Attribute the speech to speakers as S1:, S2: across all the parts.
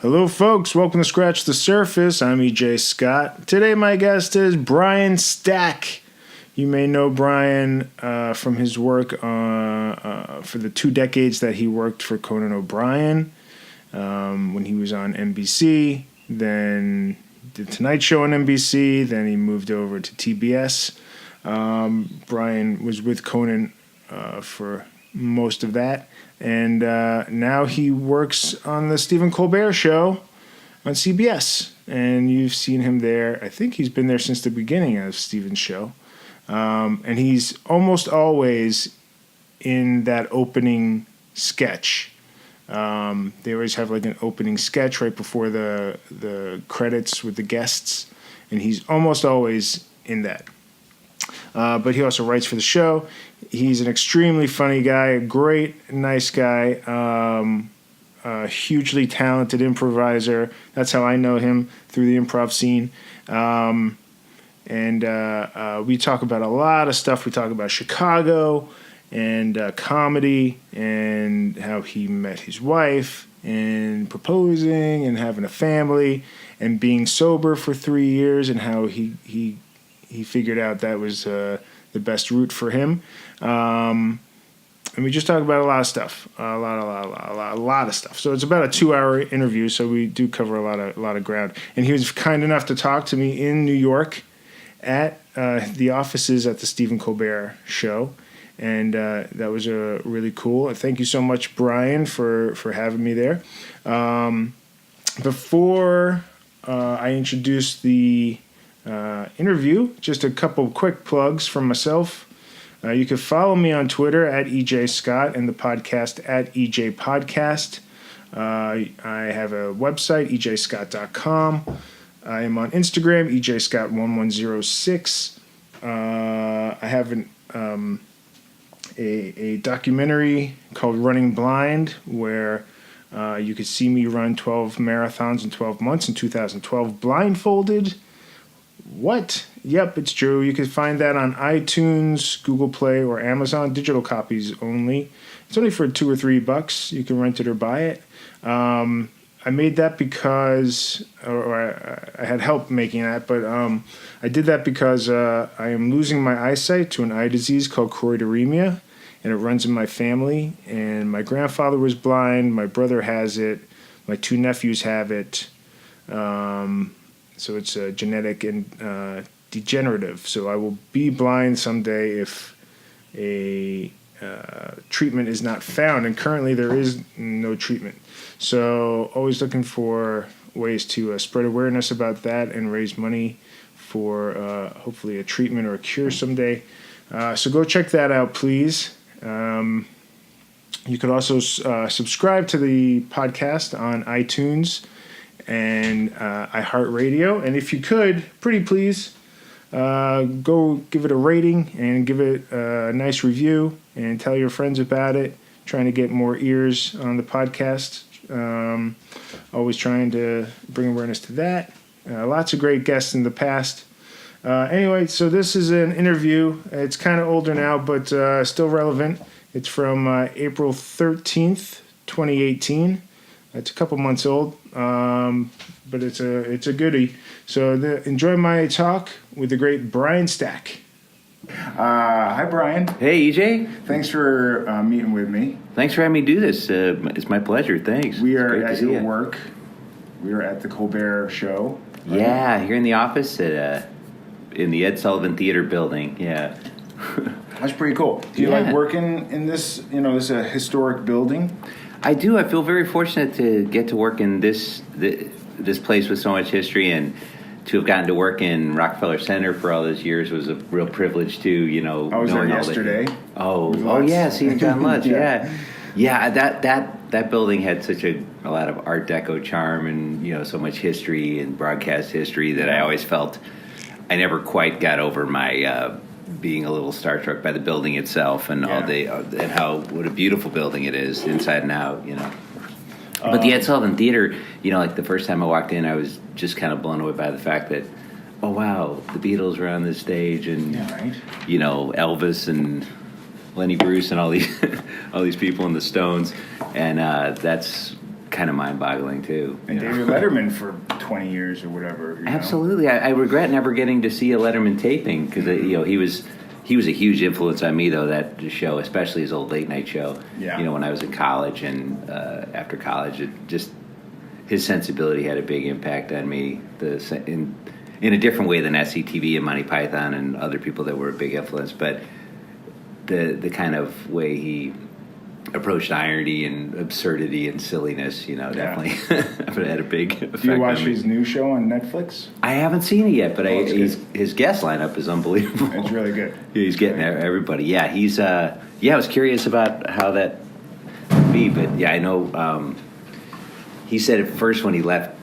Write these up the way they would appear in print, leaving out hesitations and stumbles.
S1: Hello, folks. Welcome to Scratch the Surface. I'm EJ Scott. Today, my guest is Brian Stack. You may know Brian from his work for the 2 decades that he worked for Conan O'Brien when he was on NBC, then did Tonight Show on NBC, then he moved over to TBS. Brian was with Conan for most of that. And now he works on the Stephen Colbert Show on CBS. And you've seen him there. I think he's been there since the beginning of Stephen's show. And he's almost always in that opening sketch. They always have like an opening sketch right before the credits with the guests. And he's almost always in that. But he also writes for the show. He's an extremely funny guy, a great, nice guy, a hugely talented improviser. That's how I know him, through the improv scene. And we talk about a lot of stuff. We talk about Chicago and comedy and how he met his wife and proposing and having a family and being sober for 3 years and how he figured out that was the best route for him. And we just talk about a lot of stuff, a lot of stuff. So it's about a 2-hour interview, so we do cover a lot of ground. And he was kind enough to talk to me in New York at the offices at the Stephen Colbert Show, and that was really cool. Thank you so much, Brian, for having me there. Before I introduce the interview, just a couple quick plugs from myself. You can follow me on Twitter at EJ Scott and the podcast at EJ Podcast. I have a website, ejscott.com. I am on Instagram, ejscott1106. I have a documentary called Running Blind, where you could see me run 12 marathons in 12 months in 2012 blindfolded. What? Yep, it's true. You can find that on iTunes, Google Play, or Amazon. Digital copies only. It's only for $2 or $3. You can rent it or buy it. I made that because, or I had help making that, but I did that because I am losing my eyesight to an eye disease called choroideremia, and it runs in my family. And my grandfather was blind. My brother has it. My 2 nephews have it. So it's genetic and degenerative. So I will be blind someday if a treatment is not found. And currently there is no treatment. So always looking for ways to spread awareness about that and raise money for hopefully a treatment or a cure someday. So go check that out, please. You could also subscribe to the podcast on iTunes and iHeartRadio. And if you could, pretty please, go give it a rating and give it a nice review and tell your friends about it. Trying to get more ears on the podcast. Always trying to bring awareness to that. Lots of great guests in the past. Anyway, so this is an interview. It's kind of older now, but still relevant. It's from April 13th, 2018. It's a couple months old, but it's a goodie. So enjoy my talk with the great Brian Stack. Hi, Brian.
S2: Hey, EJ.
S1: Thanks for meeting with me.
S2: Thanks for having me do this. It's my pleasure. Thanks.
S1: We are at your work. We are at the Colbert Show.
S2: Right? Yeah, here in the office at in the Ed Sullivan Theater building. Yeah.
S1: That's pretty cool. Do you like working in this? This historic building.
S2: I do. I feel very fortunate to get to work in this place with so much history, and to have gotten to work in Rockefeller Center for all those years was a real privilege too.
S1: I was there yesterday.
S2: Oh yeah, seeing John Lutz. yeah. That building had such a lot of Art Deco charm and so much history and broadcast history that I always felt I never quite got over my being a little starstruck by the building itself and all and what a beautiful building it is inside and out. But the Ed Sullivan Theater, like the first time I walked in, I was just kind of blown away by the fact that, oh wow, the Beatles were on this stage, and Elvis and Lenny Bruce and all these people in the Stones, and that's kind of mind-boggling too.
S1: And David Letterman for 20 years or whatever.
S2: Absolutely. I regret never getting to see a Letterman taping because he was a huge influence on me, though, that show, especially his old late night show.
S1: Yeah.
S2: When I was in college and after college, his sensibility had a big impact on me in a different way than SCTV and Monty Python and other people that were a big influence. But the kind of way he approached irony and absurdity and silliness, definitely had a big effect.
S1: Do you watch
S2: on me.
S1: his new show on Netflix?
S2: I haven't seen it yet, but his guest lineup is unbelievable.
S1: It's really good.
S2: He's getting everybody. Yeah, he's. I was curious about how that would be, but I know. He said at first when he left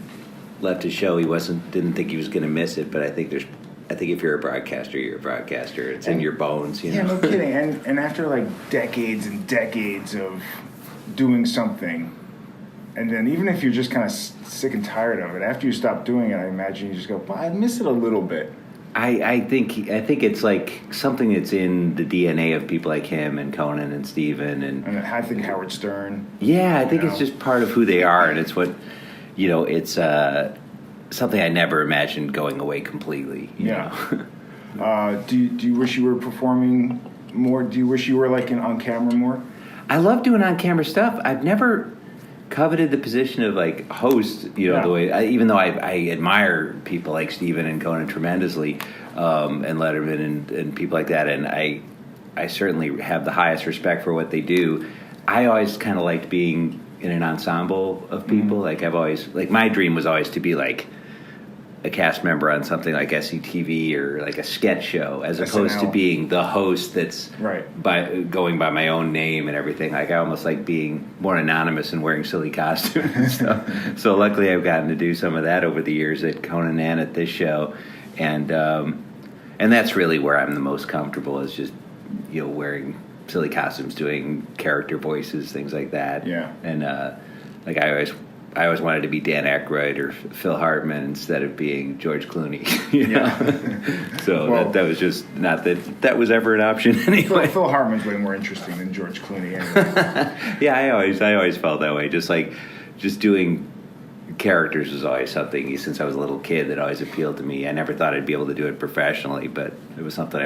S2: his show, he didn't think he was going to miss it, but I think if you're a broadcaster, you're a broadcaster. It's in your bones,
S1: Yeah, no kidding. And after like decades and decades of doing something, and then even if you're just kind of sick and tired of it, after you stop doing it, I imagine you just go, well, I miss it a little bit.
S2: I think it's like something that's in the DNA of people like him and Conan and Stephen and
S1: I think Howard Stern.
S2: Yeah, I think it's just part of who they are, and it's what it's something I never imagined going away completely. You know?
S1: Do you wish you were performing more? Do you wish you were like on camera more?
S2: I love doing on camera stuff. I've never coveted the position of like host, the way. Even though I admire people like Stephen and Conan tremendously, and Letterman and people like that, and I certainly have the highest respect for what they do. I always kind of liked being in an ensemble of people. Like I've always my dream was always to be like a cast member on something like SCTV or like a sketch show, as opposed to being the host that's going by my own name and everything. Like I almost like being more anonymous and wearing silly costumes and stuff. So luckily I've gotten to do some of that over the years at Conan and at this show, and that's really where I'm the most comfortable, is just wearing silly costumes, doing character voices, things like that.
S1: Yeah.
S2: And like I always wanted to be Dan Aykroyd or Phil Hartman instead of being George Clooney. So that was just not that was ever an option anyway.
S1: Phil Hartman's way more interesting than George Clooney anyway.
S2: Yeah, I always felt that way. Just doing characters was always something, since I was a little kid, that always appealed to me. I never thought I'd be able to do it professionally, but it was something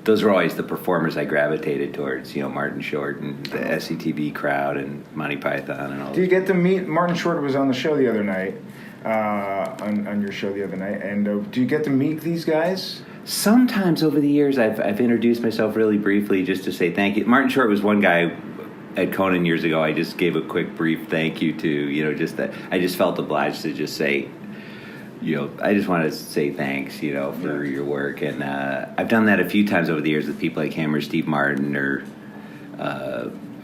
S2: those were always the performers I gravitated towards, Martin Short and the SCTV crowd and Monty Python and all.
S1: Do you get to meet Martin Short? Was on the show the other night, on your show the other night, and do you get to meet these guys?
S2: Sometimes over the years, I've introduced myself really briefly just to say thank you. Martin Short was one guy at Conan years ago. I just gave a quick brief thank you to, just that I just felt obliged to just say, I just wanted to say thanks, for your work. And I've done that a few times over the years with people like him or Steve Martin or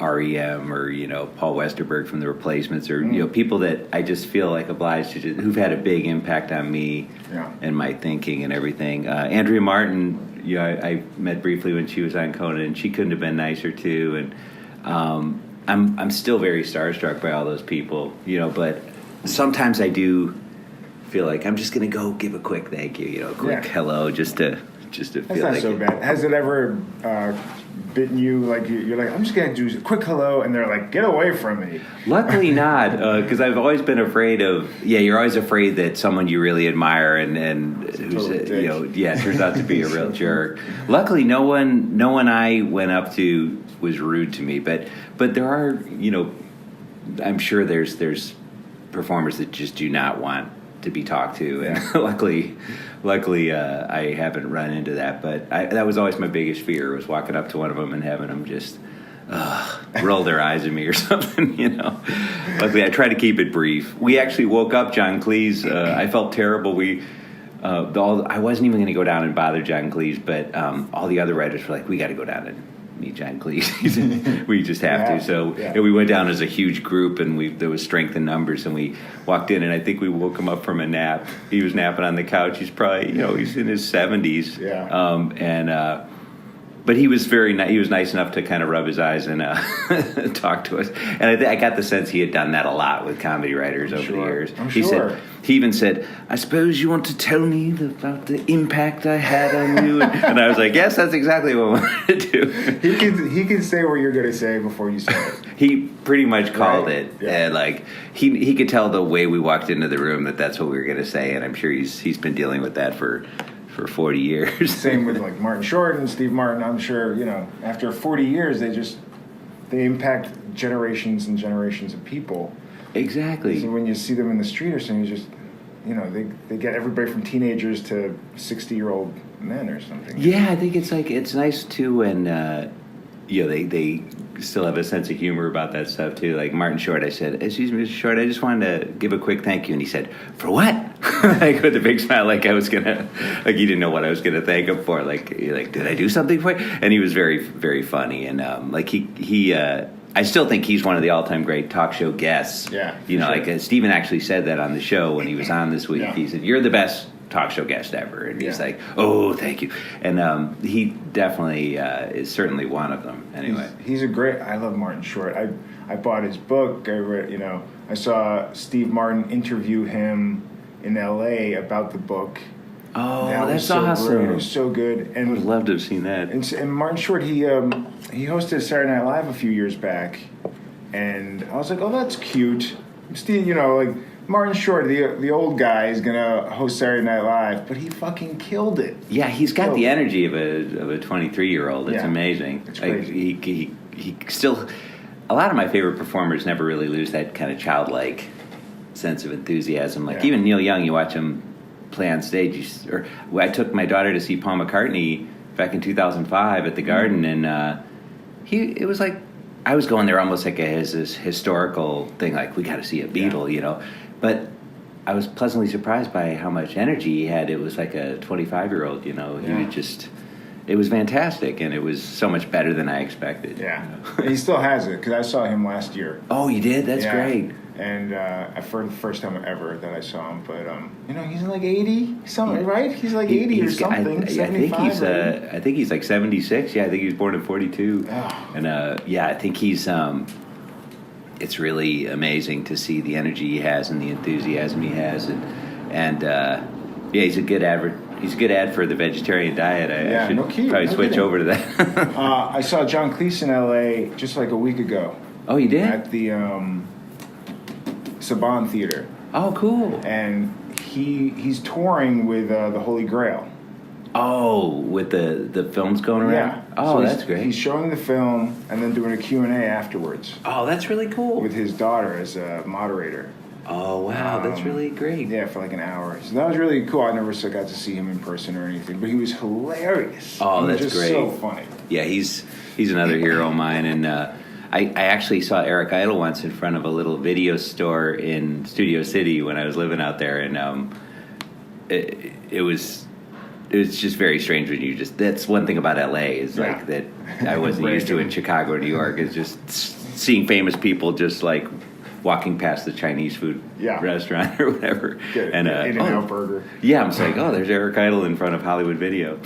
S2: REM or, Paul Westerberg from The Replacements or, people that I just feel like obliged to, who've had a big impact on me and my thinking and everything. Andrea Martin, I met briefly when she was on Conan, and she couldn't have been nicer too. And I'm still very starstruck by all those people, but sometimes I do feel like I'm just going to go give a quick thank you, a quick hello, just to feel like...
S1: That's not so bad. Has it ever bitten you, like you're like, I'm just going to do a quick hello, and they're like, get away from me?
S2: Luckily not, because I've always been afraid of... Yeah, you're always afraid that someone you really admire and who's, turns out to be a real jerk. Luckily, no one I went up to was rude to me, but there are, I'm sure there's performers that just do not want to be talked to, and luckily I haven't run into that, but that was always my biggest fear, was walking up to one of them and having them just roll their eyes at me or something, Luckily I try to keep it brief. We actually woke up John Cleese. I felt terrible. I wasn't even going to go down and bother John Cleese, but all the other writers were like, we got to go down and meet John Cleese. We just have to. So we went down as a huge group, and there was strength in numbers, and we walked in, and I think we woke him up from a nap. He was napping on the couch. He's probably, he's in his 70s. But he was he was nice enough to kind of rub his eyes and talk to us. And I got the sense he had done that a lot with comedy writers over the years. He even said, "I suppose you want to tell me about the impact I had on you." And I was like, "Yes, that's exactly what I wanted to do."
S1: He can say what you're going to say before you say it.
S2: He pretty much called
S1: Right.
S2: it.
S1: Yeah.
S2: And like he could tell the way we walked into the room that's what we were going to say. And I'm sure he's been dealing with that for 40 years.
S1: Same with like Martin Short and Steve Martin. I'm sure, after 40 years, they impact generations and generations of people.
S2: Exactly.
S1: So when you see them in the street or something, you just, they get everybody from teenagers to 60-year-old men or something.
S2: Yeah, I think it's nice too when they still have a sense of humor about that stuff too. Like Martin Short, I said, "Excuse me, Mr. Short, I just wanted to give a quick thank you," and he said, "For what?" Like with a big smile, like I was gonna, like he didn't know what I was gonna thank him for. Like did I do something for you? And he was very, very funny, and I still think he's one of the all-time great talk show guests.
S1: Yeah,
S2: sure. Like Stephen actually said that on the show when he was on this week. Yeah. He said, "You're the best talk show guest ever," and he's like, "Oh, thank you." And he definitely is certainly one of them. Anyway,
S1: he's a great. I love Martin Short. I bought his book. I read. I saw Steve Martin interview him in L.A. about the book.
S2: Oh, that's
S1: so
S2: awesome!
S1: Great. It was so good. And
S2: I would love to have seen that.
S1: And Martin Short, he hosted Saturday Night Live a few years back, and I was like, "Oh, that's cute." Steve, like Martin Short, the old guy, is gonna host Saturday Night Live, but he fucking killed it.
S2: Yeah, he's got the energy of a 23-year-old. It's amazing.
S1: It's crazy.
S2: He still. A lot of my favorite performers never really lose that kind of childlike sense of enthusiasm. Like even Neil Young, you watch him play on stage. I took my daughter to see Paul McCartney back in 2005 at the Garden, and it was like I was going there almost like this historical thing, like we got to see a Beatle, But I was pleasantly surprised by how much energy he had. It was like a 25-year-old, He was just. It was fantastic, and it was so much better than I expected.
S1: Yeah, he still has it because I saw him last year.
S2: Oh, you did? That's great.
S1: And for the first time ever that I saw him, but he's like 80 something, right? He's like 80 or something.
S2: I think he's like 76. Yeah, I think he was born in 42. Oh. And I think he's. It's really amazing to see the energy he has and the enthusiasm he has, and he's a good He's a good ad for the vegetarian diet. I should probably switch over to that.
S1: I saw John Cleese in L.A. just like a week ago.
S2: Oh, you did?
S1: At the Saban Theater.
S2: Oh, cool.
S1: And he's touring with the Holy Grail.
S2: Oh, with the films going around?
S1: Yeah.
S2: Oh,
S1: so
S2: that's great.
S1: He's showing the film and then doing a Q&A afterwards.
S2: Oh, that's really cool.
S1: With his daughter as a moderator.
S2: Oh, wow, that's really great.
S1: Yeah, for like an hour. So that was really cool. I never got to see him in person or anything, but he was hilarious.
S2: Oh, that's
S1: just
S2: great.
S1: So funny.
S2: Yeah, he's another hero of mine, and I actually saw Eric Idle once in front of a little video store in Studio City when I was living out there, and it was just very strange when that's one thing about LA is like that I wasn't used to in Chicago or New York, is just seeing famous people just like walking past the Chinese food restaurant or whatever. And
S1: In-N-Out Burger.
S2: Yeah, I'm just like, there's Eric Idle in front of Hollywood Video.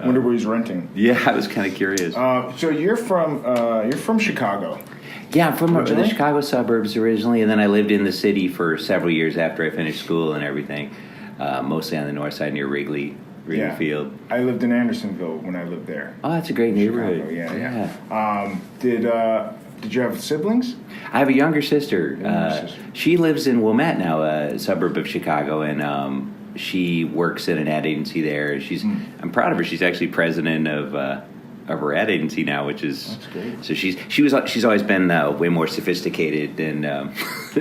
S1: Wonder where he's renting.
S2: Yeah, I was kind of curious.
S1: So you're from Chicago.
S2: Yeah, I'm from the Chicago suburbs originally, and then I lived in the city for several years after I finished school and everything, mostly on the north side near Wrigley Field.
S1: I lived in Andersonville when I lived there.
S2: Oh, that's a great neighborhood.
S1: Chicago, Did you have siblings?
S2: I have a younger sister. She lives in Wilmette now, a suburb of Chicago, and she works at an ad agency there. I'm proud of her. She's actually president of her ad agency now, which is
S1: that's great.
S2: So she's always been way more sophisticated, and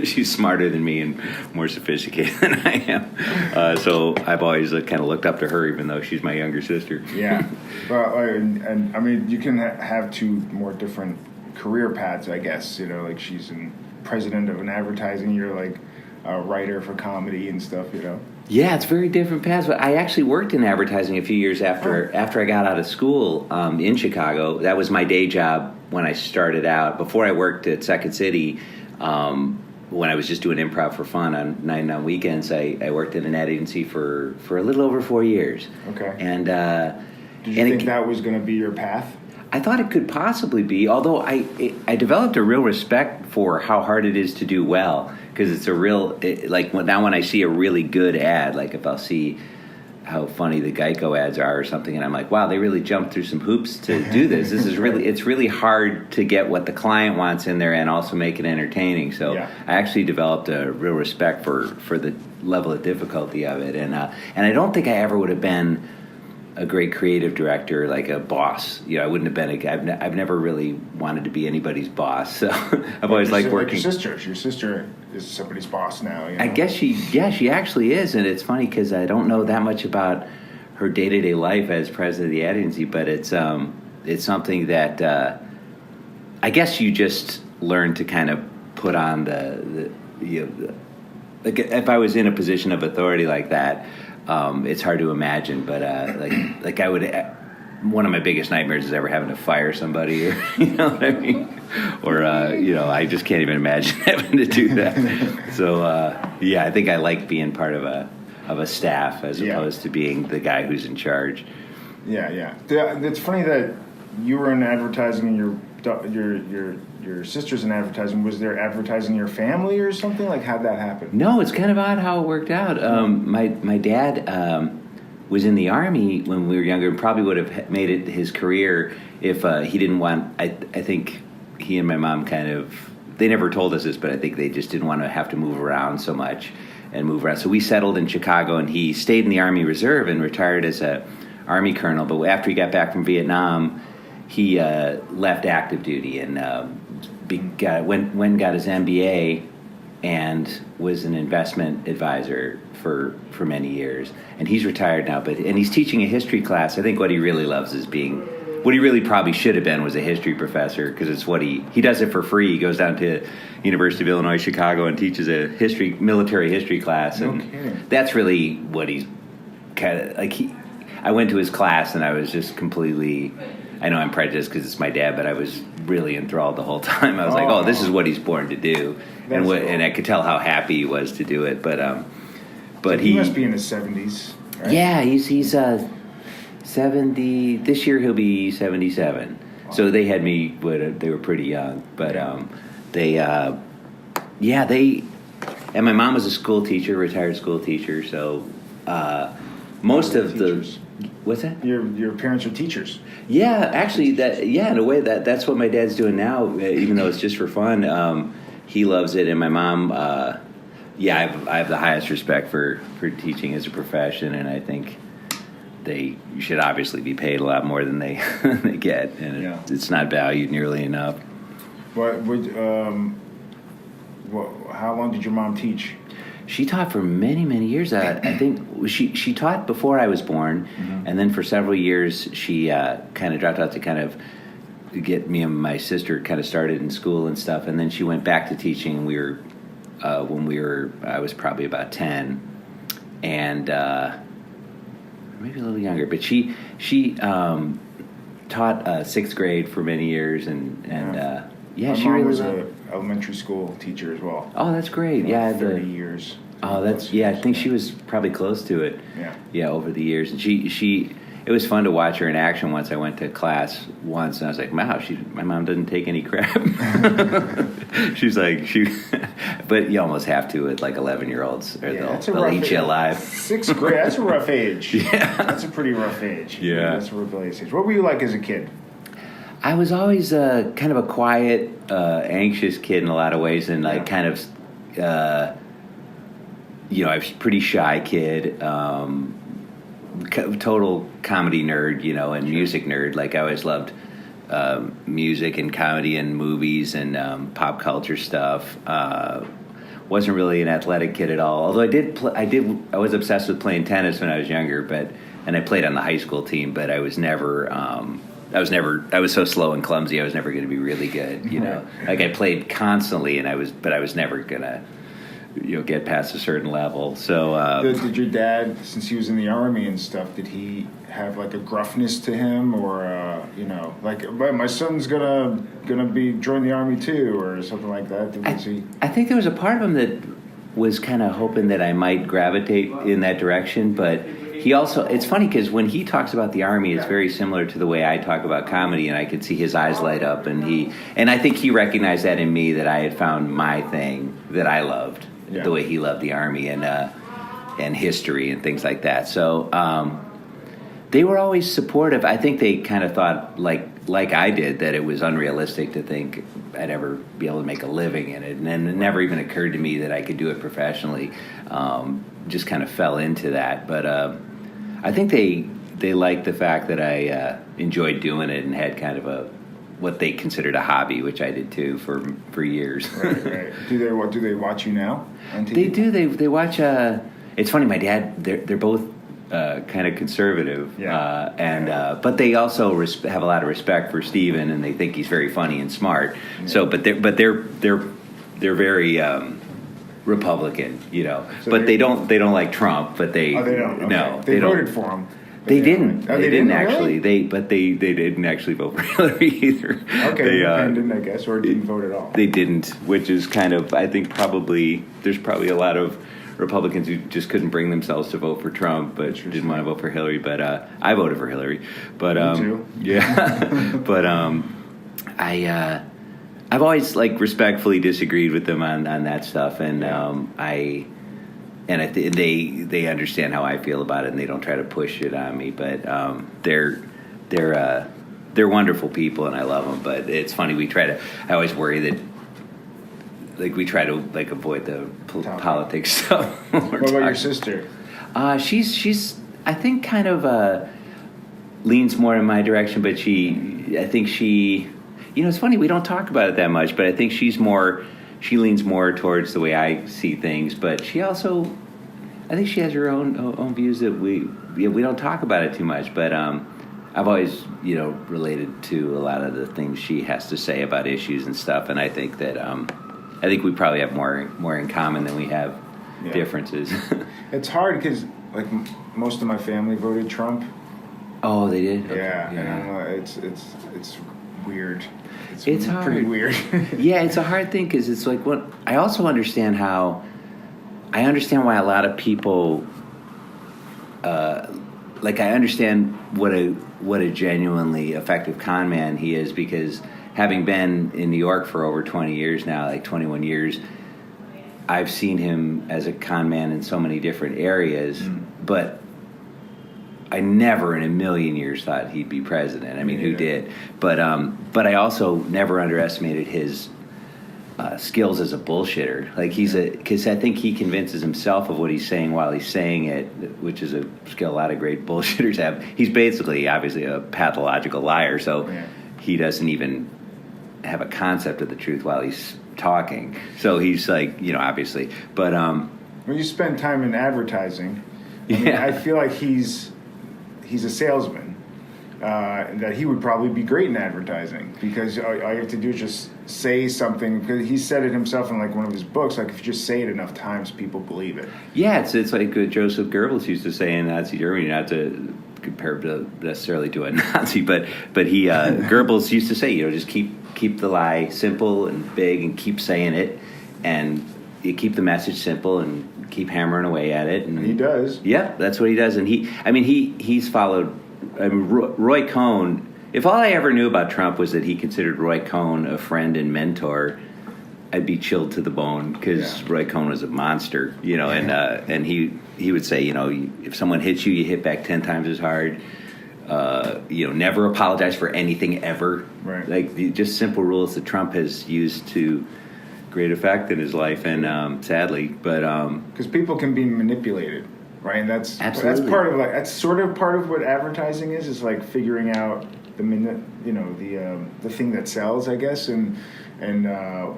S2: she's smarter than me and more sophisticated than I am. So I've always kind of looked up to her, even though she's my younger sister.
S1: Yeah, well, and I mean, you can have two more different career paths, I guess. Like she's president of an advertising, you're like a writer for comedy and stuff.
S2: Yeah, it's very different paths. But I actually worked in advertising a few years after I got out of school in Chicago. That was my day job when I started out. Before I worked at Second City, when I was just doing improv for fun on weekends, I worked in an ad agency for a little over 4 years.
S1: Okay.
S2: And
S1: Did you think that was going to be your path?
S2: I thought it could possibly be, although I developed a real respect for how hard it is to do well, because it's a real, now when I see a really good ad, like if I'll see how funny the Geico ads are or something, and I'm like, wow, they really jumped through some hoops to do this. This is really, it's really hard to get what the client wants in there and also make it entertaining. So I actually developed a real respect for the level of difficulty of it, and I don't think I ever would have been a great creative director, like a boss. I wouldn't have been I've never really wanted to be anybody's boss. So I've always liked working.
S1: Your sister is somebody's boss now.
S2: I guess she actually is, and it's funny because I don't know that much about her day-to-day life as president of the ad agency, but it's something that I guess you just learn to kind of put on like if I was in a position of authority like that. It's hard to imagine, but like I would. One of my biggest nightmares is ever having to fire somebody, or you know what I mean, or I just can't even imagine having to do that. So I think I like being part of a staff as opposed to being the guy who's in charge. Yeah.
S1: It's funny that you were in advertising and your sister's in advertising. Was there advertising in your family or something? Like, how'd that happen?
S2: No, it's kind of odd how it worked out. My dad was in the Army when we were younger and probably would have made it his career if he didn't want... I think he and my mom they never told us this, but I think they just didn't want to have to move around so much and move around. So we settled in Chicago, and he stayed in the Army Reserve and retired as a Army colonel. But after he got back from Vietnam, he left active duty and went and got his MBA and was an investment advisor for many years. And he's retired now, and he's teaching a history class. I think what he really loves is what he really probably should have been was a history professor, because it's what he does it for free. He goes down to University of Illinois Chicago and teaches a military history class. And that's really what he's kind of like. I went to his class and I was just completely... I know I'm prejudiced because it's my dad, but I was really enthralled the whole time. I was like, "Oh, this is what he's born to do," and I could tell how happy he was to do it. But
S1: so he must be in his 70s. Right?
S2: Yeah, he's 70. This year he'll be 77. Wow. So they had me, but they were pretty young. But they, and my mom was a school teacher, retired school teacher. So most of
S1: teachers.
S2: What's that?
S1: Your parents are teachers.
S2: Yeah, actually, in a way, that's what my dad's doing now, even though it's just for fun. He loves it, and my mom, I have the highest respect for teaching as a profession, and I think they should obviously be paid a lot more than they get, and it's not valued nearly enough.
S1: How long did your mom teach?
S2: She taught for many, many years. I think she taught before I was born, and then for several years she kind of dropped out to kind of get me and my sister kind of started in school and stuff, and then she went back to teaching. I was probably about 10, and maybe a little younger. But she taught sixth grade for many years, and
S1: my mom was an elementary school teacher as well.
S2: Oh, that's great.
S1: 30 years.
S2: Oh, I think she was probably close to it. Yeah, over the years. And it was fun to watch her in action once. I went to class once, and I was like, wow, my mom doesn't take any crap. She's like, but you almost have to with like 11-year-olds, or they'll eat you alive.
S1: Sixth grade, that's a rough age.
S2: Yeah.
S1: That's a pretty rough age.
S2: Yeah.
S1: That's a rebellious age. What were you like as a kid?
S2: I was always kind of a quiet, anxious kid in a lot of ways, and like kind of, I was a pretty shy kid, total comedy nerd, and music nerd. Like I always loved music and comedy and movies and pop culture stuff. Wasn't really an athletic kid at all. Although I was obsessed with playing tennis when I was younger, and I played on the high school team, but I was never. I was so slow and clumsy. I was never going to be really good, Like I played constantly, but I was never gonna, get past a certain level. So
S1: did your dad, since he was in the Army and stuff, did he have like a gruffness to him, or like my son's gonna be join the Army too, or something like that?
S2: I think there was a part of him that was kind of hoping that I might gravitate in that direction, but He also, it's funny because when he talks about the Army, it's very similar to the way I talk about comedy, and I could see his eyes light up, and I think he recognized that in me, that I had found my thing that I loved, the way he loved the Army and history and things like that. So they were always supportive. I think they kind of thought, like I did, that it was unrealistic to think I'd ever be able to make a living in it. And then it never even occurred to me that I could do it professionally. Just kind of fell into that. But I think they liked the fact that I enjoyed doing it and had kind of what they considered a hobby, which I did too for years.
S1: Right. Do they watch you now on TV?
S2: They do. They watch. It's funny. My dad. They're both kind of conservative, but they also have a lot of respect for Stephen, and they think he's very funny and smart. Yeah. So, but they're very Republican, So but they don't like Trump. But they
S1: don't. Okay.
S2: No,
S1: they voted for him.
S2: They didn't.
S1: Oh,
S2: they didn't
S1: Really?
S2: actually. They didn't actually vote for Hillary either.
S1: Okay, they didn't, I guess, or didn't vote at all.
S2: They didn't, which is kind of, I think, there's probably a lot of Republicans who just couldn't bring themselves to vote for Trump, but didn't want to vote for Hillary. But I voted for Hillary. But
S1: Me too.
S2: Yeah. But I've always respectfully disagreed with them on that stuff, and they understand how I feel about it, and they don't try to push it on me. But they're wonderful people, and I love them. But it's funny, I always worry that we try to avoid the politics stuff.
S1: What about your sister?
S2: She's I think kind of leans more in my direction, but I think she it's funny, we don't talk about it that much, but I think she leans more towards the way I see things, but she also, I think she has her own views that we don't talk about it too much, but I've always related to a lot of the things she has to say about issues and stuff, and I think that we probably have more in common than we have differences.
S1: It's hard because most of my family voted Trump.
S2: Oh, they did?
S1: Yeah,
S2: okay.
S1: And I don't know, it's weird.
S2: It's hard.
S1: Pretty weird.
S2: Yeah, it's a hard thing because it's what I also understand why a lot of people I understand what a genuinely effective con man he is, because having been in New York for over 20 years now, 21 years, I've seen him as a con man in so many different areas, but I never in a million years thought he'd be president. I mean, who did? But I also never underestimated his skills as a bullshitter. Because I think he convinces himself of what he's saying while he's saying it, which is a skill a lot of great bullshitters have. He's basically, obviously, a pathological liar, so he doesn't even have a concept of the truth while he's talking. So he's obviously. But
S1: when you spend time in advertising, I feel like he's a salesman. That he would probably be great in advertising, because all you have to do is just say something. Because he said it himself in one of his books. If you just say it enough times, people believe it.
S2: Yeah, it's like Joseph Goebbels used to say in Nazi Germany, not to compare necessarily to a Nazi, but he Goebbels used to say, just keep the lie simple and big, and keep saying it, and you keep the message simple and keep hammering away at it. And
S1: he does.
S2: Yeah, that's what he does. And he's followed. Roy Cohn. If all I ever knew about Trump was that he considered Roy Cohn a friend and mentor, I'd be chilled to the bone, because Roy Cohn was a monster, and he would say, if someone hits you, you hit back 10 times as hard. Never apologize for anything ever.
S1: Right.
S2: Just simple rules that Trump has used to great effect in his life, and sadly, but
S1: because people can be manipulated. Right, and that's part of that's sort of part of what advertising is figuring out the thing that sells, I guess, and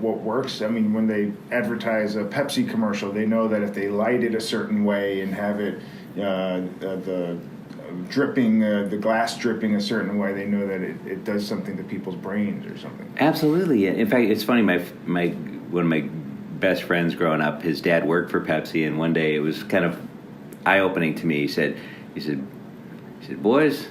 S1: what works. I mean, when they advertise a Pepsi commercial, they know that if they light it a certain way and have it the glass dripping a certain way, they know that it does something to people's brains or something.
S2: Absolutely. In fact, it's funny. One of my best friends growing up, his dad worked for Pepsi, and one day it was kind of eye-opening to me. He said, boys,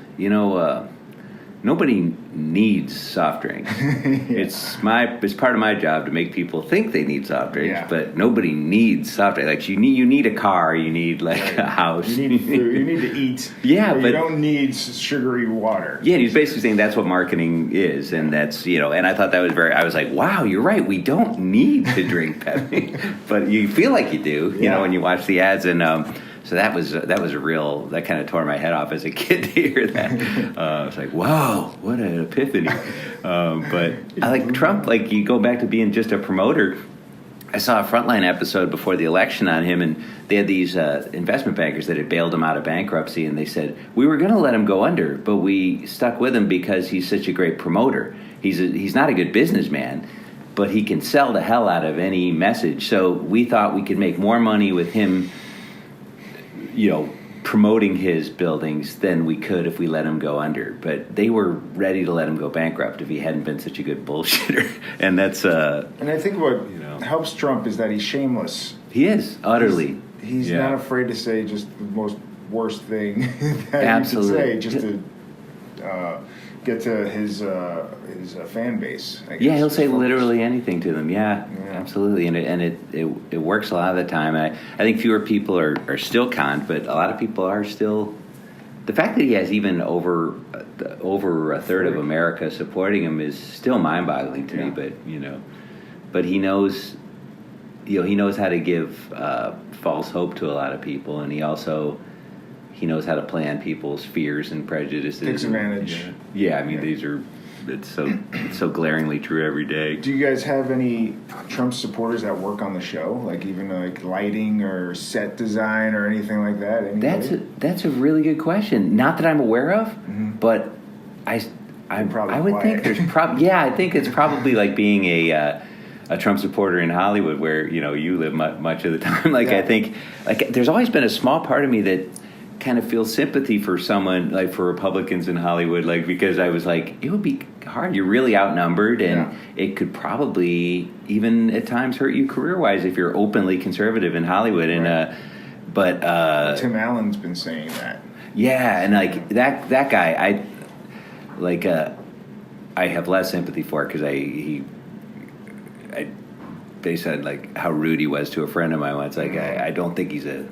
S2: nobody needs soft drinks. It's part of my job to make people think they need soft drinks, but nobody needs soft drinks. Like you need a car, you need a house,
S1: you need food, you need to eat.
S2: Yeah, but
S1: you don't need sugary water.
S2: Yeah, and he's basically saying that's what marketing is, and that's and I thought that was I was like, wow, you're right. We don't need to drink Pepsi, but you feel like you do, when you watch the ads, and so that was a real, that kind of tore my head off as a kid to hear that. I was like, whoa, what an epiphany. But I like Trump, like you go back to being just a promoter. I saw a Frontline episode before the election on him, and they had these investment bankers that had bailed him out of bankruptcy, and they said, we were going to let him go under, but we stuck with him because he's such a great promoter. He's not a good businessman, but he can sell the hell out of any message. So we thought we could make more money with him promoting his buildings than we could if we let him go under. But they were ready to let him go bankrupt if he hadn't been such a good bullshitter. And that's
S1: and I think what helps Trump is that he's shameless.
S2: He is, utterly.
S1: He's not afraid to say just the most worst thing that
S2: Absolutely.
S1: you could say just to get to his fan base. I guess.
S2: Yeah, he'll say literally anything to them. Yeah, absolutely, and it works a lot of the time. I think fewer people are still conned, but a lot of people are still. The fact that he has even over a third of America supporting him is still mind-boggling to me. But he knows, he knows how to give false hope to a lot of people, and he knows how to play on people's fears and prejudices.
S1: Takes advantage.
S2: Yeah, I mean it's so glaringly true every day.
S1: Do you guys have any Trump supporters that work on the show, like even like lighting or set design or anything like that? Anybody?
S2: That's a really good question. Not that I'm aware of, but I would think there's I think it's probably like being a Trump supporter in Hollywood, where you live much of the time. I think there's always been a small part of me that kind of feel sympathy for someone, like for Republicans in Hollywood, like because I was like, it would be hard. You're really outnumbered, and it could probably even at times hurt you career-wise if you're openly conservative in Hollywood. And but
S1: Tim Allen's been saying that.
S2: Yeah, and like that guy, I have less sympathy for because they said like how rude he was to a friend of mine once. Like I don't think he's a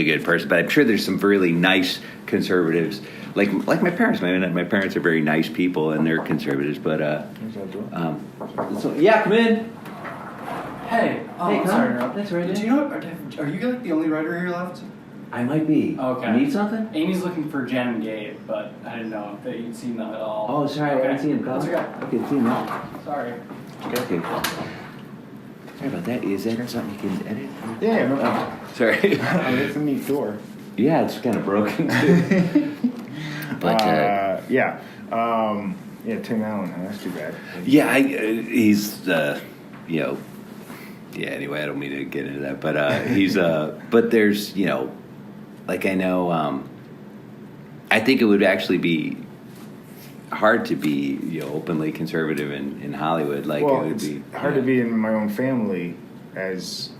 S2: good person, but I'm sure there's some really nice conservatives, like my parents. My parents are very nice people and they're conservatives. But so yeah, come in.
S3: Hey,
S2: Hey,
S3: sorry.
S2: That's right.
S3: Do you know what? Are you like the only writer here left?
S2: I might be.
S3: Okay.
S2: You need something?
S3: Amy's looking for Jen and Gabe, but I didn't know if you'd seen them at all.
S2: Oh, sorry, I didn't see him.
S3: That's okay.
S2: Okay, see him now.
S3: Sorry.
S2: Okay. Sorry about that. Is that something you can edit?
S1: Yeah, no problem.
S2: Sorry.
S1: It's a neat door.
S2: Yeah, it's kind of broken too. But
S1: Tim Allen. That's too bad.
S2: yeah, he's yeah. Anyway, I don't mean to get into that, but he's but there's like I know. I think it would actually be hard to be openly conservative in Hollywood. Like it would be
S1: hard to be in my own family, as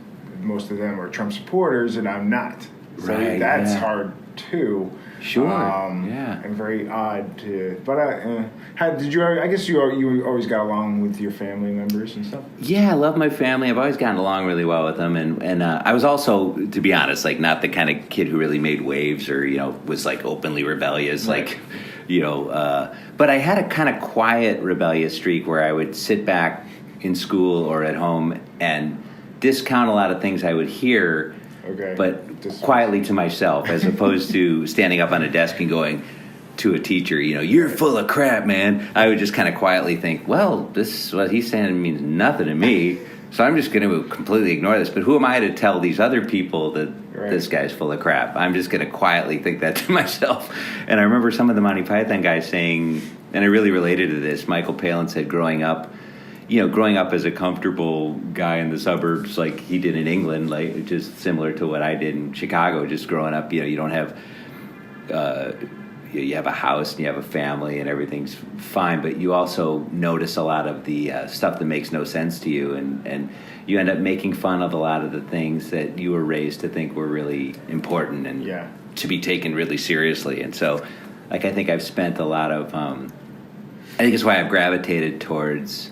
S1: most of them are Trump supporters and I'm not. So that's hard too.
S2: Sure.
S1: And very odd to. But how did you? I guess you always got along with your family members and stuff.
S2: Yeah, I love my family. I've always gotten along really well with them, and I was also, to be honest, like not the kind of kid who really made waves or was like openly rebellious,
S1: right.
S2: But I had a kind of quiet rebellious streak where I would sit back in school or at home and discount a lot of things I would hear.
S1: Okay.
S2: But quietly to myself, as opposed to standing up on a desk and going to a teacher, you're full of crap, man. I would just kind of quietly think, well, what he's saying means nothing to me, so I'm just going to completely ignore this. But who am I to tell these other people that this guy's full of crap? I'm just going to quietly think that to myself. And I remember some of the Monty Python guys saying, and I really related to this, Michael Palin said growing up as a comfortable guy in the suburbs like he did in England, like just similar to what I did in Chicago, just growing up, you don't have, you have a house and you have a family and everything's fine, but you also notice a lot of the stuff that makes no sense to you, and you end up making fun of a lot of the things that you were raised to think were really important and to be taken really seriously. And so, like, I think I've spent a lot of I think it's why I've gravitated towards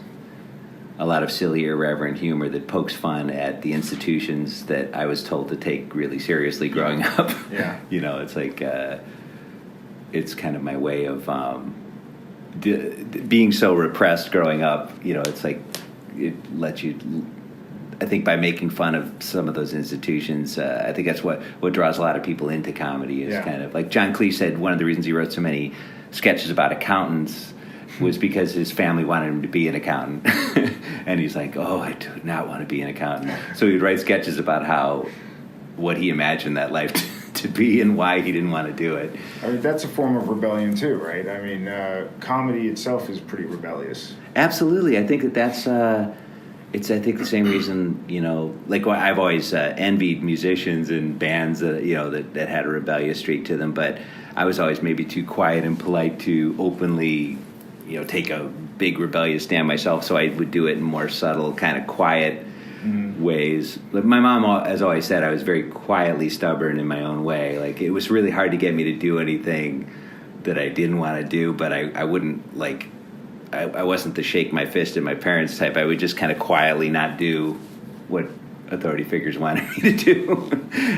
S2: a lot of silly, irreverent humor that pokes fun at the institutions that I was told to take really seriously growing up.
S1: Yeah.
S2: It's like it's kind of my way of being so repressed growing up. It's like it lets you. I think by making fun of some of those institutions, I think that's what draws a lot of people into comedy. Is kind of like John Cleese said. One of the reasons he wrote so many sketches about accountants was because his family wanted him to be an accountant. And he's like, oh, I do not want to be an accountant. So he'd write sketches about what he imagined that life to be and why he didn't want to do it.
S1: I mean, that's a form of rebellion too, right? I mean, comedy itself is pretty rebellious.
S2: Absolutely. I think that's it's, I think, the same reason, like I've always envied musicians and bands that had a rebellious streak to them, but I was always maybe too quiet and polite to openly take a big rebellious stand myself, so I would do it in more subtle, kind of quiet ways. But my mom has always said I was very quietly stubborn in my own way. Like, it was really hard to get me to do anything that I didn't want to do, but I wouldn't, like, I wasn't the shake my fist at my parents type. I would just kind of quietly not do what authority figures wanted me to do.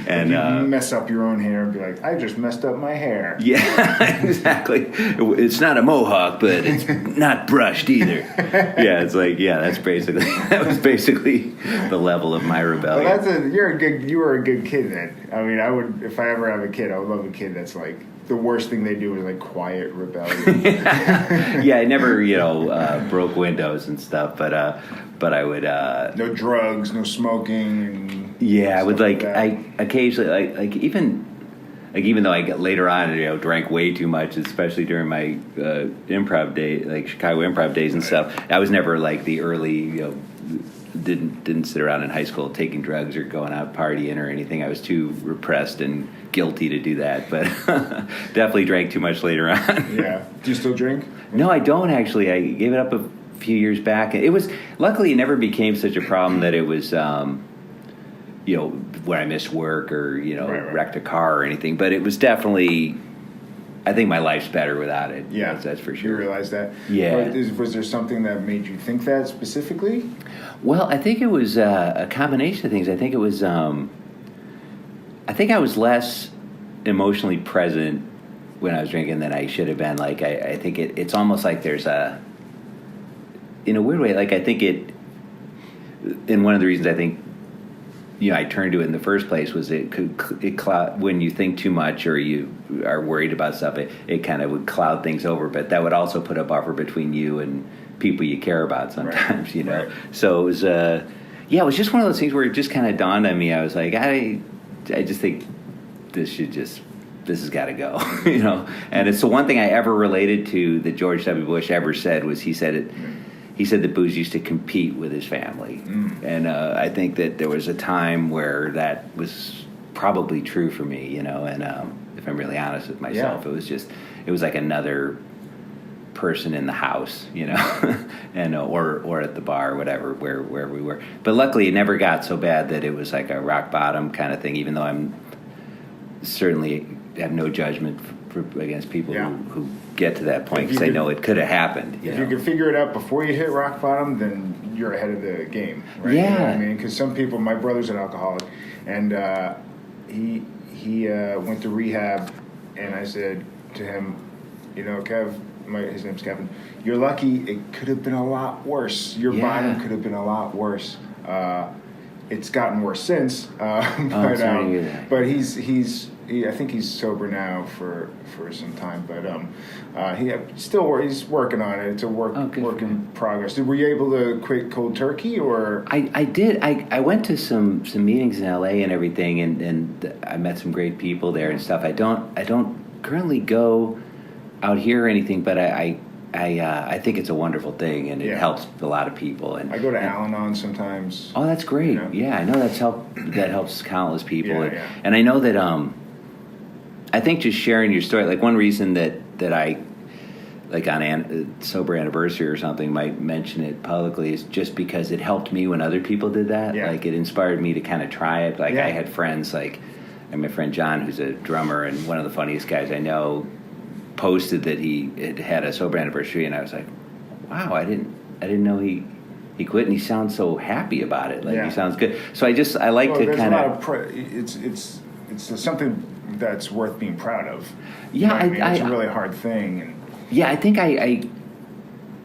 S2: And
S1: you mess up your own hair and be like, I just messed up my hair.
S2: Yeah, exactly. It's not a mohawk, but it's not brushed either. Yeah, it's like, that was basically the level of my rebellion.
S1: Well, you were a good kid then. I mean, if I ever have a kid, I would love a kid that's like, the worst thing they do is like quiet rebellion.
S2: Yeah, I never, broke windows and stuff, but I would
S1: no drugs, no smoking.
S2: Yeah, I would
S1: like
S2: I occasionally even though I got later on, drank way too much, especially during my improv day, like Chicago improv days and stuff. I was never like the early, didn't sit around in high school taking drugs or going out partying or anything. I was too repressed and guilty to do that, but definitely drank too much later on.
S1: Yeah. Do you still drink?
S2: No, I don't actually. I gave it up a few years back. Luckily it never became such a problem that it was, when I missed work or, wrecked a car or anything, but it was definitely, I think my life's better without it.
S1: Yeah.
S2: That's for sure.
S1: You realize that?
S2: Yeah.
S1: Was there something that made you think that specifically?
S2: Well, I think it was a combination of things. I think it was, I think I was less emotionally present when I was drinking than I should have been. Like, I think it's almost like there's in a weird way, like I think and one of the reasons I think, I turned to it in the first place was it cloud, when you think too much or you are worried about stuff, it kind of would cloud things over, but that would also put a buffer between you and people you care about sometimes,
S1: Right.
S2: So it was, it was just one of those things where it just kind of dawned on me. I was like, I just think this has got to go, And it's the one thing I ever related to that George W. Bush ever said was he said that booze used to compete with his family. And I think that there was a time where that was probably true for me, and if I'm really honest with myself, it was like another person in the house, and or at the bar or whatever, where we were. But luckily it never got so bad that it was like a rock bottom kind of thing, even though I'm certainly have no judgment against people who get to that point because I know it could have happened.
S1: If you can figure it out before you hit rock bottom, then you're ahead of the game, right?
S2: Yeah.
S1: You know what I mean, because some people, my brother's an alcoholic, and he went to rehab, and I said to him, Kev, his name's Kevin, you're lucky. It could have been a lot worse. Your bottom could have been a lot worse. It's gotten worse since, but I think he's sober now for some time, but he's working on it. It's a work in progress. Were you able to quit cold turkey, or?
S2: I did. I went to some meetings in LA and everything, and I met some great people there and stuff. I don't currently go out here or anything, but I think it's a wonderful thing, and it helps a lot of people. And
S1: I go to Al-Anon sometimes.
S2: Oh, that's great. Yeah, I know that helps countless people. And I know that I think just sharing your story, like one reason that I, like on sober anniversary or something, might mention it publicly is just because it helped me when other people did that.
S1: Yeah.
S2: Like it inspired me to kind of try it. Like I had friends, like, and my friend John, who's a drummer and one of the funniest guys I know, posted that he had a sober anniversary, and I was like, wow, I didn't know he quit, and he sounds so happy about it. Like, he sounds good. So I like to kind of.
S1: It's something that's worth being proud of.
S2: Yeah,
S1: it's a really hard thing. And
S2: yeah, I think I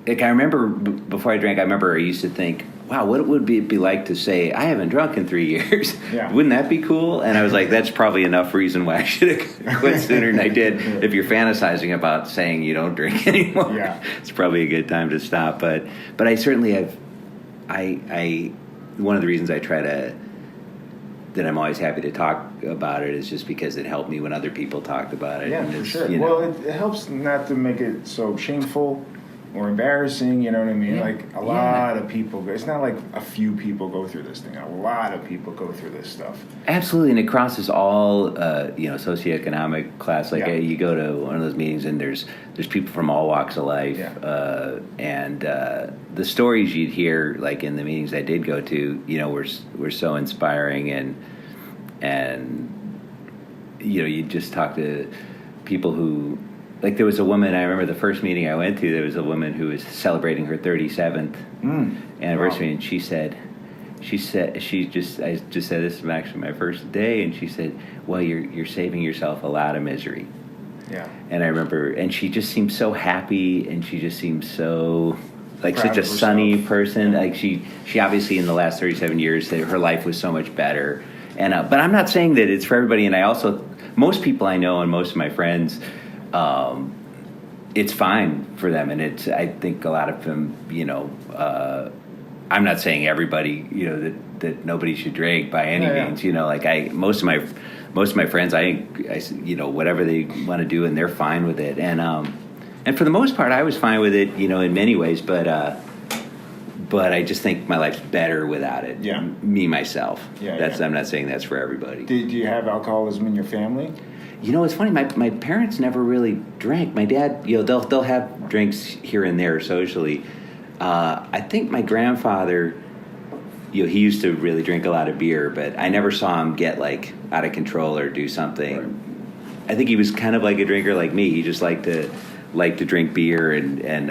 S2: remember before I drank. I remember I used to think, wow, what would it be like to say, I haven't drunk in 3 years?
S1: Yeah.
S2: Wouldn't that be cool? And I was like, that's probably enough reason why I should have quit sooner than I did. If you're fantasizing about saying you don't drink anymore, it's probably a good time to stop. But I certainly have, one of the reasons that I'm always happy to talk about it is just because it helped me when other people talked about it.
S1: Yeah, for sure. Well, it helps not to make it so shameful or embarrassing, you know what I mean? Like, a lot of people, it's not like a few people go through this thing. A lot of people go through this stuff.
S2: Absolutely, and it crosses all, socioeconomic class. Like, you go to one of those meetings, and there's people from all walks of life. Yeah. And the stories you'd hear, like, in the meetings I did go to, were so inspiring, and you just talk to people who. Like, there was a woman, I remember the first meeting I went to, there was a woman who was celebrating her 37th anniversary, and I just said, this is actually my first day, and she said, well, you're saving yourself a lot of misery.
S1: Yeah.
S2: And I remember, and she just seemed so happy, and she just seemed so, like,
S1: proud
S2: such a
S1: of
S2: sunny
S1: herself.
S2: Person. Like, she obviously, in the last 37 years, her life was so much better. And but I'm not saying that it's for everybody, and I also, most people I know and most of my friends, it's fine for them, and I think a lot of them, I'm not saying everybody, that nobody should drink by any means, like most of my friends, I whatever they want to do, and they're fine with it, and for the most part, I was fine with it, in many ways, but I just think my life's better without it. Yeah. Me, myself. I'm not saying that's for everybody.
S1: Do you have alcoholism in your family?
S2: It's funny. My parents never really drank. My dad, they'll have drinks here and there socially. I think my grandfather, he used to really drink a lot of beer, but I never saw him get like out of control or do something. Right. I think he was kind of like a drinker like me. He just liked to drink beer and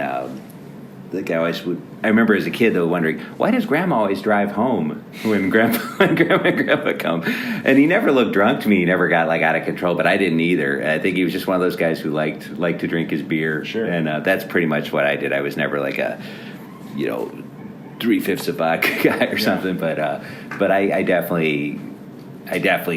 S2: like I remember as a kid though wondering, why does Grandma always drive home when Grandma and Grandpa come? And he never looked drunk to me. He never got like out of control, but I didn't either. I think he was just one of those guys who liked to drink his beer.
S1: Sure. And
S2: that's pretty much what I did. I was never like a 3/5 of vodka guy or something, but I definitely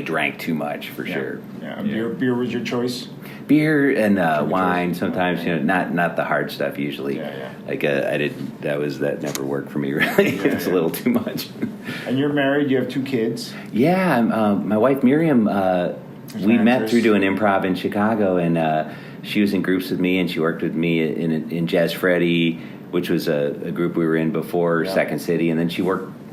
S2: drank too much for sure.
S1: Yeah. Beer was your choice?
S2: Beer and wine sometimes, not the hard stuff usually. Yeah. Like that never worked for me really. It's a little too much.
S1: And you're married. You have 2 kids.
S2: Yeah, my wife Miriam. We met through doing improv in Chicago, and she was in groups with me, and she worked with me in Jazz Freddy, which was a group we were in before Second City, and then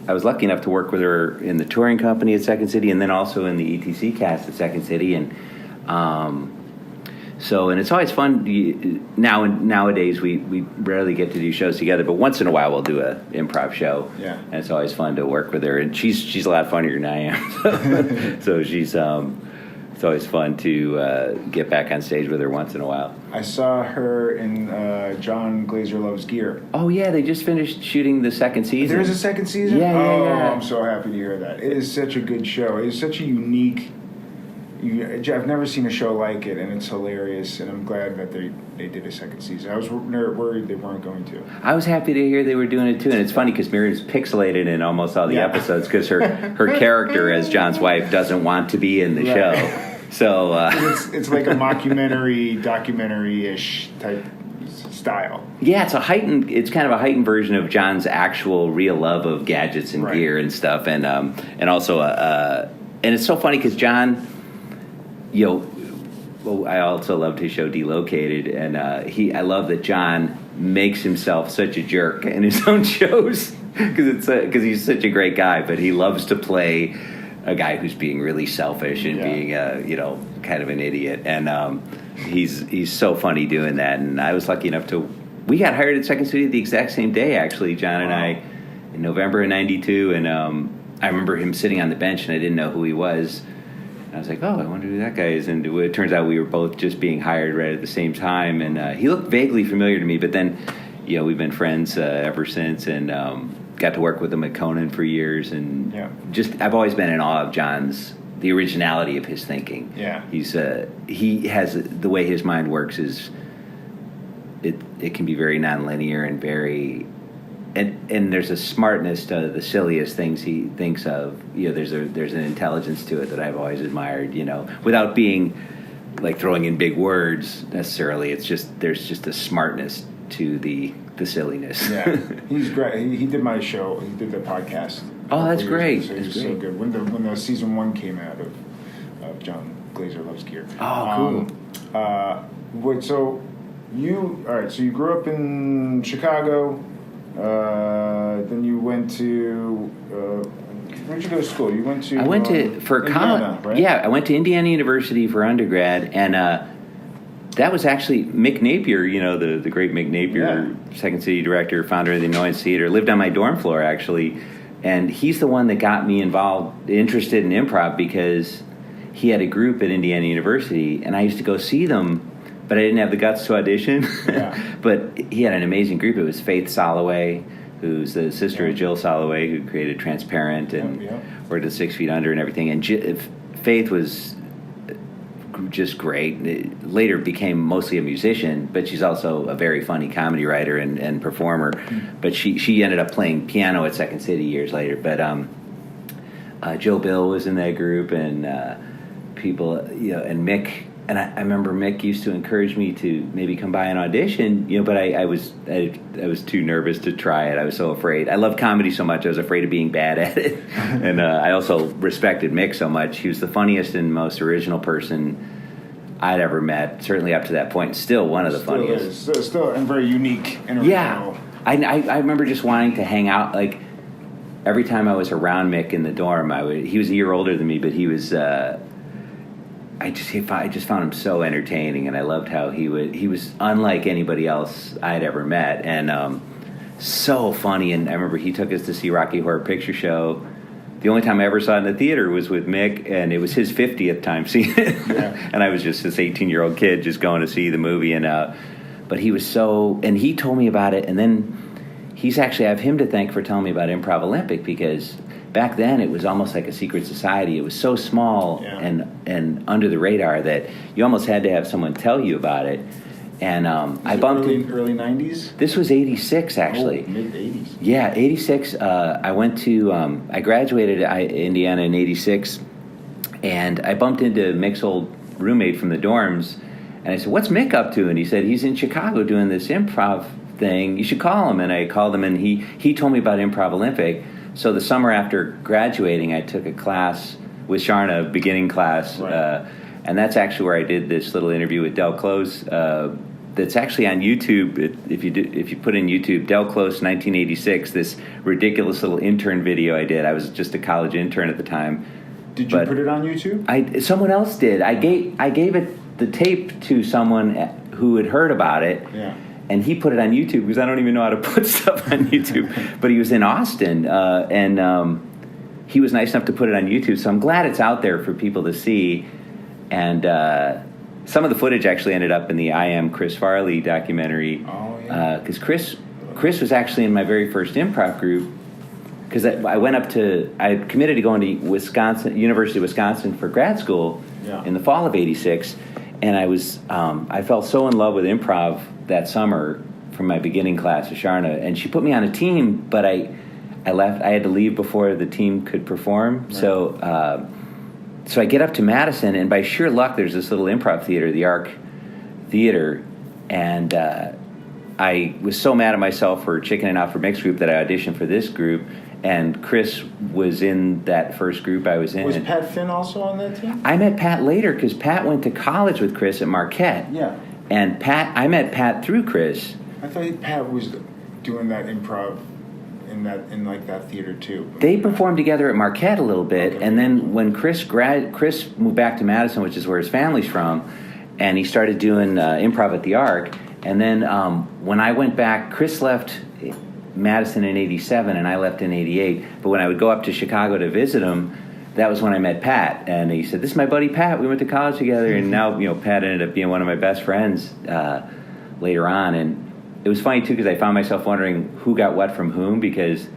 S2: I was lucky enough to work with her in the touring company at Second City, and then also in the ETC cast at Second City, and. And it's always fun. Nowadays, we rarely get to do shows together, but once in a while we'll do an improv show. Yeah. And it's always fun to work with her, and she's a lot funnier than I am. So she's it's always fun to get back on stage with her once in a while.
S1: I saw her in John Glazer Loves Gear.
S2: Oh yeah, they just finished shooting the second season.
S1: There's a second season?
S2: Yeah.
S1: I'm so happy to hear that. It is such a good show. It is such a unique. I've never seen a show like it, and it's hilarious, and I'm glad that they did a second season. I was worried they weren't going to.
S2: I was happy to hear they were doing it, too, and it's funny because Miriam's pixelated in almost all the episodes because her character as John's wife doesn't want to be in the show. So
S1: it's like a mockumentary, documentary-ish type style.
S2: Yeah, it's kind of a heightened version of John's actual real love of gadgets and gear and stuff, and also and it's so funny because John... I also loved his show Delocated, and I love that John makes himself such a jerk in his own shows because he's such a great guy, but he loves to play a guy who's being really selfish and being kind of an idiot, and he's so funny doing that. And I was lucky enough we got hired at Second City the exact same day, actually, John and I, in November of '92, and I remember him sitting on the bench, and I didn't know who he was. I was like, oh, I wonder who that guy is. And it turns out we were both just being hired right at the same time. And he looked vaguely familiar to me, but then, we've been friends ever since, and got to work with him at Conan for years. And I've always been in awe of the originality of his thinking.
S1: Yeah.
S2: He has, the way his mind works is, it can be very nonlinear and very... And there's a smartness to the silliest things he thinks of. There's an intelligence to it that I've always admired. Without being like throwing in big words necessarily. It's just there's just a smartness to the silliness.
S1: Yeah, he's great. He did my show. He did the podcast.
S2: Oh, that's great.
S1: So he was so good. When the season 1 came out of John Glazer Loves Gear.
S2: Oh,
S1: cool. So you grew up in Chicago. Then you went to where'd you go to school? You went to
S2: college.
S1: Right?
S2: Yeah, I went to Indiana University for undergrad, and that was actually Mick Napier. The great Mick Napier, Second City director, founder of the Annoyance Theater, lived on my dorm floor actually, and he's the one that got me interested in improv because he had a group at Indiana University, and I used to go see them. But I didn't have the guts to audition. Yeah. But he had an amazing group. It was Faith Soloway, who's the sister of Jill Soloway, who created Transparent and worked at 6 Feet Under and everything. And Faith was just great. Later became mostly a musician, but she's also a very funny comedy writer and performer. Mm-hmm. But she ended up playing piano at Second City years later. But Joe Bill was in that group, and people, and Mick. And I remember Mick used to encourage me to maybe come by and audition, but I was too nervous to try it. I was so afraid. I love comedy so much, I was afraid of being bad at it. And I also respected Mick so much. He was the funniest and most original person I'd ever met, certainly up to that point. Still one of the funniest.
S1: Still and very unique. And
S2: yeah. I remember just wanting to hang out. Like, every time I was around Mick in the dorm, he was a year older than me, but he was... I just found him so entertaining, and I loved how he was unlike anybody else I'd ever met, and so funny. And I remember he took us to see Rocky Horror Picture Show. The only time I ever saw it in the theater was with Mick, and it was his 50th time seeing it. Yeah. And I was just this 18-year-old kid just going to see the movie, and but he was so, and he told me about it, and then I have him to thank for telling me about Improv Olympic, because back then it was almost like a secret society. It was so small and under the radar that you almost had to have someone tell you about it. And I bumped
S1: early 90s?
S2: This was 86 actually.
S1: Mid 80s.
S2: Yeah, 86. I went to I graduated Indiana in 86, and I bumped into Mick's old roommate from the dorms, and I said, "What's Mick up to?" And he said, "He's in Chicago doing this improv thing. You should call him." And I called him, and he told me about Improv Olympic. So the summer after graduating, I took a class with Sharna, a beginning class, right. And that's actually where I did this little interview with Del Close. That's actually on YouTube. If you put in YouTube, Del Close 1986, this ridiculous little intern video I did. I was just a college intern at the time.
S1: Did you put it on YouTube?
S2: Someone else did. I gave it the tape to someone who had heard about it.
S1: Yeah.
S2: And he put it on YouTube, because I don't even know how to put stuff on YouTube. But he was in Austin, and he was nice enough to put it on YouTube. So I'm glad it's out there for people to see. And some of the footage actually ended up in the I Am Chris Farley documentary.
S1: Oh, yeah.
S2: Because Chris was actually in my very first improv group. Because I committed to going to University of Wisconsin for grad school in the fall of '86. And I fell so in love with improv that summer from my beginning class with Sharna, and she put me on a team, but I left. I had to leave before the team could perform. Right. So I get up to Madison, and by sheer luck, there's this little improv theater, the Arc Theater, and I was so mad at myself for chickening out for mixed group that I auditioned for this group. And Chris was in that first group I was in.
S1: Was Pat Finn also on that team?
S2: I met Pat later, because Pat went to college with Chris at Marquette.
S1: Yeah.
S2: And I met Pat through Chris.
S1: I thought Pat was doing that improv in that theater too.
S2: They performed together at Marquette a little bit, okay. And then when Chris moved back to Madison, which is where his family's from, and he started doing improv at the Arc. And then when I went back, Chris left Madison in '87, and I left in '88. But when I would go up to Chicago to visit him, that was when I met Pat, and he said, "This is my buddy Pat. We went to college together," and now Pat ended up being one of my best friends later on. And it was funny too because I found myself wondering who got what from whom, because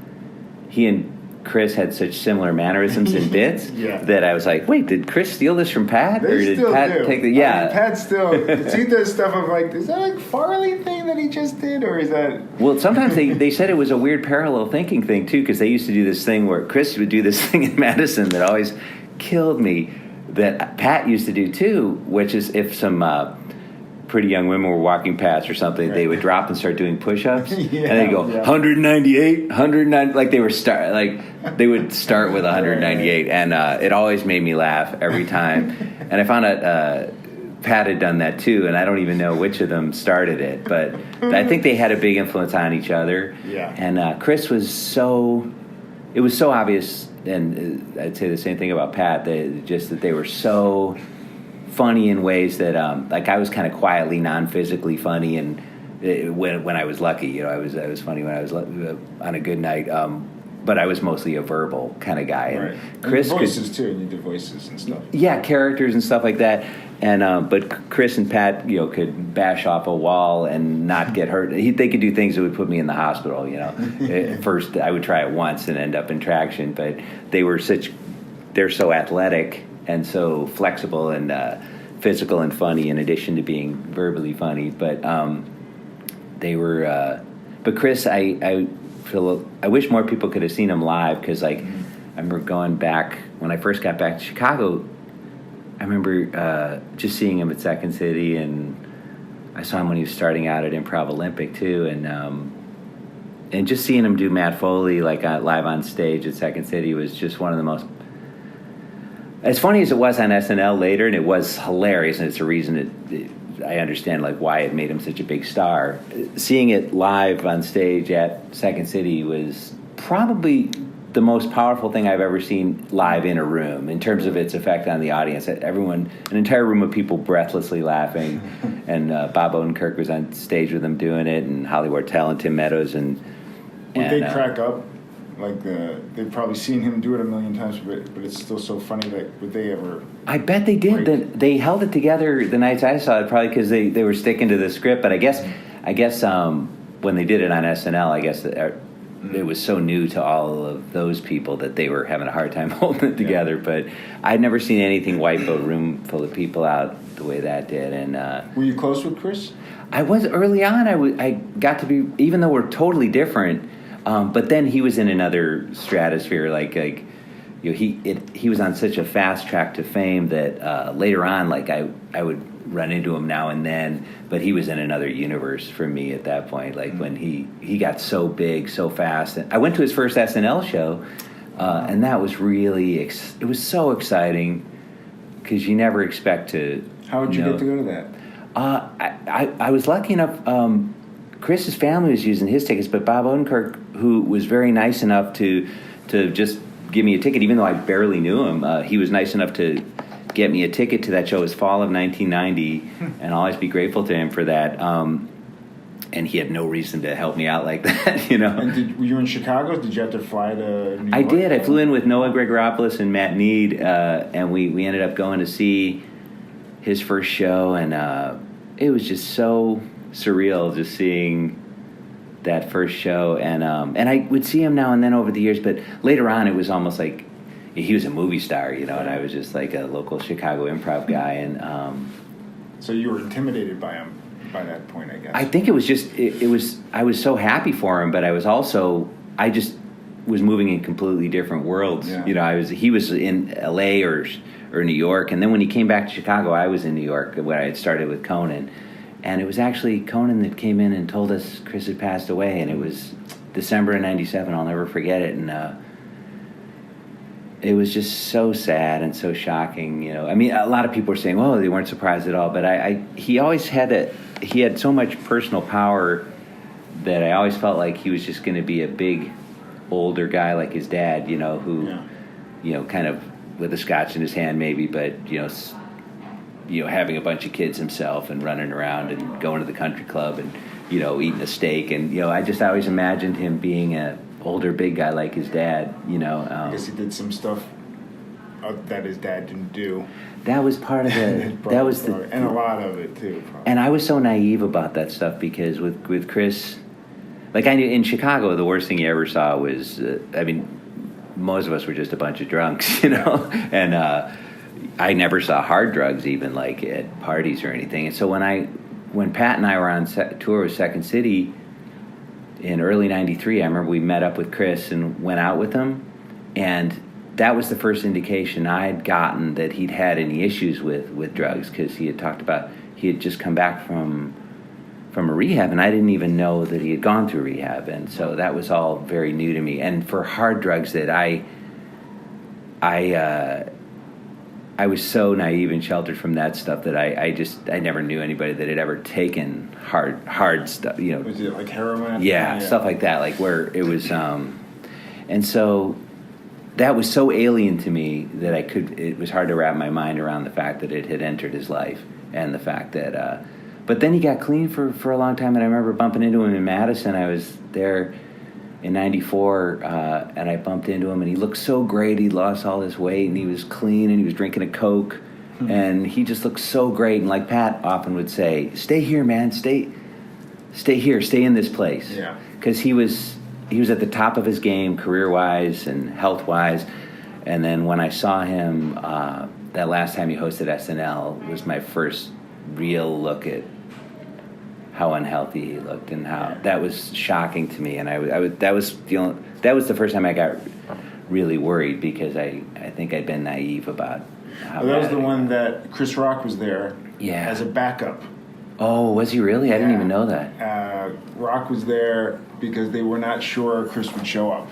S2: he and Chris had such similar mannerisms and bits that I was like, wait, did Chris steal this from Pat?
S1: They
S2: or did
S1: still
S2: Pat
S1: do.
S2: take the
S1: Pat still he does stuff of like, is that like Farley thing that he just did, or is that?
S2: Well, sometimes they said it was a weird parallel thinking thing too, because they used to do this thing where Chris would do this thing in Madison that always killed me, that Pat used to do too, which is if some pretty young women were walking past or something, they would drop and start doing push-ups, and they'd go 198, 109, like they would start with 198, and it always made me laugh every time. And I found out Pat had done that too, and I don't even know which of them started it, but I think they had a big influence on each other. Yeah. And Chris was it was so obvious, and I'd say the same thing about Pat, that they were so funny in ways that like I was kind of quietly non-physically funny, and when I was lucky, I was funny when I was on a good night, but I was mostly a verbal kind of guy.
S1: Right.
S2: And Chris
S1: and voices too, you did voices and stuff.
S2: Yeah, characters and stuff like that. And but Chris and Pat, could bash off a wall and not get hurt. They could do things that would put me in the hospital. At first I would try it once and end up in traction, but they're so athletic and so flexible and physical and funny, in addition to being verbally funny. But they were. But Chris, I wish more people could have seen him live, because I remember going back when I first got back to Chicago. I remember just seeing him at Second City, and I saw him when he was starting out at Improv Olympic too, and just seeing him do Matt Foley like live on stage at Second City was just one of the most. As funny as it was on SNL later, and it was hilarious, and it's a reason I understand like why it made him such a big star. Seeing it live on stage at Second City was probably the most powerful thing I've ever seen live in a room in terms of its effect on the audience. An entire room of people breathlessly laughing, and Bob Odenkirk was on stage with them doing it, and Holly Wortell and Tim Meadows, and
S1: would they crack up? Like they've probably seen him do it a million times, but it's still so funny. That would they ever?
S2: I bet they did. They held it together the nights I saw it, probably because they were sticking to the script. But I guess when they did it on SNL, I guess it was so new to all of those people that they were having a hard time holding it together. Yeah. But I'd never seen anything wipe a room full of people out the way that did. And
S1: were you close with Chris?
S2: I was early on. I got to be, even though we're totally different. But then he was in another stratosphere. He was on such a fast track to fame that later on, like I would run into him now and then. But he was in another universe for me at that point. Like when he got so big so fast. And I went to his first SNL show, and that was really it was so exciting, because you never expect to.
S1: How did you get to go to that?
S2: I was lucky enough. Chris's family was using his tickets, but Bob Odenkirk, who was very nice enough to just give me a ticket, even though I barely knew him, he was nice enough to get me a ticket to that show. It was fall of 1990, and I'll always be grateful to him for that. And he had no reason to help me out like that,
S1: And were you in Chicago? Did you have to fly to New York?
S2: I did. I flew in with Noah Gregoropoulos and Matt Need, and we ended up going to see his first show, and it was just so surreal just seeing that first show, and I would see him now and then over the years, but later on it was almost like he was a movie star, and I was just like a local Chicago improv guy, and
S1: so you were intimidated by him by that point, I guess.
S2: I think it was just I was so happy for him, but I just was moving in completely different worlds. He was in LA or New York, and then when he came back to Chicago, I was in New York when I had started with Conan. And it was actually Conan that came in and told us Chris had passed away, and it was December of '97. I'll never forget it, and it was just so sad and so shocking. I mean, a lot of people were saying, "Oh, they weren't surprised at all," but he always had he had so much personal power that I always felt like he was just going to be a big, older guy like his dad, who, kind of with a scotch in his hand maybe, but having a bunch of kids himself and running around and going to the country club and, eating a steak. And, I always imagined him being a older big guy like his dad,
S1: I guess he did some stuff that his dad didn't do.
S2: That was part of the. That was the.
S1: And a lot of it too. Probably.
S2: And I was so naive about that stuff because with Chris, like I knew in Chicago, the worst thing you ever saw was, most of us were just a bunch of drunks, and I never saw hard drugs even like at parties or anything. And so when Pat and I were on tour with Second City in early '93, I remember we met up with Chris and went out with him, and that was the first indication I had gotten that he'd had any issues with drugs, because he had talked about he had just come back from a rehab, and I didn't even know that he had gone through rehab, and so that was all very new to me. And for hard drugs, that I was so naive and sheltered from that stuff that I never knew anybody that had ever taken hard stuff.
S1: Was it like heroin?
S2: Yeah, stuff like that, like where it was, and so that was so alien to me that it was hard to wrap my mind around the fact that it had entered his life, and the fact that. But then he got clean for a long time, and I remember bumping into him in Madison. I was there in '94, and I bumped into him, and he looked so great. He lost all his weight, and he was clean, and he was drinking a Coke, and he just looked so great. And like Pat often would say, "Stay here, man. Stay here. Stay in this place."
S1: Yeah.
S2: Because he was at the top of his game, career-wise and health-wise. And then when I saw him, that last time he hosted SNL was my first real look at how unhealthy he looked, and how that was shocking to me. And that was the first time I got really worried, because I think I'd been naive about how.
S1: That was the one that Chris Rock was there.
S2: Yeah.
S1: As a backup.
S2: Oh, was he really? I didn't even know that.
S1: Rock was there because they were not sure Chris would show up.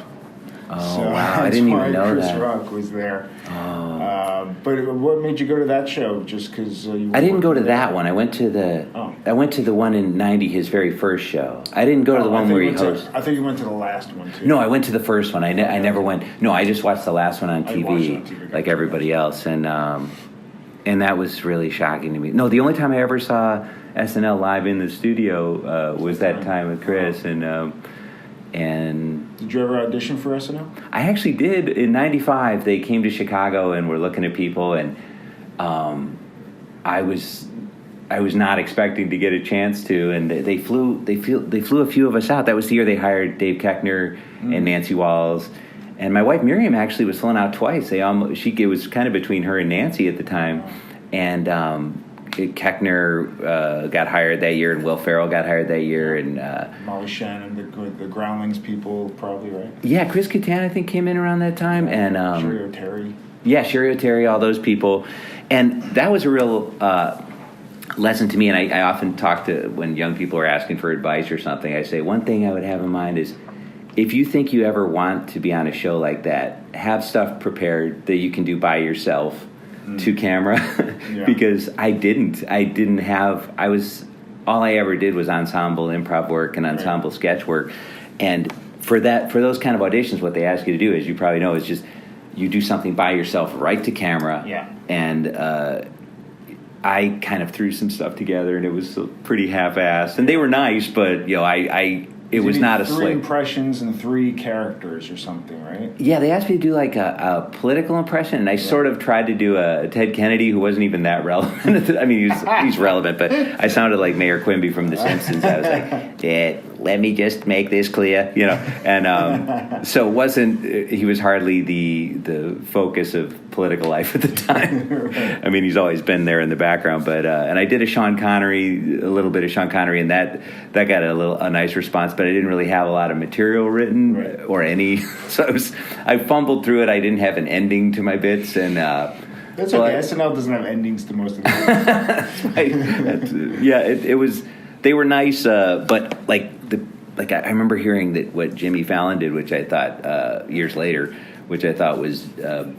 S2: Oh, so wow. I didn't even know
S1: Chris
S2: that.
S1: Rock was there.
S2: Oh.
S1: But what made you go to that show? Just because you...
S2: I didn't go to that one. I went to the one in '90, his very first show. I didn't go to the one where he hosted.
S1: I think you went to the last one, too.
S2: No, I went to the first one. I never went. No, I just watched the last one on TV, like everybody else. And that was really shocking to me. No, the only time I ever saw SNL live in the studio was that time with Chris. And
S1: did you ever audition for SNL?
S2: I actually did. In '95, they came to Chicago and were looking at people, and I was not expecting to get a chance to. And they flew a few of us out. That was the year they hired Dave Koechner and Nancy Walls. And my wife Miriam actually was flown out twice. It was kind of between her and Nancy at the time, and Koechner got hired that year, and Will Ferrell got hired that year, and
S1: Molly Shannon, the Groundlings people, probably, right?
S2: Yeah, Chris Kattan I think came in around that time, and
S1: Sherry O'Terry.
S2: Yeah, Sherry O'Terry, all those people, and that was a real lesson to me. And I often talk to, when young people are asking for advice or something, I say one thing I would have in mind is, if you think you ever want to be on a show like that, have stuff prepared that you can do by yourself to camera. Yeah. Because all I ever did was ensemble improv work and ensemble sketch work. And for those kind of auditions, what they ask you to do, as you probably know, is just you do something by yourself right to camera.
S1: Yeah.
S2: And I kind of threw some stuff together, and it was pretty half-assed. And they were nice, but it was not a slick.
S1: 3 impressions and 3 characters or something, right?
S2: Yeah, they asked me to do like a political impression, and I sort of tried to do a Ted Kennedy, who wasn't even that relevant. I mean, he's relevant, but I sounded like Mayor Quimby from The Simpsons. I was like, yeah, let me just make this clear, And so it wasn't. He was hardly the focus of political life at the time. Right. I mean, he's always been there in the background, but and I did a little bit of Sean Connery, and that got a nice response. But I didn't really have a lot of material written or any, so I fumbled through it. I didn't have an ending to my bits, and
S1: that's okay. SNL doesn't have endings to most of the bits.
S2: Right. It was. They were nice, but I remember hearing that what Jimmy Fallon did, which I thought years later, which I thought was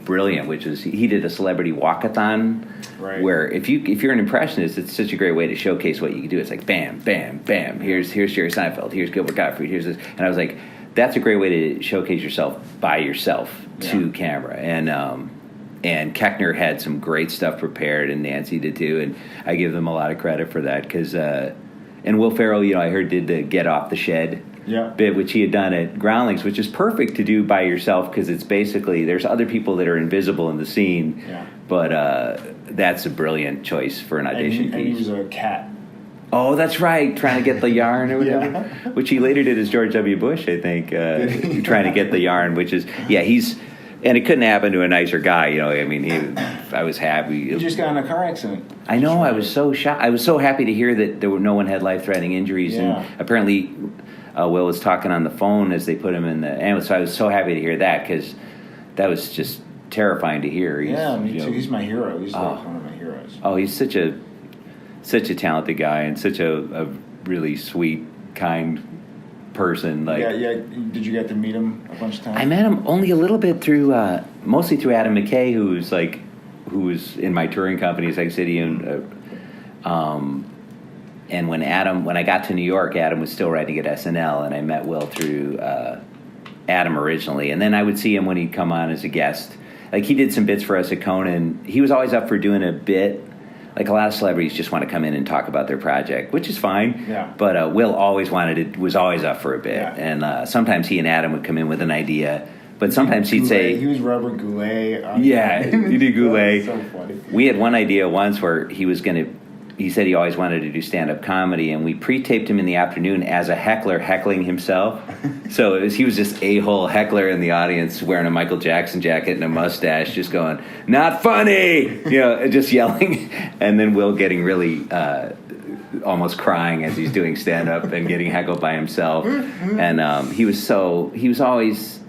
S2: brilliant, which is he did a celebrity walkathon. Right. Where if you're an impressionist, it's such a great way to showcase what you can do. It's like bam, bam, bam. Here's Jerry Seinfeld. Here's Gilbert Gottfried. Here's this, and I was like, that's a great way to showcase yourself by yourself to camera. And Koechner had some great stuff prepared, and Nancy did too. And I give them a lot of credit for that, because and Will Ferrell, I heard did the Get Off the Shed bit, which he had done at Groundlings, which is perfect to do by yourself because it's basically there's other people that are invisible in the scene.
S1: Yeah.
S2: But that's a brilliant choice for an audition
S1: And he
S2: piece.
S1: was a cat.
S2: Oh, that's right. Trying to get the yarn or whatever. Which he later did as George W. Bush, I think. Trying to get the yarn, which is, and it couldn't happen to a nicer guy, you know. I mean, I was happy.
S1: He just got in a car accident.
S2: I know. I was so shocked. I was so happy to hear that no one had life-threatening injuries.
S1: Yeah.
S2: And apparently, Will was talking on the phone as they put him in the ambulance. So I was so happy to hear that because that was just terrifying to hear.
S1: Me too. He's my hero. He's like one of my heroes.
S2: Oh, he's such a talented guy and such a really sweet, kind person. Like,
S1: yeah. Did you get to meet him a bunch of times?
S2: I met him only a little bit through, mostly through Adam McKay, who was in my touring company, Sex City, and when I got to New York, Adam was still writing at SNL, and I met Will through Adam originally, and then I would see him when he'd come on as a guest. Like, he did some bits for us at Conan. He was always up for doing a bit. Like, a lot of celebrities just want to come in and talk about their project, which is fine.
S1: Yeah.
S2: But Will was always up for a bit.
S1: Yeah.
S2: And sometimes he and Adam would come in with an idea. But sometimes he'd say...
S1: He was Robert Goulet.
S2: Yeah, he did Goulet.
S1: So funny.
S2: We had one idea once where he said he always wanted to do stand-up comedy, and we pre-taped him in the afternoon as a heckler heckling himself. So he was just a-hole heckler in the audience wearing a Michael Jackson jacket and a mustache, just going, "Not funny!" You know, just yelling. And then Will getting really almost crying as he's doing stand-up and getting heckled by himself. And he was always...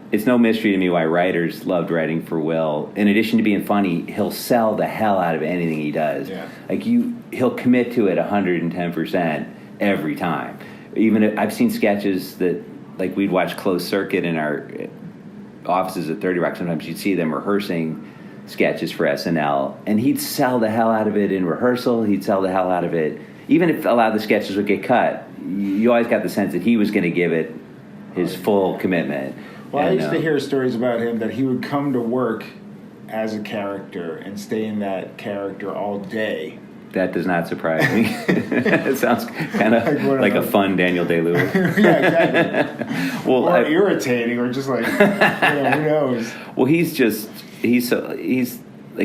S2: It's no mystery to me why writers loved writing for Will. In addition to being funny, he'll sell the hell out of anything he does.
S1: Yeah.
S2: Like, he'll commit to it 110% every time. Even I've seen sketches that, like, we'd watch Closed Circuit in our offices at 30 Rock. Sometimes you'd see them rehearsing sketches for SNL, and he'd sell the hell out of it in rehearsal. He'd sell the hell out of it. Even if a lot of the sketches would get cut, you always got the sense that he was going to give it his full commitment.
S1: Well, I used to hear stories about him that he would come to work as a character and stay in that character all day.
S2: That does not surprise me. It sounds kind of like a fun Daniel Day-Lewis.
S1: Yeah, exactly. Or irritating, or just like, who knows?
S2: Well, he's like,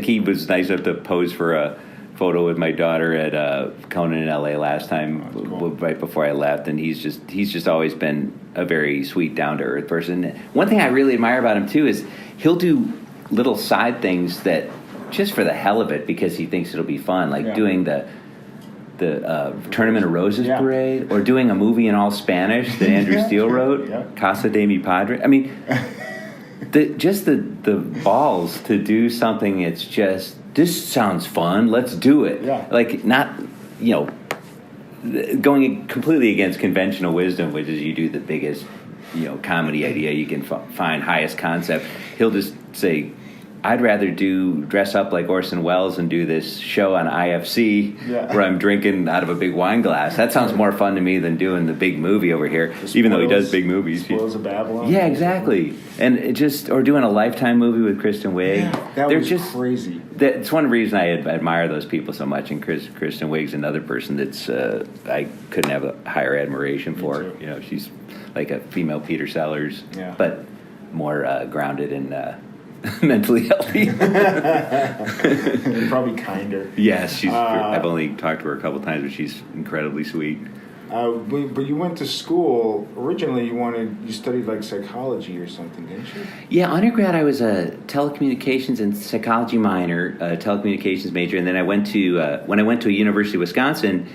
S2: he was nice enough to pose for a photo with my daughter at Conan in LA last time, right before I left, and he's just always been a very sweet, down-to-earth person. One thing I really admire about him too is he'll do little side things that just for the hell of it, because he thinks it'll be fun, like doing the Tournament of Roses parade, or doing a movie in all Spanish that Andrew Steele wrote, Casa de mi Padre. I mean, the balls to do something. It's just, this sounds fun, let's do it. Yeah. Like, not, going completely against conventional wisdom, which is you do the biggest, comedy idea you can find, highest concept. He'll just say, I'd rather dress up like Orson Welles and do this show on IFC where I'm drinking out of a big wine glass. That sounds more fun to me than doing the big movie over here, even though he does big movies.
S1: Spoils of Babylon.
S2: Yeah, exactly. And or doing a Lifetime movie with Kristen Wiig.
S1: Yeah, that was just crazy.
S2: That's one reason I admire those people so much. And Kristen Wiig's another person that's I couldn't have a higher admiration for. She's like a female Peter Sellers, but more grounded and mentally healthy.
S1: Probably kinder.
S2: Yes, I've only talked to her a couple times, but she's incredibly sweet.
S1: But you went to school originally. You studied like psychology or something, didn't you?
S2: Yeah, undergrad I was a telecommunications and psychology minor, telecommunications major, and then I went to when I went to a University of Wisconsin.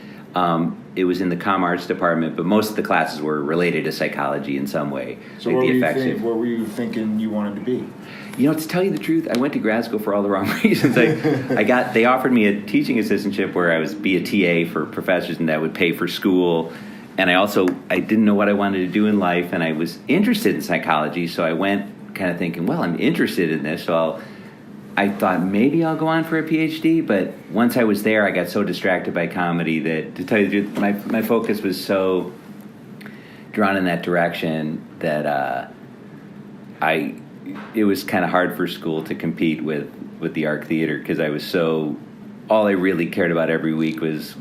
S2: It was in the comm arts department, but most of the classes were related to psychology in some way.
S1: So
S2: like
S1: what were you thinking you wanted to be?
S2: To tell you the truth, I went to grad school for all the wrong reasons. They offered me a teaching assistantship where I was be a TA for professors, and that would pay for school. And I didn't know what I wanted to do in life, and I was interested in psychology, so I went kind of thinking, well, I'm interested in this, so I thought maybe I'll go on for a PhD. But once I was there, I got so distracted by comedy that, to tell you the truth, my focus was so drawn in that direction that it was kind of hard for school to compete with the ARC Theater, because I was all I really cared about every week was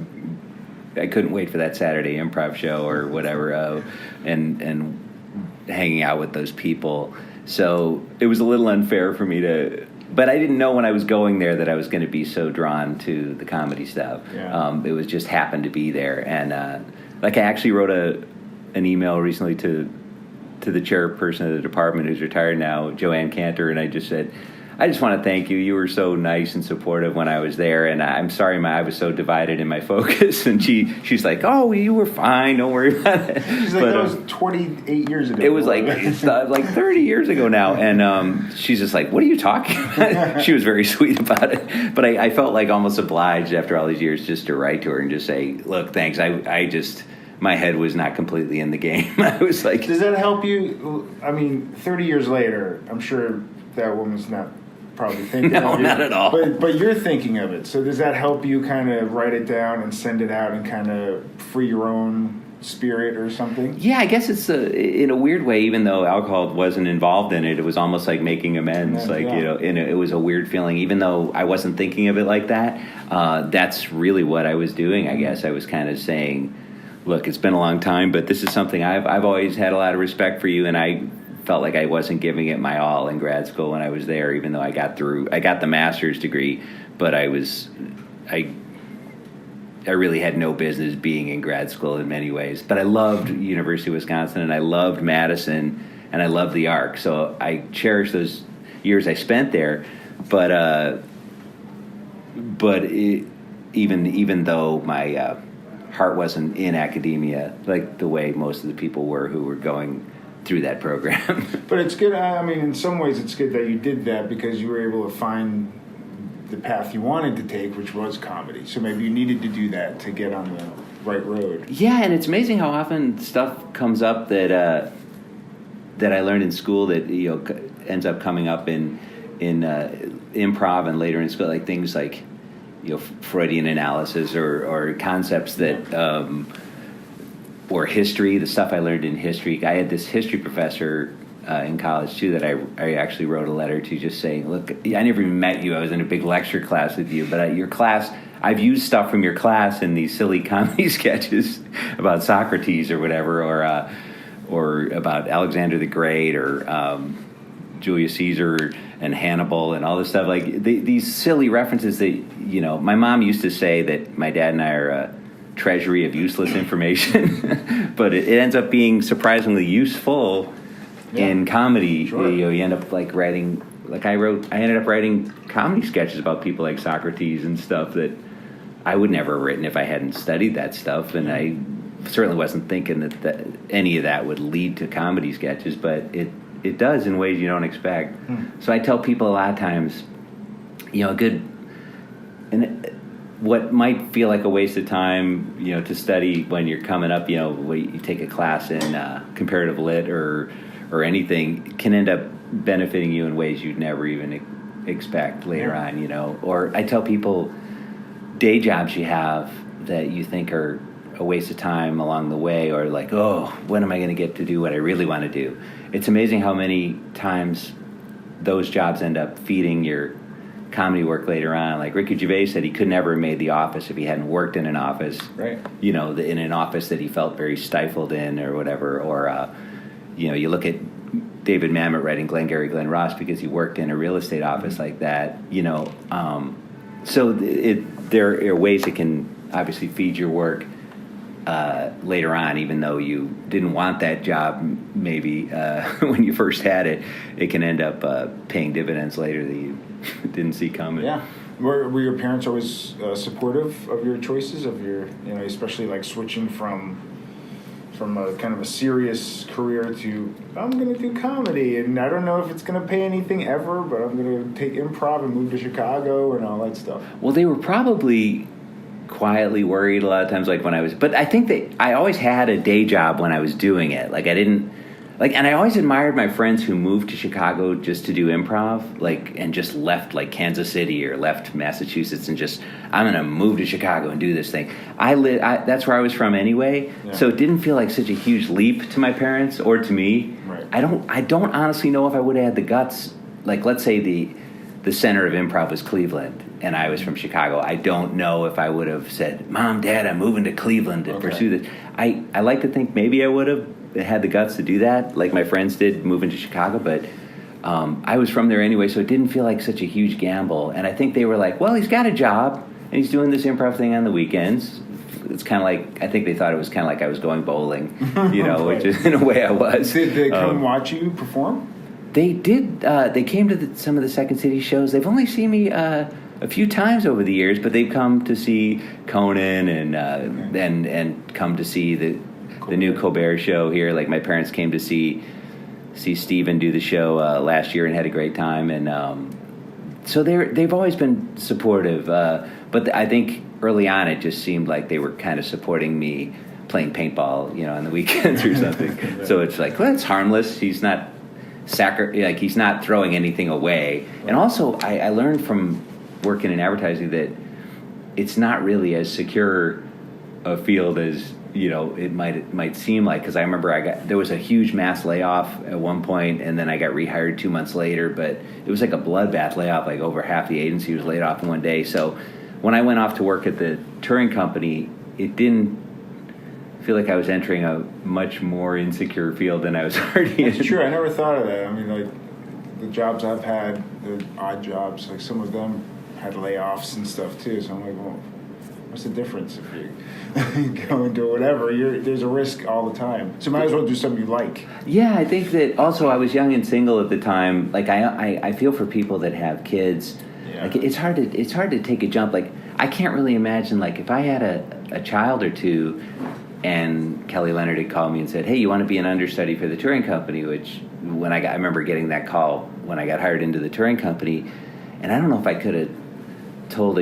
S2: I couldn't wait for that Saturday improv show or whatever, and hanging out with those people. So it was a little unfair for me to, but I didn't know when I was going there that I was going to be so drawn to the comedy stuff.
S1: Yeah.
S2: It was just happened to be there, and I actually wrote an email recently to the chairperson of the department who's retired now, Joanne Cantor, and I just said, I just want to thank you. You were so nice and supportive when I was there, and I'm sorry I was so divided in my focus. And she's like, oh, you were fine. Don't worry about it.
S1: She's like, that was 28 years ago.
S2: It was it's like 30 years ago now. And she's just like, what are you talking about? She was very sweet about it. But I felt like almost obliged after all these years just to write to her and just say, look, thanks. I just... my head was not completely in the game. I was like...
S1: Does that help you? I mean, 30 years later, I'm sure that woman's not probably thinking of it.
S2: No, not at all.
S1: But you're thinking of it. So does that help you kind of write it down and send it out and kind of free your own spirit or something?
S2: Yeah, I guess it's in a weird way, even though alcohol wasn't involved in it, it was almost like making amends. And it was a weird feeling, even though I wasn't thinking of it like that. That's really what I was doing, I guess. I was kind of saying... look, it's been a long time, but this is something I've always had a lot of respect for you, and I felt like I wasn't giving it my all in grad school when I was there, even though I got the master's degree, but I really had no business being in grad school in many ways. But I loved University of Wisconsin, and I loved Madison, and I loved the Arc, so I cherish those years I spent there. Even though my heart wasn't in academia like the way most of the people were who were going through that program.
S1: But it's good. I mean, in some ways it's good that you did that because you were able to find the path you wanted to take, which was comedy. So maybe you needed to do that to get on the right road.
S2: Yeah, and it's amazing how often stuff comes up that I learned in school that ends up coming up in improv and later in school, like things like Freudian analysis or concepts that, or history, the stuff I learned in history. I had this history professor in college, too, that I actually wrote a letter to just saying, look, I never even met you. I was in a big lecture class with you, but your class, I've used stuff from your class in these silly comedy sketches about Socrates or whatever, or about Alexander the Great or Julius Caesar and Hannibal and all this stuff, like these silly references that, my mom used to say that my dad and I are a treasury of useless information, but it ends up being surprisingly useful in comedy.
S1: Sure.
S2: You end up writing, I ended up writing comedy sketches about people like Socrates and stuff that I would never have written if I hadn't studied that stuff, and I certainly wasn't thinking that any of that would lead to comedy sketches, but it does in ways you don't expect. So I tell people a lot of times, what might feel like a waste of time, to study when you're coming up, you take a class in comparative lit or anything, can end up benefiting you in ways you'd never even expect later on, Or I tell people day jobs you have that you think are a waste of time along the way, or like, oh, when am I going to get to do what I really want to do? It's amazing how many times those jobs end up feeding your comedy work later on. Like Ricky Gervais said he could never have made The Office if he hadn't worked in an office,
S1: right?
S2: In an office that he felt very stifled in or whatever. Or, you look at David Mamet writing Glengarry Glen Ross because he worked in a real estate office like that, So there are ways it can obviously feed your work later on, even though you didn't want that job maybe when you first had it, it can end up paying dividends later that you didn't see coming.
S1: Yeah. Were your parents always supportive of your choices, of your, especially like switching from a kind of a serious career to, I'm going to do comedy, and I don't know if it's going to pay anything ever, but I'm going to take improv and move to Chicago and all that stuff?
S2: Well, they were probably quietly worried a lot of times, but I think that I always had a day job when I was doing it. And I always admired my friends who moved to Chicago just to do improv, and just left Kansas City or left Massachusetts and just, I'm going to move to Chicago and do this thing. That's where I was from anyway, so it didn't feel like such a huge leap to my parents or to me.
S1: Right.
S2: I don't honestly know if I would have had the guts, let's say the the center of improv was Cleveland, and I was from Chicago. I don't know if I would have said, Mom, Dad, I'm moving to Cleveland to pursue this. I like to think maybe I would have had the guts to do that, like my friends did moving to Chicago, but I was from there anyway, so it didn't feel like such a huge gamble. And I think they were like, well, he's got a job, and he's doing this improv thing on the weekends. It's kind of like, I think they thought it was kind of like I was going bowling, you know, which is in a way I was.
S1: Did they come watch you perform?
S2: They did. They came to some of the Second City shows. They've only seen me a few times over the years, but they've come to see Conan and come to see the new Colbert show here. Like my parents came to see Stephen do the show last year and had a great time. And so they've always been supportive. But I think early on it just seemed like they were kind of supporting me playing paintball, you know, on the weekends or something. So it's like, well, it's harmless. He's not he's not throwing anything away. Right. And also, I learned from working in advertising that it's not really as secure a field as, you know, it might seem like. Because I remember there was a huge mass layoff at one point, and then I got rehired 2 months later. But it was like a bloodbath layoff. Like over half the agency was laid off in one day. So when I went off to work at the touring company, it didn't feel like I was entering a much more insecure field than I was already in.
S1: It's true. I never thought of that. I mean, like, the jobs I've had, the odd jobs, like some of them had layoffs and stuff too. So I'm like, well, what's the difference if you go into whatever? There's a risk all the time. So you might as well do something you like.
S2: Yeah, I think that also I was young and single at the time. Like I feel for people that have kids. Yeah. Like it's hard to take a jump. Like I can't really imagine, like, if I had a child or two. And Kelly Leonard had called me and said, hey, you want to be an understudy for the touring company? Which I remember getting that call when I got hired into the touring company. And I don't know if I could have told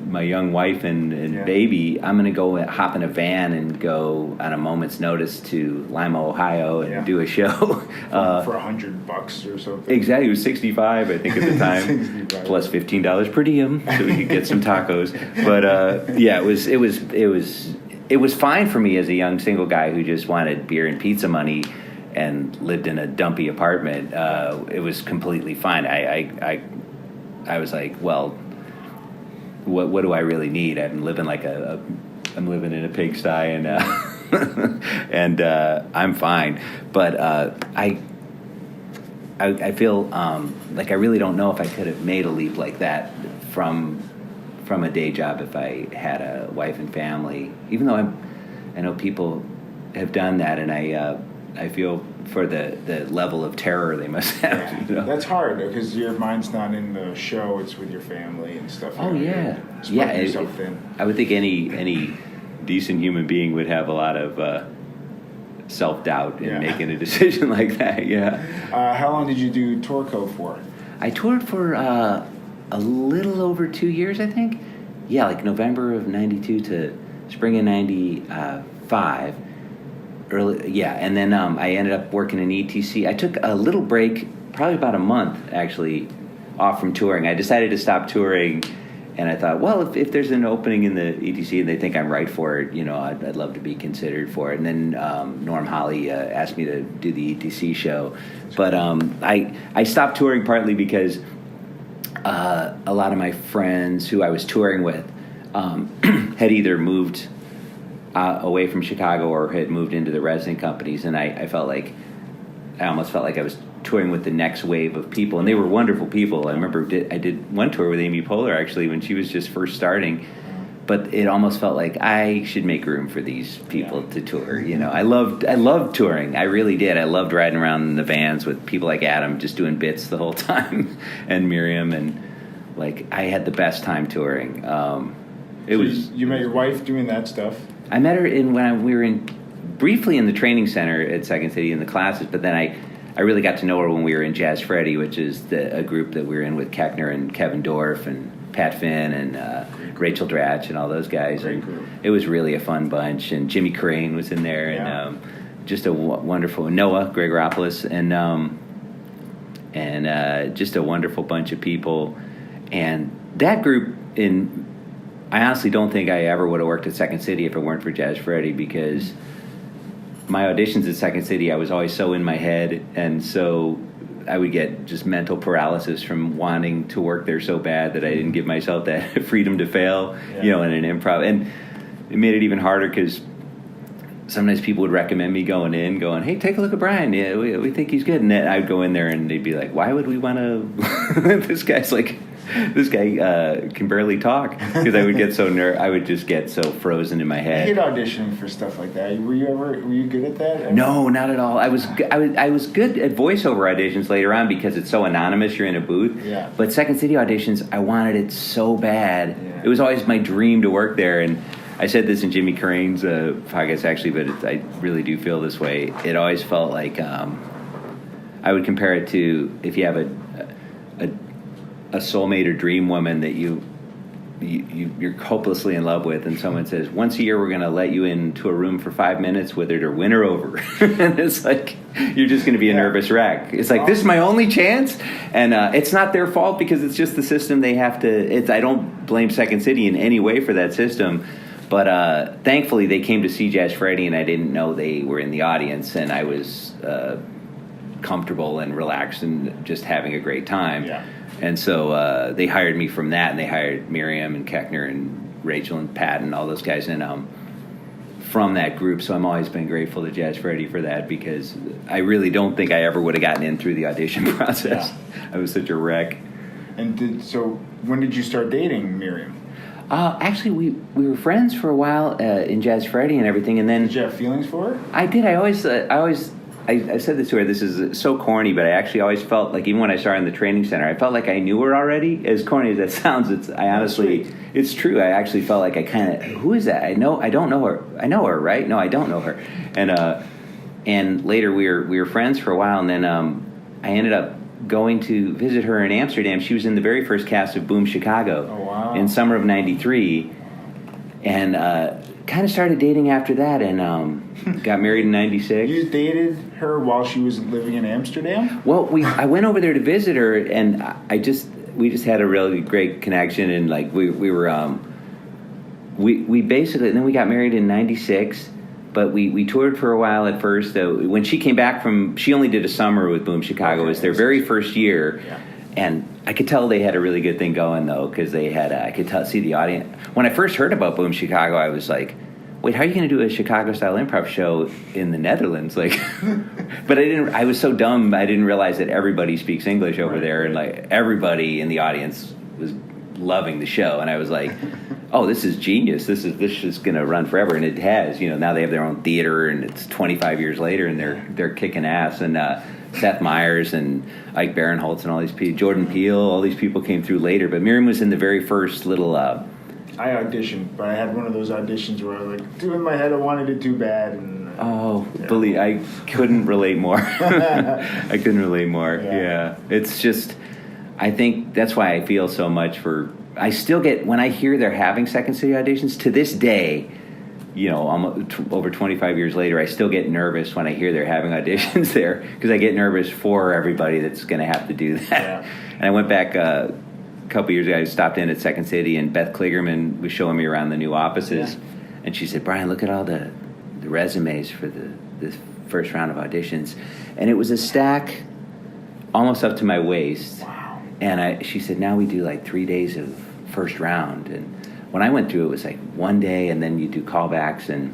S2: my young wife and baby, I'm going to go hop in a van and go on a moment's notice to Lima, Ohio and do a show.
S1: For $100 or something. Exactly.
S2: It was $65, I think, at the time, plus $15 per diem, so we could get some tacos. But yeah, it was fine for me as a young single guy who just wanted beer and pizza money and lived in a dumpy apartment. It was completely fine. I was like, well, what do I really need? I'm living in a pigsty, and and I'm fine. But I feel like I really don't know if I could have made a leap like that from a day job if I had a wife and family. Even though I know people have done that, and I feel for the level of terror they must have.
S1: Yeah.
S2: You know?
S1: That's hard because your mind's not in the show; it's with your family and stuff.
S2: Oh yeah, I would think any decent human being would have a lot of self-doubt in making a decision like that. Yeah.
S1: How long did you do Torco for?
S2: I toured for a little over 2 years, I think. Yeah, like November of '92 to spring of '95. And then I ended up working in ETC. I took a little break, probably about a month, actually, off from touring. I decided to stop touring, and I thought, well, if there's an opening in the ETC and they think I'm right for it, you know, I'd love to be considered for it. And then Norm Holly asked me to do the ETC show. But I stopped touring partly because a lot of my friends who I was touring with had either moved away from Chicago or had moved into the resident companies, and I almost felt like I was touring with the next wave of people, and they were wonderful people. I remember I did one tour with Amy Poehler actually when she was just first starting, but it almost felt like I should make room for these people to tour. You know, I loved touring. I really did. I loved riding around in the vans with people like Adam, just doing bits the whole time, and Miriam, and like I had the best time touring.
S1: You met your wife doing that stuff?
S2: I met her when we were briefly in the training center at Second City in the classes, but then I really got to know her when we were in Jazz Freddy, which is a group that we were in with Keckner and Kevin Dorff and Pat Finn and Rachel Dratch and all those guys. And it was really a fun bunch. And Jimmy Crane was in there, and just a wonderful Noah Gregoropoulos, and just a wonderful bunch of people. And that group I honestly don't think I ever would have worked at Second City if it weren't for Jazz Freddy, because my auditions at Second City, I was always so in my head and so I would get just mental paralysis from wanting to work there so bad that I didn't give myself that freedom to fail, in an improv. And it made it even harder because sometimes people would recommend me going, hey, take a look at Brian. Yeah, we think he's good. And then I'd go in there and they'd be like, why would we want to? This guy can barely talk, because I would get so I would just get so frozen in my
S4: I
S2: head.
S4: hate auditioning for stuff like that. Were you good at that?
S2: No, not at all. I was good at voiceover auditions later on because it's so anonymous. You're in a booth.
S4: Yeah.
S2: But Second City auditions, I wanted it so bad.
S4: Yeah.
S2: It was always my dream to work there. And I said this in Jimmy Carrane's podcast actually, but I really do feel this way. It always felt like I would compare it to if you have a soulmate or dream woman that you're hopelessly in love with, and someone says, once a year we're going to let you into a room for 5 minutes with her to win her over. And it's like, you're just going to be a nervous wreck. It's like, this is my only chance. And it's not their fault, because it's just the system they have to. I don't blame Second City in any way for that system. But thankfully they came to see Jazz Freddy, and I didn't know they were in the audience, and I was comfortable and relaxed and just having a great time.
S4: Yeah.
S2: And so they hired me from that, and they hired Miriam and Keckner and Rachel and Pat and all those guys from that group. So I'm always been grateful to Jazz Freddy for that, because I really don't think I ever would have gotten in through the audition process. Yeah. I was such a wreck.
S4: And so when did you start dating Miriam?
S2: Actually, we were friends for a while in Jazz Freddy and everything, and then
S4: Did you have feelings for her?
S2: I did. I said this to her, this is so corny, but I actually always felt like, even when I started in the training center, I felt like I knew her already. As corny as that sounds, it's true. I actually felt like who is that? I don't know her. I know her, right? No, I don't know her. And later we were friends for a while, and then I ended up going to visit her in Amsterdam. She was in the very first cast of Boom Chicago.
S4: Oh, wow.
S2: In summer of '93. And kind of started dating after that, and got married in '96.
S4: You dated her while she was living in Amsterdam?
S2: Well, I went over there to visit her, and we just had a really great connection, and like we basically, and then we got married in '96. But we toured for a while at first. When she came back she only did a summer with Boom Chicago. Okay. It was their very first year. Yeah. And I could tell they had a really good thing going, though, because they had, I could see the audience. When I first heard about Boom Chicago, I was like, wait, how are you going to do a Chicago-style improv show in the Netherlands? Like, but I was so dumb, I didn't realize that everybody speaks English over there, and like everybody in the audience was loving the show. And I was like, oh, this is genius. This is going to run forever. And it has. Now they have their own theater, and it's 25 years later, and they're kicking ass. And Seth Meyers and Ike Barinholtz and all these people, Jordan Peele, all these people came through later. But Miriam was in the very first little...
S4: I auditioned, but I had one of those auditions where I was like, in my head I wanted it too bad. And,
S2: believe I couldn't relate more. I couldn't relate more. Yeah. It's just... I think that's why I feel so much for... I still get... When I hear they're having Second City auditions, to this day... almost over 25 years later, I still get nervous when I hear they're having auditions there, because I get nervous for everybody that's going to have to do that. Yeah. And I went back a couple years ago. I stopped in at Second City, and Beth Kligerman was showing me around the new offices, and she said, "Brian, look at all the resumes for the first round of auditions," and it was a stack almost up to my waist.
S4: Wow.
S2: And she said, "Now we do like 3 days of first round," and when I went through, it was like one day, and then you do callbacks, and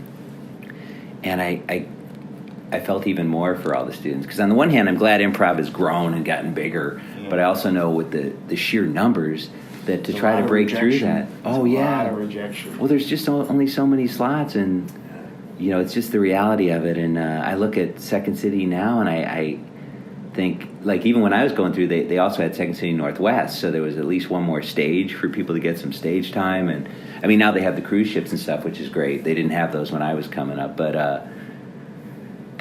S2: I felt even more for all the students, because on the one hand, I'm glad improv has grown and gotten bigger, but I also know with the sheer numbers that to try to break through that. Oh yeah,
S4: a lot of rejection.
S2: Well, there's just only so many slots, and it's just the reality of it. And I look at Second City now, and I think, like, even when I was going through, they also had Second City Northwest, so there was at least one more stage for people to get some stage time. And I mean, now they have the cruise ships and stuff, which is great. They didn't have those when I was coming up, but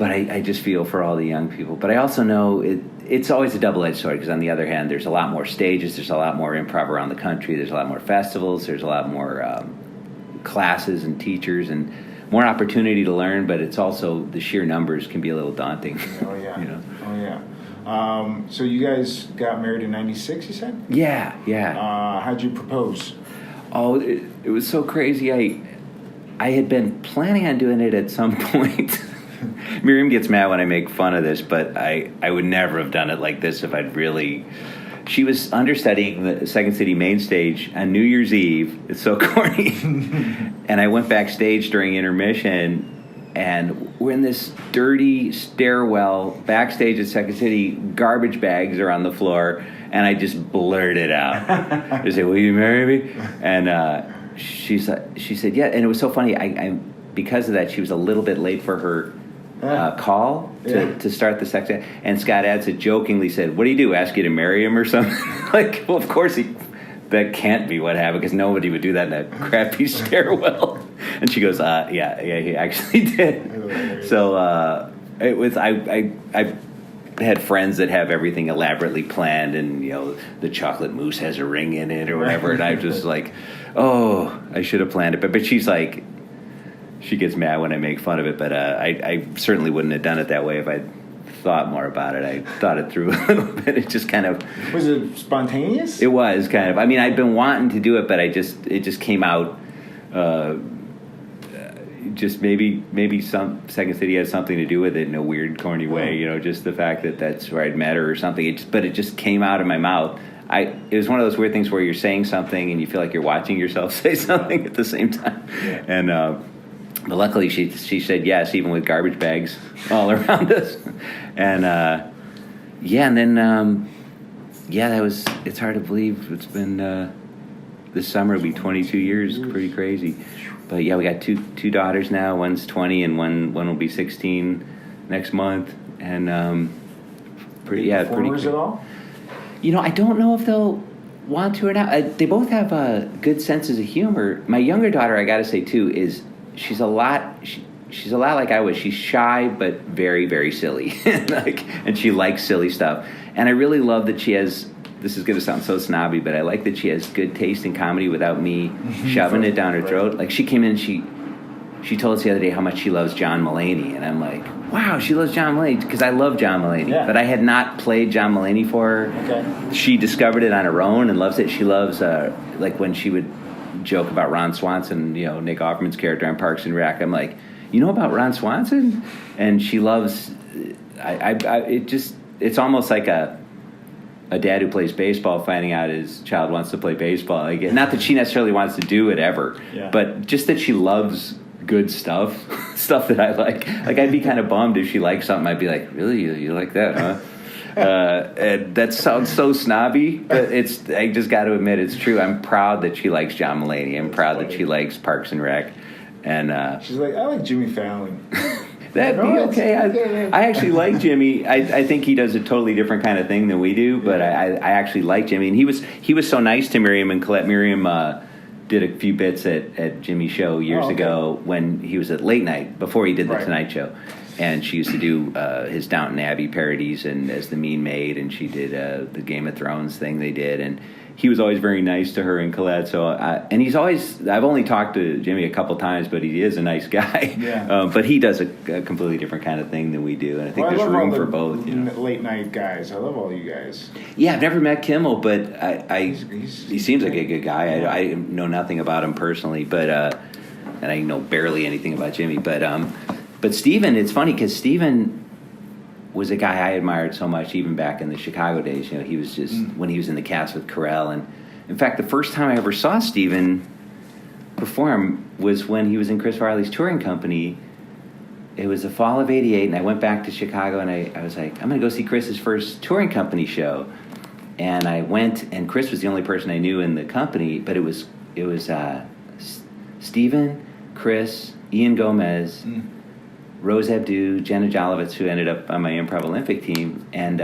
S2: I just feel for all the young people. But I also know it's always a double-edged sword, because on the other hand, there's a lot more stages, there's a lot more improv around the country, there's a lot more festivals, there's a lot more classes and teachers and more opportunity to learn, but it's also the sheer numbers can be a little daunting.
S4: Oh yeah. Oh yeah. So you guys got married in '96, you said?
S2: Yeah.
S4: How'd you propose?
S2: Oh, it was so crazy. I had been planning on doing it at some point Miriam gets mad when I make fun of this, but I would never have done it like this if I'd really... She was understudying the Second City main stage on New Year's Eve. It's so corny. And I went backstage during intermission, and we're in this dirty stairwell backstage at Second City. Garbage bags are on the floor, and I just blurted out. I said, "Will you marry me?" And she said, "Yeah." And it was so funny. I because of that, she was a little bit late for her call to start the sex act. And Scott Adds had jokingly said, "What do you do? Ask you to marry him or something?" Like, well, of course that can't be what happened, because nobody would do that in a crappy stairwell. And she goes, yeah, he actually did. So it was, I had friends that have everything elaborately planned, and the chocolate mousse has a ring in it or whatever, and I was just like, oh, I should have planned it. But she's like, she gets mad when I make fun of it, but I certainly wouldn't have done it that way if I'd thought more about it. I thought it through a little bit. It just kind of...
S4: Was it spontaneous?
S2: It was kind of. I mean, I'd been wanting to do it, but it just came out. Just maybe some Second City has something to do with it in a weird, corny way. Just the fact that that's where I'd met her or something. But it just came out of my mouth. It was one of those weird things where you're saying something and you feel like you're watching yourself say something at the same time. Yeah. And but luckily she said yes, even with garbage bags all around us. And and then that was. It's hard to believe it's been this summer will be 22 years. Pretty crazy. But yeah, we got two daughters now. One's 20 and one will be 16 next month. And pretty
S4: Performers at all?
S2: I don't know if they'll want to or not. They both have good senses of humor. My younger daughter, I got to say too, is she's a lot like I was. She's shy but very, very silly, and she likes silly stuff. And I really love that she has. This is going to sound so snobby, but I like that she has good taste in comedy without me shoving it down her throat. Like, she came in, she told us the other day how much she loves John Mulaney, and I'm like, wow, she loves John Mulaney, because I love John Mulaney, but I had not played John Mulaney for her. Okay. She discovered it on her own and loves it. She loves like when she would joke about Ron Swanson, Nick Offerman's character on Parks and Rec. I'm like, you know about Ron Swanson? And she loves. It's almost like a dad who plays baseball finding out his child wants to play baseball. Like, not that she necessarily wants to do it ever, but just that she loves good stuff that I like. Like, I'd be kind of bummed if she liked something. I'd be like, really? You like that, huh? And that sounds so snobby, but I just got to admit it's true. I'm proud that she likes John Mulaney. I'm proud that she likes Parks and Rec. And
S4: she's like, I like Jimmy Fallon.
S2: That'd be okay. I actually like Jimmy. I think he does a totally different kind of thing than we do, but I actually like Jimmy. And he was so nice to Miriam and Colette. Miriam did a few bits at Jimmy's show years ago when he was at Late Night, before he did the Tonight Show. And she used to do his Downton Abbey parodies and as the Mean Maid, and she did the Game of Thrones thing they did. And he was always very nice to her and Colette. So, and he's always, I've only talked to Jimmy a couple times, but he is a nice guy. Yeah. But he does a completely different kind of thing than we do. And I think there's room for both.
S4: Late night guys. I love all you guys.
S2: Yeah, I've never met Kimmel, but he seems like a good guy. I know nothing about him personally, but and I know barely anything about Jimmy. But Stephen, it's funny because Stephen was a guy I admired so much even back in the Chicago days. He was just when he was in the cast with Carell. And in fact, the first time I ever saw Stephen perform was when he was in Chris Farley's touring company. It was the fall of '88, and I went back to Chicago, and I was like, I'm going to go see Chris's first touring company show. And I went, and Chris was the only person I knew in the company, but it was Stephen, Chris, Ian Gomez, Rose Abdu, Jenna Jolovitz, who ended up on my Improv Olympic team, and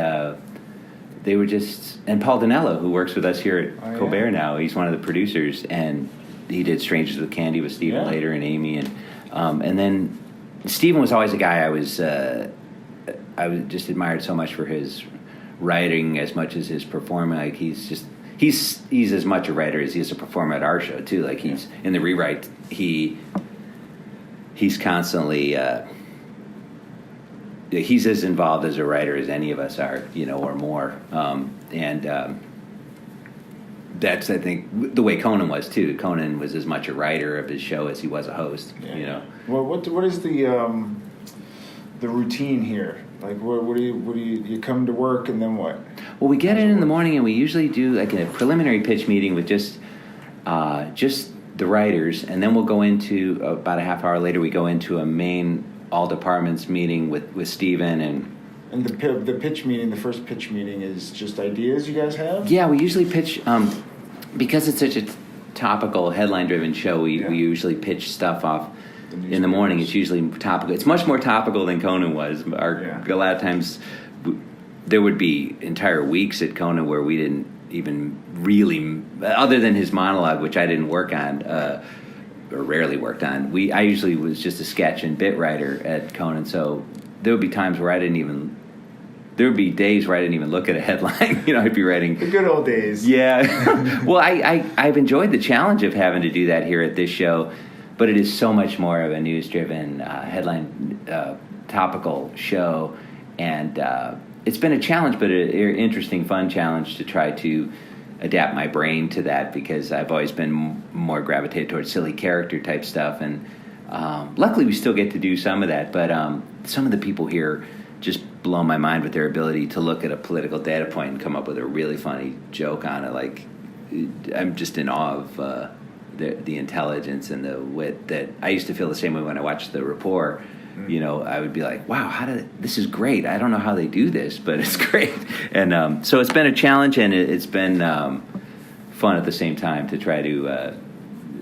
S2: they were just... And Paul Dinello, who works with us here at Colbert now, he's one of the producers, and he did Strangers with Candy with Stephen later and Amy, and then Stephen was always a guy I was just admired so much for his writing as much as his performing. Like, he's as much a writer as he is a performer at our show too. Like, he's in the rewrite, he's constantly he's as involved as a writer as any of us are, or more. That's, I think, the way Conan was too. Conan was as much a writer of his show as he was a host. Well,
S4: what is the the routine here? Like, what do you come to work and then what?
S2: Well, we get in the morning and we usually do like a preliminary pitch meeting with just the writers, and then we'll go into about a half hour later. We go into a main all departments meeting with Stephen
S4: And the pitch meeting, the first pitch meeting, is just ideas you guys have?
S2: Yeah, we usually pitch because it's such a topical headline-driven show. We usually pitch stuff off in the morning. It's usually topical. It's much more topical than Conan was. A lot of times there would be entire weeks at Conan where we didn't even really, other than his monologue, which I didn't work on or rarely worked on. I usually was just a sketch and bit writer at Conan, so there would be times where there would be days where I didn't even look at a headline. I'd be writing
S4: the good old days.
S2: Yeah. Well, I've enjoyed the challenge of having to do that here at this show, but it is so much more of a news-driven, headline, topical show, and it's been a challenge, but an interesting, fun challenge to try to adapt my brain to that, because I've always been more gravitated towards silly character type stuff, and luckily we still get to do some of that, but some of the people here just blow my mind with their ability to look at a political data point and come up with a really funny joke on it. Like, I'm just in awe of the intelligence and the wit that I used to feel the same way when I watched The Rapport. I would be like, wow, this is great. I don't know how they do this, but it's great. And so it's been a challenge, and it's been fun at the same time to try to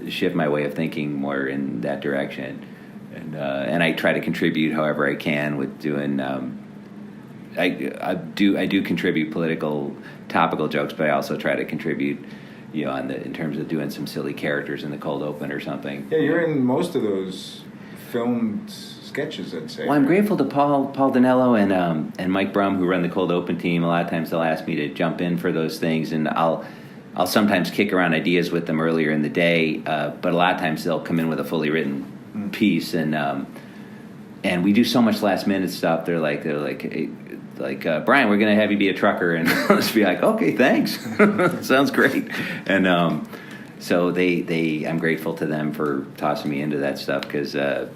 S2: shift my way of thinking more in that direction. And I try to contribute however I can with doing. I do contribute political, topical jokes, but I also try to contribute, in terms of doing some silly characters in the cold open or something.
S4: Yeah, you're in most of those filmed sketches, I'd say.
S2: Well, I'm grateful to Paul Danello and Mike Brum, who run the cold open team. A lot of times they'll ask me to jump in for those things, and I'll sometimes kick around ideas with them earlier in the day, but a lot of times they'll come in with a fully written piece, and we do so much last minute stuff. They're like Brian, we're gonna have you be a trucker, and I'll just be like, okay, thanks, sounds great. And so I'm grateful to them for tossing me into that stuff, because I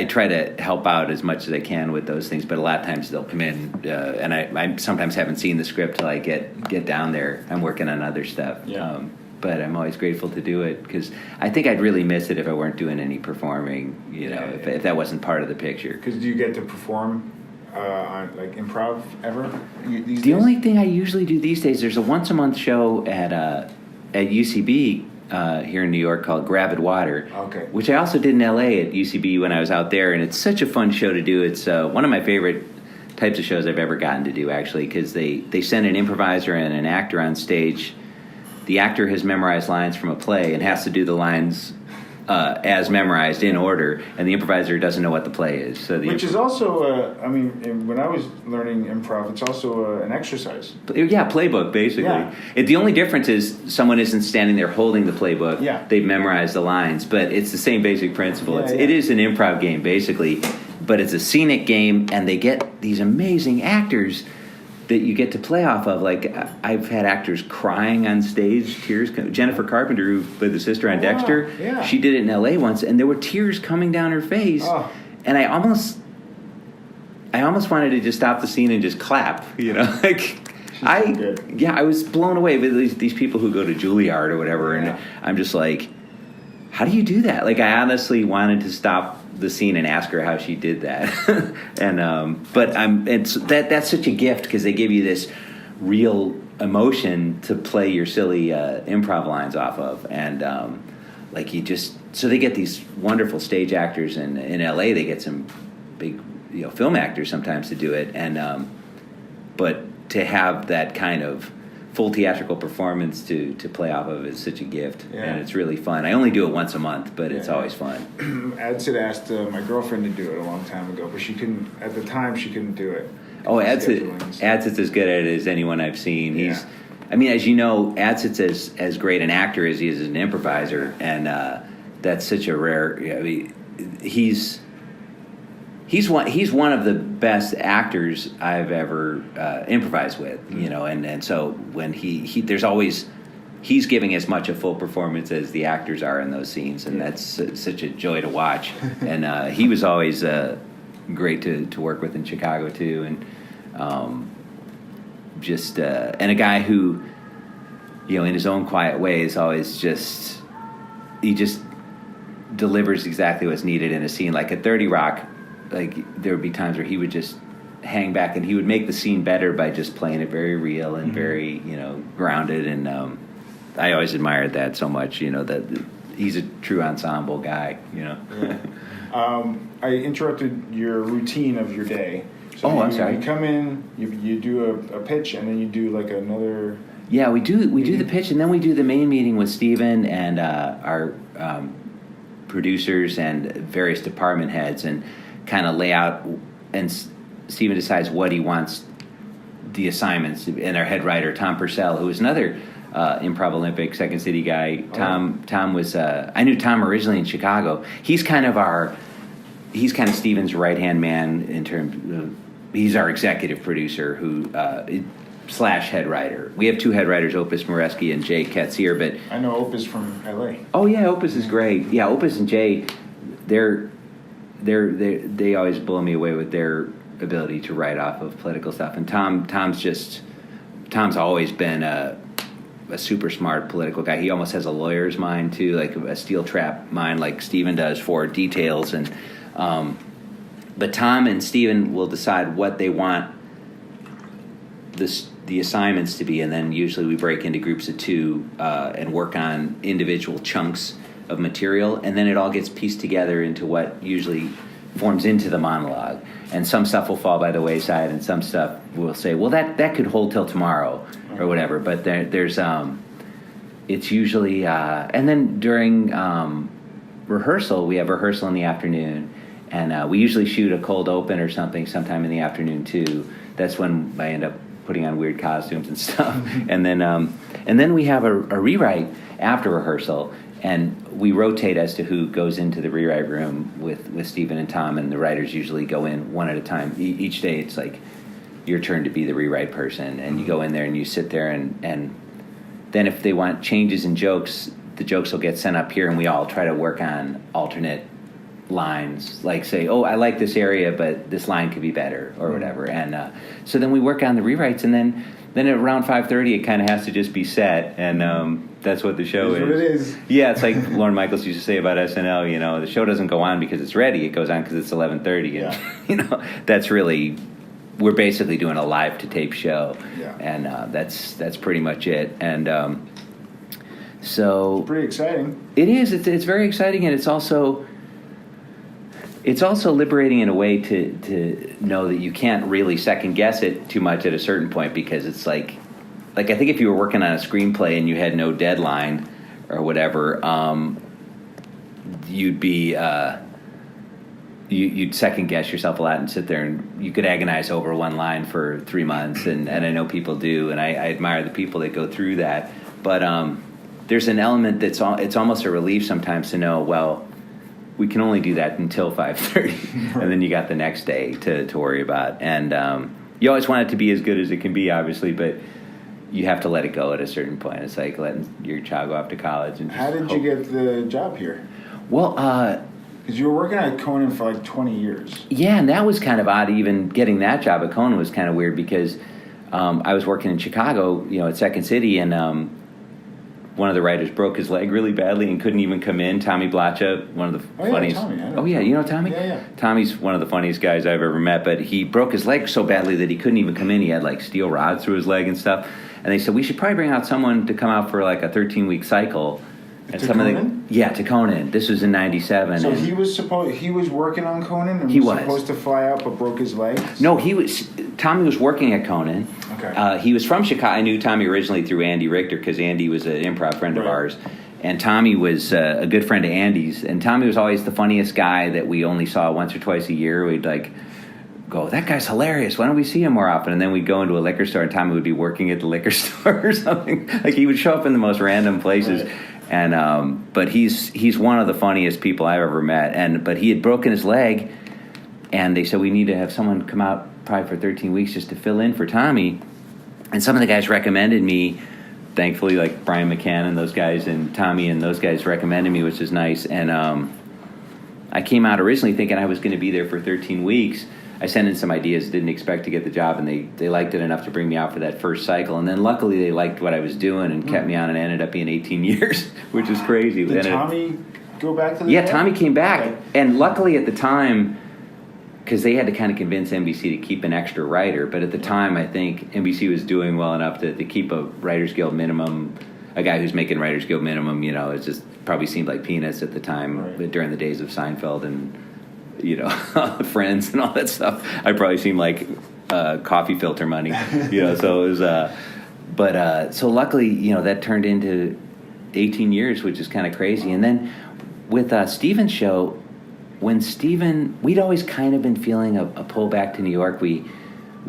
S2: try to help out as much as I can with those things, but a lot of times they'll come in, and I sometimes haven't seen the script till I get down there. I'm working on other stuff.
S4: Yeah.
S2: But I'm always grateful to do it, because I think I'd really miss it if I weren't doing any performing, if that wasn't part of the picture.
S4: Because do you get to perform on like improv ever these days?
S2: The only thing I usually do these days, there's a once-a-month show at UCB here in New York called Gravid Water, which I also did in LA at UCB when I was out there, and it's such a fun show to do. It's one of my favorite types of shows I've ever gotten to do, actually, because they send an improviser and an actor on stage. The actor has memorized lines from a play and has to do the lines as memorized in order, and the improviser doesn't know what the play is. So
S4: which is also, when I was learning improv, it's also an exercise.
S2: Yeah, playbook, basically. Yeah. The only difference is someone isn't standing there holding the playbook.
S4: Yeah.
S2: They've memorized the lines, but it's the same basic principle. It is an improv game, basically, but it's a scenic game, and they get these amazing actors that you get to play off of. Like, I've had actors crying on stage, tears. Jennifer Carpenter, who played the sister on Dexter, she did it in L.A. once, and there were tears coming down her face. Oh. And I almost wanted to just stop the scene and just clap, I was blown away with these people who go to Juilliard or whatever, and I'm just like, how do you do that? Like, I honestly wanted to stop the scene and ask her how she did that. That's such a gift, because they give you this real emotion to play your silly improv lines off of, and so they get these wonderful stage actors, and in LA they get some big film actors sometimes to do it, and but to have that kind of full theatrical performance to play off of is such a gift, and it's really fun. I only do it once a month, but it's always fun.
S4: Adsit asked my girlfriend to do it a long time ago, but she couldn't. At the time, she couldn't do it.
S2: Oh, Adsit's as good at it as anyone I've seen. He's, as you know, Adsit's as great an actor as he is an improviser, and that's such a rare. He's one of the best actors I've ever improvised with, and so when he there's always he's giving as much a full performance as the actors are in those scenes, and that's such a joy to watch. And he was always great to work with in Chicago too, and and a guy who, in his own quiet way is always he just delivers exactly what's needed in a scene. Like at 30 Rock, like there would be times where he would just hang back and he would make the scene better by just playing it very real and very, grounded. And I always admired that so much, that he's a true ensemble guy,
S4: Yeah. I interrupted your routine of your day. So
S2: I'm sorry.
S4: You come in, you do a pitch, and then you do like another...
S2: Yeah, we do the pitch, and then we do the main meeting with Stephen and our producers and various department heads, and kind of lay out, and Stephen decides what he wants the assignments. And our head writer, Tom Purcell, who was another Improv Olympic Second City guy. Tom was I knew Tom originally in Chicago. He's kind of Stephen's right-hand man in terms of, he's our executive producer who / head writer. We have two head writers, Opus Moreski and Jay Katsier, but
S4: I know Opus from LA.
S2: Oh yeah, Opus is great. Yeah, Opus and Jay, they always blow me away with their ability to write off of political stuff. And Tom's always been a super smart political guy. He almost has a lawyer's mind too, like a steel trap mind, like Stephen does for details. And but Tom and Stephen will decide what they want the assignments to be, and then usually we break into groups of two and work on individual chunks of material, and then it all gets pieced together into what usually forms into the monologue. And some stuff will fall by the wayside, and some stuff we'll say, well, that could hold till tomorrow or whatever. But there's it's usually and then during rehearsal, we have rehearsal in the afternoon, and we usually shoot a cold open or something sometime in the afternoon too. That's when I end up putting on weird costumes and stuff. And then we have a rewrite after rehearsal, and we rotate as to who goes into the rewrite room with Stephen and Tom, and the writers usually go in one at a time. Each day it's like your turn to be the rewrite person, and you go in there and you sit there, and then if they want changes in jokes, the jokes will get sent up here, and we all try to work on alternate lines, like say, oh, I like this area, but this line could be better or whatever. And so then we work on the rewrites, and then at around 5:30 it kind of has to just be set, and that's what the show is.
S4: What it is.
S2: Yeah, it's like Lorne Michaels used to say about SNL, the show doesn't go on because it's ready, it goes on because it's 11:30. And that's really, we're basically doing a live to tape show.
S4: Yeah.
S2: And that's pretty much it. And so
S4: it's pretty exciting.
S2: It is. It's very exciting, and it's also liberating in a way to know that you can't really second guess it too much at a certain point, because it's like I think if you were working on a screenplay and you had no deadline or whatever, you'd be you'd second guess yourself a lot and sit there, and you could agonize over one line for 3 months, and I know people do, and I admire the people that go through that. But there's an element it's almost a relief sometimes to know, well, we can only do that until 5:30, and then you got the next day to worry about. And you always want it to be as good as it can be, obviously, but you have to let it go at a certain point. It's like letting your child go off to college. And
S4: how did you get the job here?
S2: Well,
S4: because you were working at Conan for like 20 years.
S2: Yeah, and that was kind of odd. Even getting that job at Conan was kind of weird, because I was working in Chicago, at Second City, and one of the writers broke his leg really badly and couldn't even come in. Tommy Blacha, one of the funniest.
S4: Tommy, I know.
S2: Oh yeah, you know Tommy?
S4: Yeah.
S2: Tommy's one of the funniest guys I've ever met, but he broke his leg so badly that he couldn't even come in. He had like steel rods through his leg and stuff. And they said, we should probably bring out someone to come out for like a 13-week cycle. And
S4: to Conan?
S2: To Conan. This was in '97.
S4: So he was working on Conan, and
S2: he
S4: was supposed to fly out, but broke his leg.
S2: No, Tommy was working at Conan.
S4: Okay.
S2: He was from Chicago. I knew Tommy originally through Andy Richter, because Andy was an improv friend of ours, and Tommy was a good friend of Andy's. And Tommy was always the funniest guy that we only saw once or twice a year. We'd like go, that guy's hilarious. Why don't we see him more often? And then we'd go into a liquor store, and Tommy would be working at the liquor store or something. Like he would show up in the most random places. Right. And but he's one of the funniest people I've ever met. But he had broken his leg, and they said we need to have someone come out probably for 13 weeks just to fill in for Tommy. And some of the guys recommended me thankfully, like Brian McCann and those guys and Tommy and those guys recommended me, which is nice. And I came out originally thinking I was going to be there for 13 weeks. I sent in some ideas, didn't expect to get the job, and they liked it enough to bring me out for that first cycle. And then luckily they liked what I was doing and kept me on, and it ended up being 18 years, which is crazy.
S4: Did Tommy go back to the
S2: Yeah,
S4: day?
S2: Tommy came back.
S4: Okay.
S2: And luckily at the time, because they had to kind of convince NBC to keep an extra writer, but at the time I think NBC was doing well enough to keep a Writers Guild minimum. A guy who's making Writers Guild minimum, it just probably seemed like peanuts at the time,
S4: right. During
S2: the days of Seinfeld and Friends and all that stuff. I probably seemed like coffee filter money, So it was, so luckily, that turned into 18 years, which is kind of crazy. And then with Stephen's show, we'd always kind of been feeling a pull back to New York. We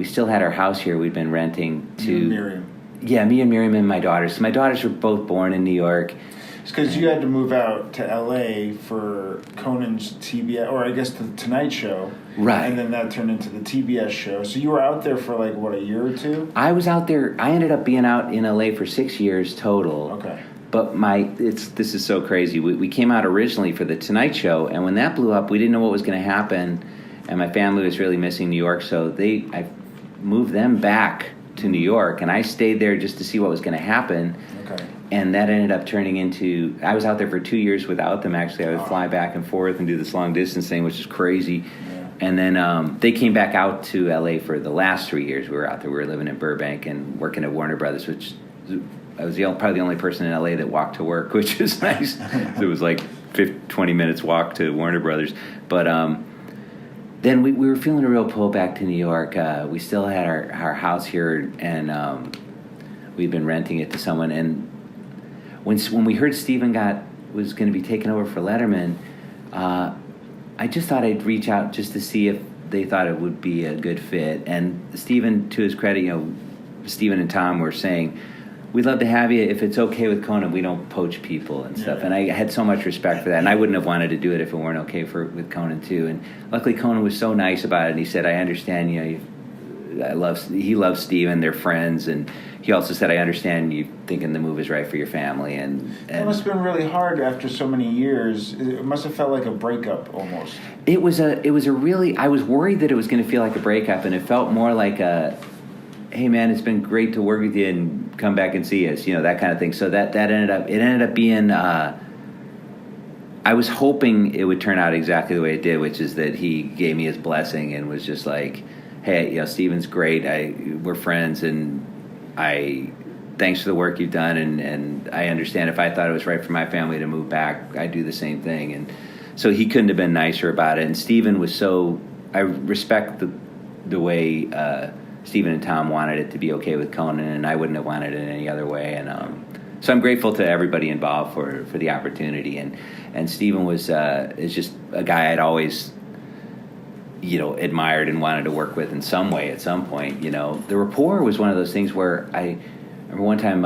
S2: still had our house here. We'd been renting to
S4: Miriam.
S2: Yeah, me and Miriam and my daughters. So my daughters were both born in New York.
S4: It's because you had to move out to L.A. for Conan's TBS, or I guess the Tonight Show.
S2: Right.
S4: And then that turned into the TBS show. So you were out there for a year or two?
S2: I was out there. I ended up being out in L.A. for 6 years total.
S4: Okay.
S2: But this is so crazy. We came out originally for the Tonight Show, and when that blew up, we didn't know what was going to happen, and my family was really missing New York, so I moved them back to New York, and I stayed there just to see what was going to happen.
S4: Okay.
S2: And that ended up turning into, I was out there for 2 years without them, actually. I would fly back and forth and do this long distance thing, which is crazy.
S4: Yeah.
S2: And then they came back out to L.A. for the last 3 years we were out there. We were living in Burbank and working at Warner Brothers, which I was probably the only person in L.A. that walked to work, which is nice. It was like 20 minutes walk to Warner Brothers. But then we were feeling a real pull back to New York. We still had our house here, and we'd been renting it to someone. And when we heard Stephen was going to be taken over for Letterman, I just thought I'd reach out just to see if they thought it would be a good fit. And Stephen, to his credit, Stephen and Tom were saying, we'd love to have you. If it's okay with Conan, we don't poach people and stuff.
S4: Yeah.
S2: And I had so much respect for that. And I wouldn't have wanted to do it if it weren't okay with Conan, too. And luckily, Conan was so nice about it. And he said, I understand, he loves Stephen. They're friends. And he also said, I understand you thinking the move is right for your family. And
S4: It must have been really hard after so many years. It must have felt like a breakup almost.
S2: It was a really, I was worried that it was going to feel like a breakup. And it felt more like hey man, it's been great to work with you and come back and see us, that kind of thing. So that ended up being, I was hoping it would turn out exactly the way it did, which is that he gave me his blessing and was just like, hey, Stephen's great. We're friends, and thanks for the work you've done. And I understand if I thought it was right for my family to move back, I'd do the same thing. And so he couldn't have been nicer about it. And Stephen was I respect the way, Stephen and Tom wanted it to be okay with Conan, and I wouldn't have wanted it any other way. And so I'm grateful to everybody involved for the opportunity. And Stephen is just a guy I'd always admired and wanted to work with in some way at some point. The rapport was one of those things where I remember one time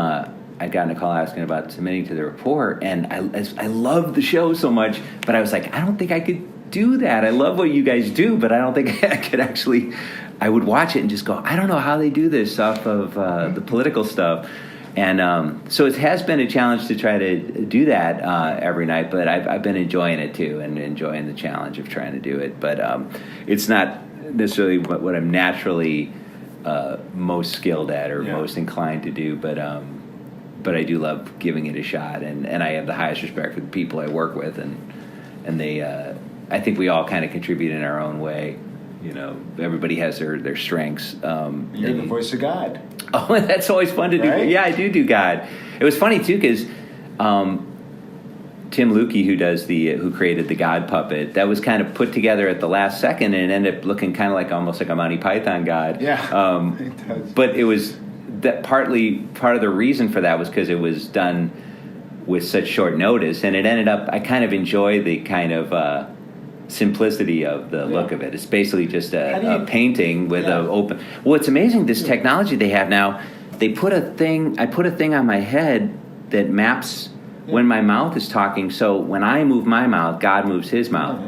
S2: I'd gotten a call asking about submitting to the rapport, and I loved the show so much, but I was like, I don't think I could do that. I love what you guys do, but I don't think I could actually. I would watch it and just go, I don't know how they do this off of the political stuff. And so it has been a challenge to try to do that every night, but I've been enjoying it too, and enjoying the challenge of trying to do it. But it's not necessarily what I'm naturally most skilled at or most inclined to do, but I do love giving it a shot, and I have the highest respect for the people I work with, and they I think we all kind of contribute in our own way. Everybody has their strengths.
S4: You're the voice of God.
S2: Oh, that's always fun to do.
S4: Right?
S2: Yeah, I do God. It was funny too because Tim Lukey, who created the God puppet, that was kind of put together at the last second, and it ended up looking kind of like almost like a Monty Python God.
S4: Yeah, it does.
S2: But it was that part of the reason for that was because it was done with such short notice, and it ended up. I kind of enjoy the kind of simplicity of the look of it. It's basically just a painting with an open. Well, it's amazing this technology they have now. I put a thing on my head that maps when my mouth is talking. So when I move my mouth, God moves His mouth,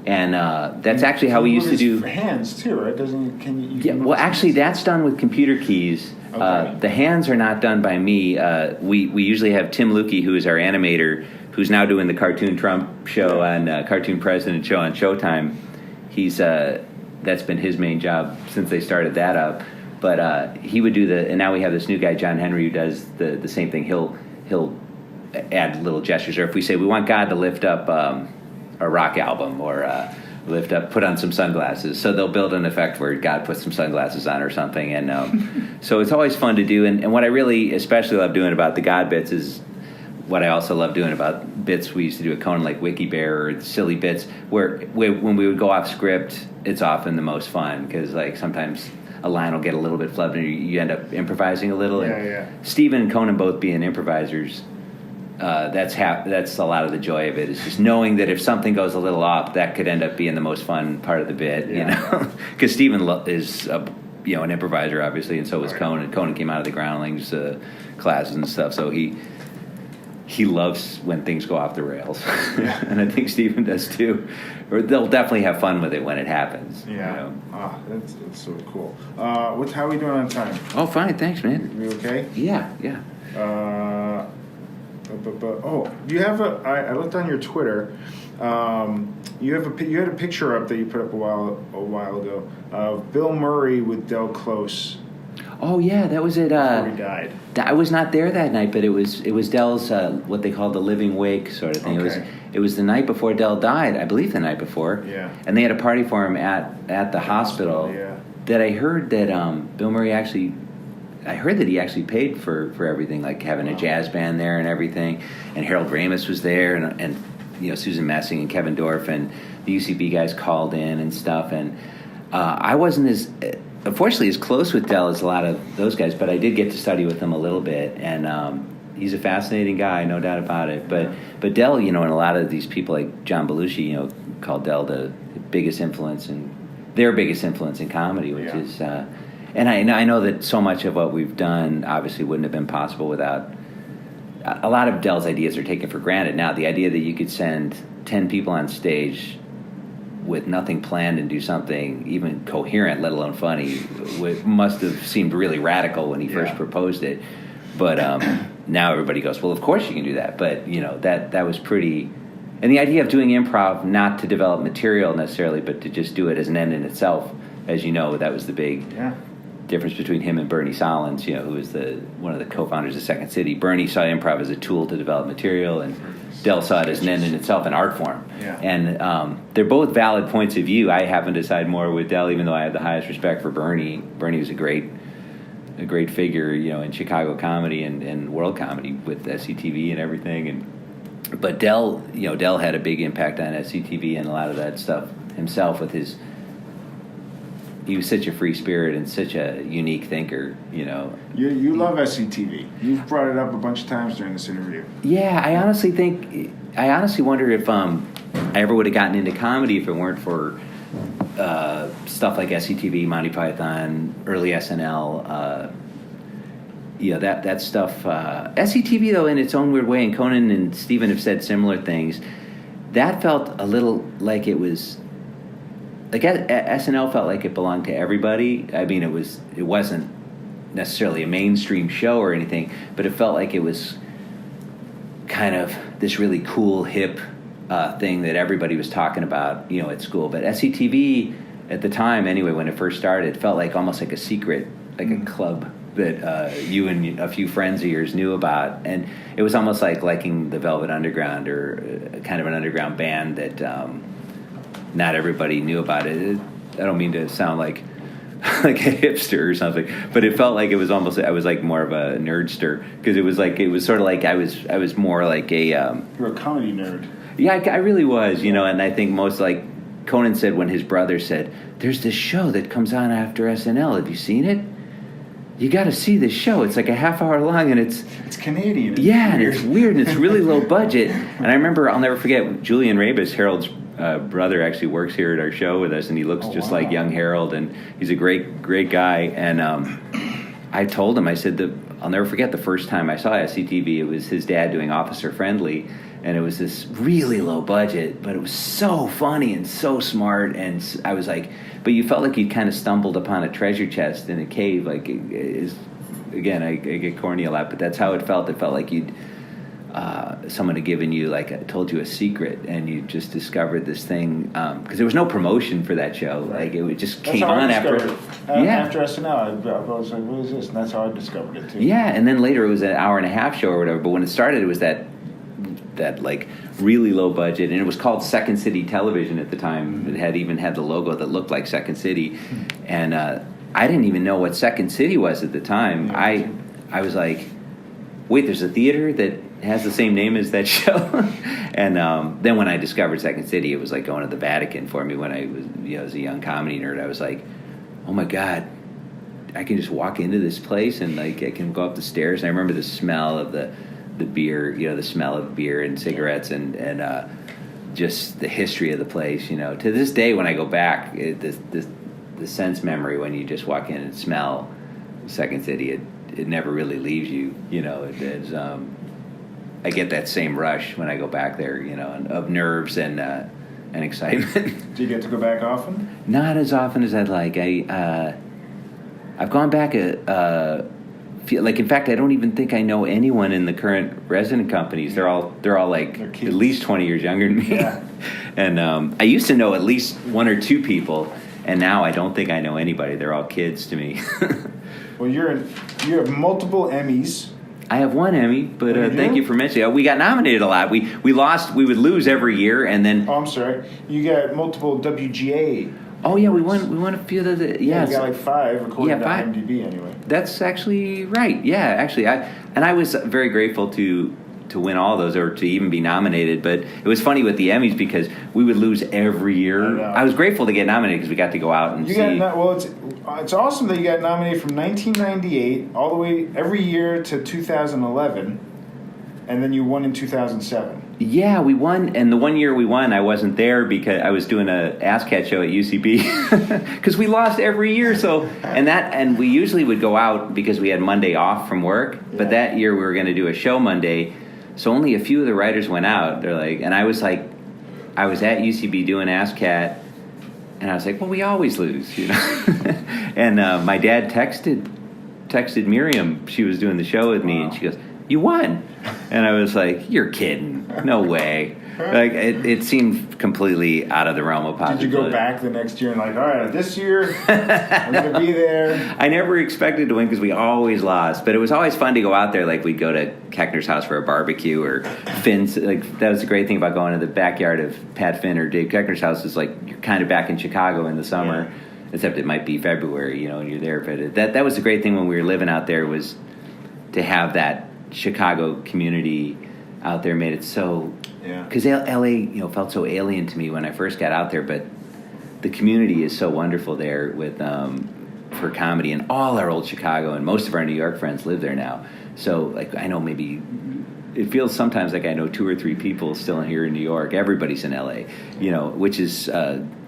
S2: and that's actually how we used to do
S4: hands too, right? Can you?
S2: Yeah. Well, actually, that's done with computer keys.
S1: Okay.
S2: The hands are not done by me. We usually have Tim Lukey, who is our animator, who's now doing the Cartoon Trump show on Cartoon President show on Showtime. He's that's been his main job since they started that up. But he would do and now we have this new guy, John Henry, who does the same thing. He'll add little gestures, or if we say we want God to lift up a rock album, or put on some sunglasses, so they'll build an effect where God puts some sunglasses on or something. And so it's always fun to do. And what I really especially love doing about the God bits is what I also love doing about bits we used to do at Conan, like Wiki Bear or silly bits, where when we would go off script, it's often the most fun, because like sometimes a line will get a little bit flubbed and you end up improvising a little.
S1: Yeah.
S2: Stephen and Conan both being improvisers, that's a lot of the joy of it, is just knowing that if something goes a little off, that could end up being the most fun part of the bit, you know? Because Stephen is an improviser, obviously, and so was Conan. Conan came out of the Groundlings classes and stuff, so he loves when things go off the rails. Yeah. And I think Stephen does too. Or they'll definitely have fun with it when it happens.
S1: Yeah.
S2: You know?
S1: That's so cool. How are we doing on time?
S2: Oh, fine. Thanks, man.
S1: You okay?
S2: Yeah.
S1: You have I looked on your Twitter. You had a picture up that you put up a while ago of Bill Murray with Del Close.
S2: Oh yeah, that was it.
S1: Before he died.
S2: I was not there that night, but it was Del's what they call the living wake sort of thing.
S1: Okay.
S2: It was the night before Del died, I believe the night before.
S1: Yeah.
S2: And they had a party for him at the hospital.
S1: Yeah.
S2: That I heard that Bill Murray actually. I heard that he actually paid for everything, like having a jazz band there and everything. And Harold Ramis was there, and Susan Messing and Kevin Dorff and the UCB guys called in and stuff. And I wasn't unfortunately as close with Del as a lot of those guys, but I did get to study with him a little bit. And he's a fascinating guy, no doubt about it. But Del, and a lot of these people like John Belushi, called Del the biggest influence their biggest influence in comedy, which is. And I know that so much of what we've done obviously wouldn't have been possible without. A lot of Del's ideas are taken for granted now. The idea that you could send 10 people on stage with nothing planned and do something even coherent, let alone funny, must have seemed really radical when he first proposed it. But now everybody goes, well, of course you can do that. But, that was pretty... And the idea of doing improv, not to develop material necessarily, but to just do it as an end in itself, as you know, that was the big... difference between him and Bernie Solins, who is one of the co-founders of Second City. Bernie saw improv as a tool to develop material, and Del saw it as an end in itself, an art form.
S1: Yeah.
S2: And they're both valid points of view. I happen to side more with Del, even though I have the highest respect for Bernie. Bernie was a great figure, in Chicago comedy and world comedy with SCTV and everything. But Del had a big impact on SCTV and a lot of that stuff himself with his. He was such a free spirit and such a unique thinker,
S1: You love SCTV. You've brought it up a bunch of times during this interview.
S2: Yeah, I honestly wonder if I ever would have gotten into comedy if it weren't for stuff like SCTV, Monty Python, early SNL. That stuff. SCTV, though, in its own weird way, and Conan and Stephen have said similar things, that felt a little like it was... Like SNL felt like it belonged to everybody. I mean, it wasn't necessarily a mainstream show or anything, but it felt like it was kind of this really cool, hip thing that everybody was talking about, at school. But SCTV at the time, anyway, when it first started, felt like almost like a secret, like a club that you and a few friends of yours knew about, and it was almost like liking the Velvet Underground or kind of an underground band that. Not everybody knew about it. I don't mean to sound like a hipster or something, but it felt like it was almost. I was like more of a nerdster because it was sort of like I was more like a.
S1: You're a comedy nerd.
S2: Yeah, I really was, and I think most like Conan said when his brother said, "There's this show that comes on after SNL. Have you seen it? You got to see this show. It's like a half hour long and it's
S1: Canadian.
S2: Yeah, and it's weird and it's really low budget." And I remember, I'll never forget, Julian Rabus, Harold's brother, actually works here at our show with us, and he looks just like young Harold, and he's a great guy. And I told him, I said that I'll never forget the first time I saw SCTV. It was his dad doing Officer Friendly, and it was this really low budget, but it was so funny and so smart. And I was like, but you felt like you kind of stumbled upon a treasure chest in a cave, like again, I get corny a lot, but that's how it felt. It felt like someone had given you, told you a secret, and you just discovered this thing, because there was no promotion for that show.
S4: Right.
S2: Like, it just
S4: That's
S2: came
S4: how I
S2: on after.
S4: discovered it. After SNL, I was like, what is this? And that's how I discovered it, too.
S2: Yeah, and then later it was an hour and a half show or whatever, but when it started, it was that like really low budget, and it was called Second City Television at the time. It had the logo that looked like Second City, and I didn't even know what Second City was at the time.
S4: Yeah,
S2: I was like, wait, there's a theater that has the same name as that show. And then when I discovered Second City, it was like going to the Vatican for me. When I was, as a young comedy nerd, I was like, oh my God, I can just walk into this place and I can go up the stairs. And I remember the smell of the beer, the smell of beer and cigarettes and just the history of the place. To this day, when I go back, the sense memory when you just walk in and smell Second City, it never really leaves you. It's I get that same rush when I go back there, of nerves and excitement.
S4: Do you get to go back often?
S2: Not as often as I'd like. I've gone back in fact, I don't even think I know anyone in the current resident companies. They're all like at least 20 years younger than me.
S4: Yeah.
S2: And I used to know at least one or two people, and now I don't think I know anybody. They're all kids to me.
S4: Well, you have multiple Emmys.
S2: I have one Emmy, but
S4: you
S2: thank
S4: do?
S2: you for mentioning it. We got nominated a lot. We would lose every year, and then...
S4: Oh, I'm sorry. You got multiple WGA.
S2: Oh, yeah, we won a few of the...
S4: Yeah,
S2: Yes.
S4: you got like 5, according to
S2: 5.
S4: IMDb, anyway.
S2: That's actually right. Yeah, actually. I was very grateful to win all those, or to even be nominated, but it was funny with the Emmys because we would lose every year. I was grateful to get nominated because we got to go out and see...
S4: It's awesome that you got nominated from 1998 all the way every year to 2011, and then you won in 2007.
S2: Yeah, we won, and the one year we won, I wasn't there because I was doing a ASCAT show at UCB because we lost every year. So and we usually would go out because we had Monday off from work, but that year we were going to do a show Monday, so only a few of the writers went out. They're like, and I was at UCB doing ASCAT. And I was like, well, we always lose, And my dad texted Miriam. She was doing the show with me, and she goes, you won. And I was like, you're kidding. No way. Like, it seemed completely out of the realm of possibility.
S4: Did you go back the next year and like, all right, this year I'm going to be there?
S2: I never expected to win because we always lost. But it was always fun to go out there. Like, we'd go to Keckner's house for a barbecue, or Finn's. Like, that was the great thing about going to the backyard of Pat Finn or Dave Keckner's house is, like, you're kind of back in Chicago in the summer. Yeah. Except it might be February, and you're there. But that was the great thing when we were living out there, was to have that Chicago community out there. Made it so... Yeah. Because LA, felt so alien to me when I first got out there, but the community is so wonderful there with for comedy, and all our old Chicago and most of our New York friends live there now. So, like, I know maybe it feels sometimes like I know 2 or 3 people still here in New York. Everybody's in LA, which is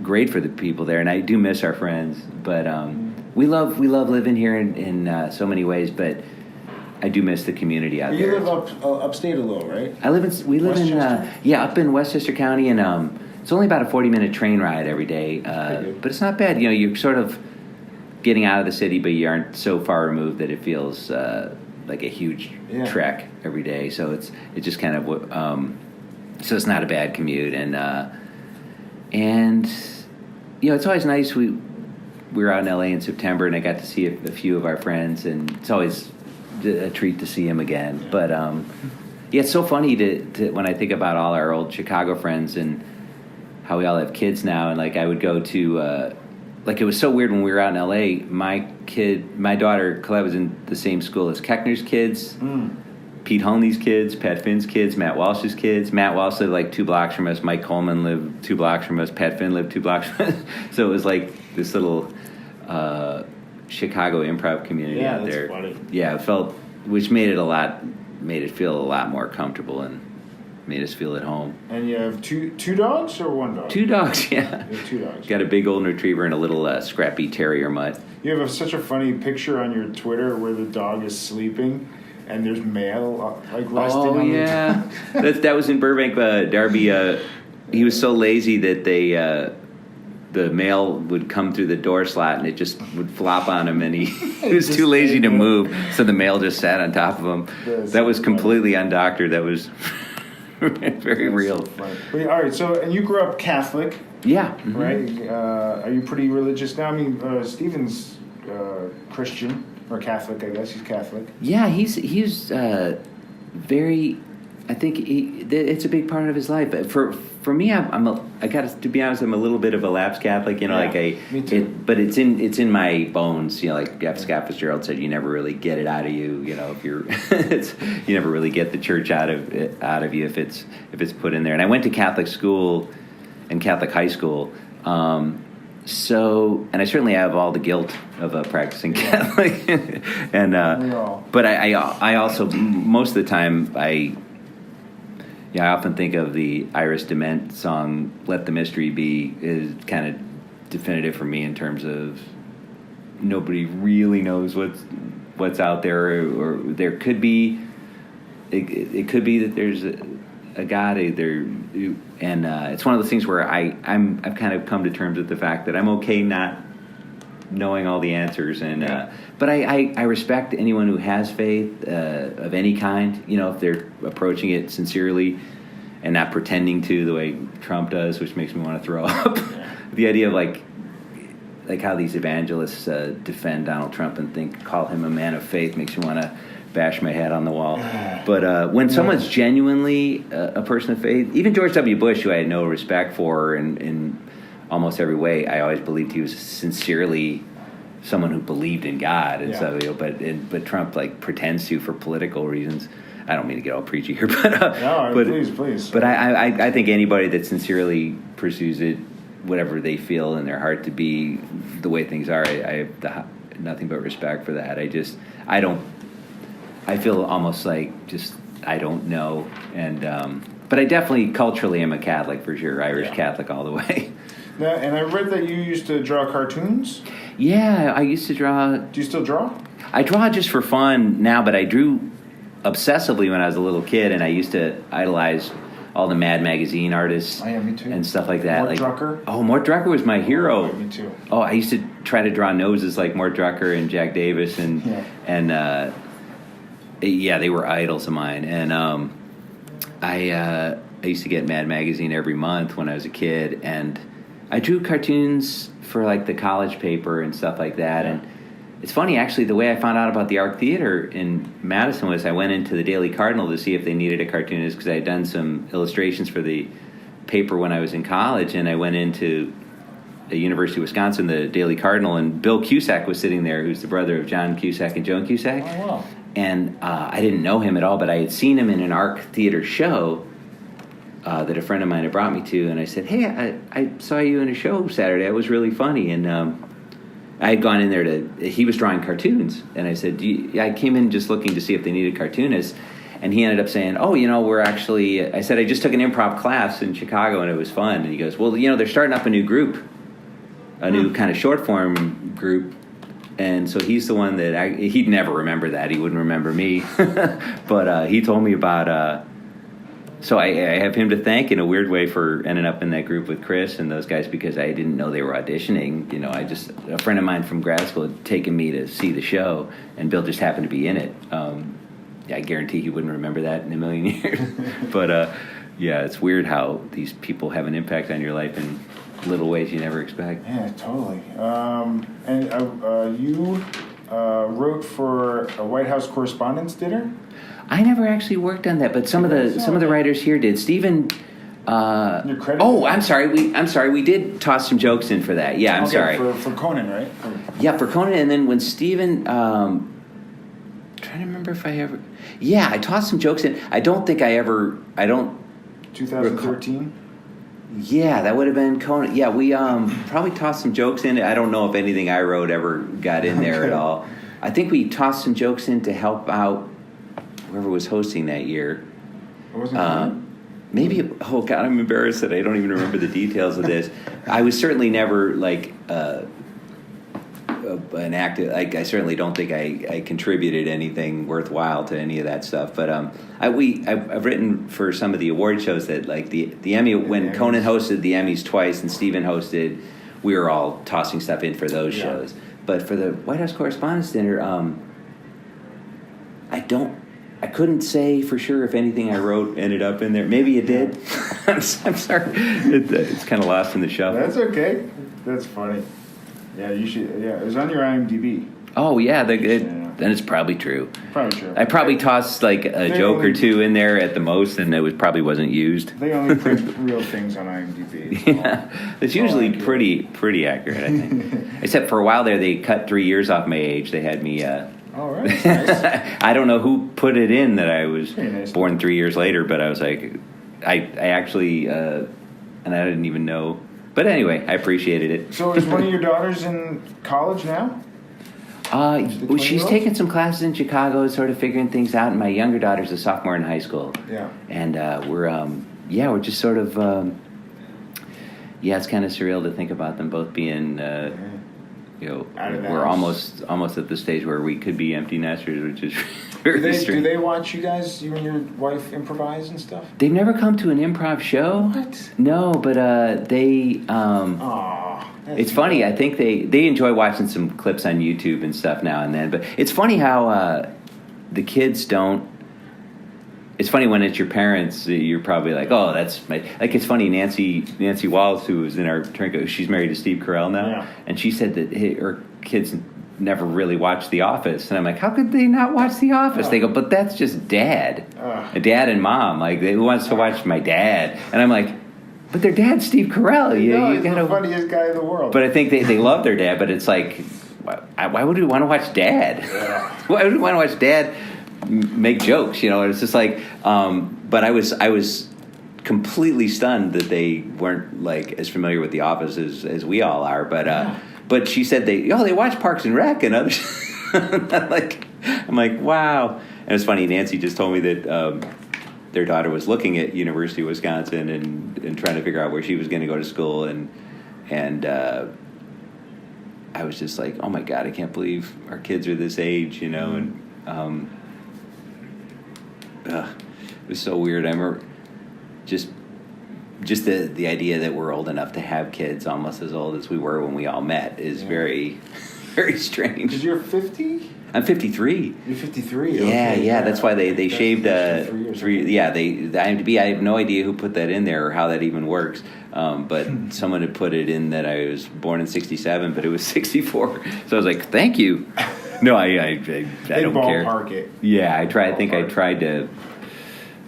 S2: great for the people there, and I do miss our friends. But we love living here in so many ways, but I do miss the community out there.
S4: You live upstate a little, right?
S2: We live up in Westchester County, and it's only about a 40-minute train ride every day. But it's not bad. You're sort of getting out of the city, but you aren't so far removed that it feels like a huge trek every day. So it's just kind of so it's not a bad commute, and it's always nice. We were out in LA in September, and I got to see a few of our friends, and it's always a treat to see him again. But it's so funny to when I think about all our old Chicago friends and how we all have kids now. And like, I would go to it was so weird when we were out in LA. My daughter Colette was in the same school as Keckner's kids, Pete Holney's kids, Pat Finn's kids, Matt Walsh's kids. Matt Walsh lived like 2 blocks from us. Mike Coleman lived 2 blocks from us. Pat Finn lived 2 blocks from us. So it was like this little Chicago improv community out there.
S4: Funny.
S2: Yeah, which made it feel a lot more comfortable and made us feel at home.
S4: And you have two dogs or 1 dog?
S2: 2 dogs, yeah.
S4: You have 2 dogs.
S2: Got a big golden retriever and a little scrappy terrier mutt.
S4: You have such a funny picture on your Twitter where the dog is sleeping and there's mail resting on
S2: the dog. That was in Burbank. Darby, he was so lazy that the mail would come through the door slot and it just would flop on him, and he was too lazy to move, so the mail just sat on top of him. That was completely undoctored. That was very real.
S4: All right, so, and you grew up Catholic.
S2: Yeah.
S4: Right? Are you pretty religious now? I mean, Stephen's Christian, or Catholic, I guess. He's Catholic.
S2: Yeah, he's very. I think it's a big part of his life. But for me, I got to be honest. I'm a little bit of a lapsed Catholic. You know,
S4: me too.
S2: But it's in my bones. You know, like F. Scott Fitzgerald said, you never really get it out of you. You know, if you're, you never really get the church out of you if it's put in there. And I went to Catholic school and Catholic high school. So, and I certainly have all the guilt of a practicing Catholic, and but I also most of the time I often think of the Iris DeMent song "Let the Mystery Be" is kind of definitive for me in terms of nobody really knows what's out there, or there could be it could be that there's a God either. And it's one of those things where I've kind of come to terms with the fact that I'm okay not knowing all the answers, and but I respect anyone who has faith of any kind. You know, if they're approaching it sincerely and not pretending to the way Trump does, which makes me want to throw up. The idea of like how these evangelists defend Donald Trump and call him a man of faith makes me want to bash my head on the wall. But when someone's genuinely a person of faith, even George W. Bush, who I had no respect for in almost every way, I always believed he was sincerely someone who believed in God. And so, you know, but Trump like pretends to for political reasons. I don't mean to get all preachy here, but
S4: please.
S2: But I think anybody that sincerely pursues it, whatever they feel in their heart to be the way things are, I have nothing but respect for that. I feel almost like just I don't know, and but I definitely culturally am a Catholic for sure, Irish Catholic all the way.
S4: Now, and I read that you used to draw cartoons.
S2: Yeah, I used to draw.
S4: Do you still draw?
S2: I draw just for fun now, but I drew obsessively when I was a little kid, and I used to idolize all the Mad Magazine artists.
S4: Oh, yeah, me too.
S2: And stuff like that.
S4: Mort Drucker?
S2: Oh, Mort Drucker was my hero.
S4: Me too.
S2: Oh, I used to try to draw noses like Mort Drucker and Jack Davis, and they were idols of mine. And I used to get Mad Magazine every month when I was a kid, and I drew cartoons for like the college paper and stuff like that. And it's funny, actually, the way I found out about the Arc Theater in Madison was I went into the Daily Cardinal to see if they needed a cartoonist because I had done some illustrations for the paper when I was in college, and I went into the University of Wisconsin, the Daily Cardinal, and Bill Cusack was sitting there, who's the brother of John Cusack and Joan Cusack.
S4: Oh, wow.
S2: And I didn't know him at all, but I had seen him in an Arc Theater show that a friend of mine had brought me to, and I said, hey, I saw you in a show Saturday. It was really funny. And I had gone in there he was drawing cartoons, and I said, I came in just looking to see if they needed cartoonists. And he ended up saying, oh, you know, we're actually, I said, I just took an improv class in Chicago, and it was fun. And he goes, well, you know, they're starting up a new group, a new kind of short form group. And so he's the one that he'd never remember that. He wouldn't remember me. But he told me about, so I have him to thank in a weird way for ending up in that group with Chris and those guys, because I didn't know they were auditioning. You know, a friend of mine from grad school had taken me to see the show, and Bill just happened to be in it. I guarantee he wouldn't remember that in a million years. But it's weird how these people have an impact on your life in little ways you never expect.
S4: Yeah, totally. And you wrote for a White House Correspondents' Dinner?
S2: I never actually worked on that, but some of the writers here did. Stephen.
S4: Your credit?
S2: Oh, I'm sorry. We did toss some jokes in for that. Yeah, I'm sorry.
S4: For Conan, right?
S2: Yeah, for Conan, and then when Stephen. Trying to remember if I ever. Yeah, I tossed some jokes in. I don't think I ever.
S4: 2013.
S2: Yeah, that would have been Conan. Yeah, we probably tossed some jokes in. I don't know if anything I wrote ever got in there at all. I think we tossed some jokes in to help out whoever was hosting that year.
S4: It wasn't
S2: maybe. Oh God, I'm embarrassed that I don't even remember the details of this. I was certainly never like an active. Like, I certainly don't think I contributed anything worthwhile to any of that stuff. But I've written for some of the award shows that, like the Emmy, when Conan hosted the Emmys twice and Stephen hosted we were all tossing stuff in for those shows. But for the White House Correspondents' Dinner, I couldn't say for sure if anything I wrote ended up in there. Maybe it did. I'm sorry. It's kind of lost in the shuffle.
S4: That's okay. That's funny. Yeah, you should. Yeah, it was on your IMDb.
S2: Oh yeah, then it's probably true.
S4: Probably true.
S2: I probably tossed like a joke or two in there at the most, and it probably wasn't used.
S4: They only print real things on IMDb.
S2: Yeah, it's usually pretty accurate, I think. Except for a while there, they cut 3 years off my age. They had me.
S4: Oh, right. Nice.
S2: I don't know who put it in that I was
S4: nice.
S2: born 3 years later, but I was like, I actually, and I didn't even know. But anyway, I appreciated it.
S4: So is one of your daughters in college now?
S2: She's taking some classes in Chicago, sort of figuring things out, and my younger daughter's a sophomore in high school.
S4: Yeah.
S2: And we're just sort of, it's kind of surreal to think about them both being, we're almost at the stage where we could be empty nesters, which is very strange.
S4: Do they watch you and your wife improvise and stuff?
S2: They've never come to an improv show.
S4: What?
S2: No, but they. It's funny. I think they enjoy watching some clips on YouTube and stuff now and then. But it's funny how the kids don't. It's funny when it's your parents. You're probably like, oh, that's my. Like it's funny. Nancy Walls, who was in our turn, she's married to Steve Carell now, and she said that her kids never really watched The Office, and I'm like, how could they not watch The Office? They go, but that's just dad, dad and mom. Like, who wants to watch my dad? And I'm like, but their dad's Steve Carell.
S4: He's the funniest guy in the world.
S2: But I think they love their dad. But it's like, why would we want to watch dad? Why would we want to watch dad make jokes? It's just like. But I was completely stunned that they weren't like as familiar with The Office as we all are. But she said they watch Parks and Rec and others. I'm like, wow. And it's funny. Nancy just told me that their daughter was looking at University of Wisconsin and trying to figure out where she was going to go to school, and I was just like, oh my God, I can't believe our kids are this age, and it was so weird. I remember just the idea that we're old enough to have kids almost as old as we were when we all met is very, very strange.
S4: Because you're 50?
S2: I'm 53.
S4: You're 53.
S2: Yeah,
S4: okay,
S2: yeah. That's why they shaved
S4: 3
S2: Yeah, the IMDb. I have no idea who put that in there or how that even works. But someone had put it in that I was born in *67, but it was '64. So I was like, thank you. No, I don't care.
S4: Ballpark it.
S2: Yeah, I tried. I think I tried to.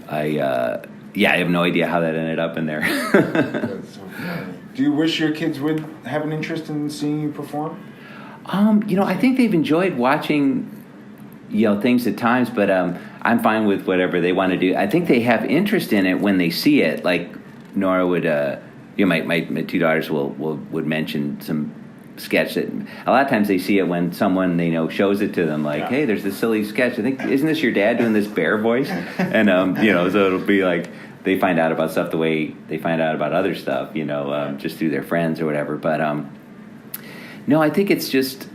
S2: I have no idea how that ended up in there.
S4: That's so funny. Do you wish your kids would have an interest in seeing you perform?
S2: I think they've enjoyed watching, things at times, but I'm fine with whatever they want to do. I think they have interest in it when they see it. Like Nora would, my two daughters would mention some sketch that a lot of times they see it when someone they know shows it to them. Like, hey, there's this silly sketch. I think isn't this your dad doing this bear voice? And so it'll be like they find out about stuff the way they find out about other stuff. Just through their friends or whatever. But no, I think it's just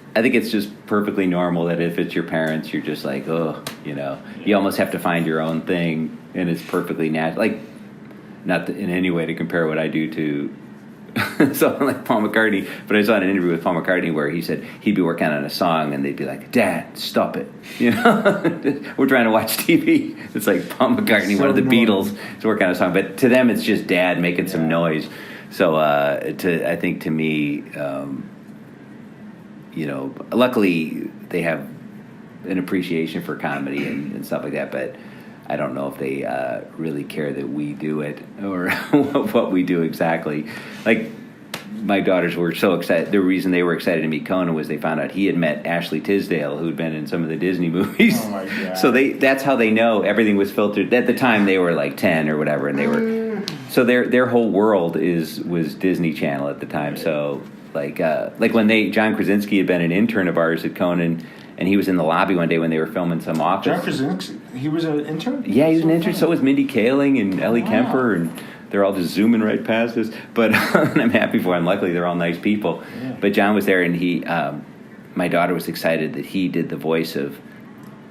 S2: perfectly normal that if it's your parents, you're just like, you almost have to find your own thing, and it's perfectly natural. Like, not in any way to compare what I do to someone like Paul McCartney, but I saw an interview with Paul McCartney where he said he'd be working on a song, and they'd be like, "Dad, stop it! We're trying to watch TV." It's like Paul McCartney, one of the Beatles, is working on a song, but to them, it's just Dad making some noise. So, I think to me. Luckily they have an appreciation for comedy and stuff like that, but I don't know if they really care that we do it or what we do exactly. Like, my daughters were so excited. The reason they were excited to meet Conan was they found out he had met Ashley Tisdale, who'd been in some of the Disney movies.
S4: Oh my God.
S2: So that's how they know everything was filtered. At the time, they were like 10 or whatever, and they were... So their whole world was Disney Channel at the time, so... Like when John Krasinski had been an intern of ours at Conan, and he was in the lobby one day when they were filming some office.
S4: John Krasinski, he was an intern?
S2: Yeah, he was an intern. So was Mindy Kaling and Ellie Kemper, and they're all just zooming right past us. But I'm happy for them. Luckily, they're all nice people. Yeah. But John was there, and he, my daughter was excited that he did the voice of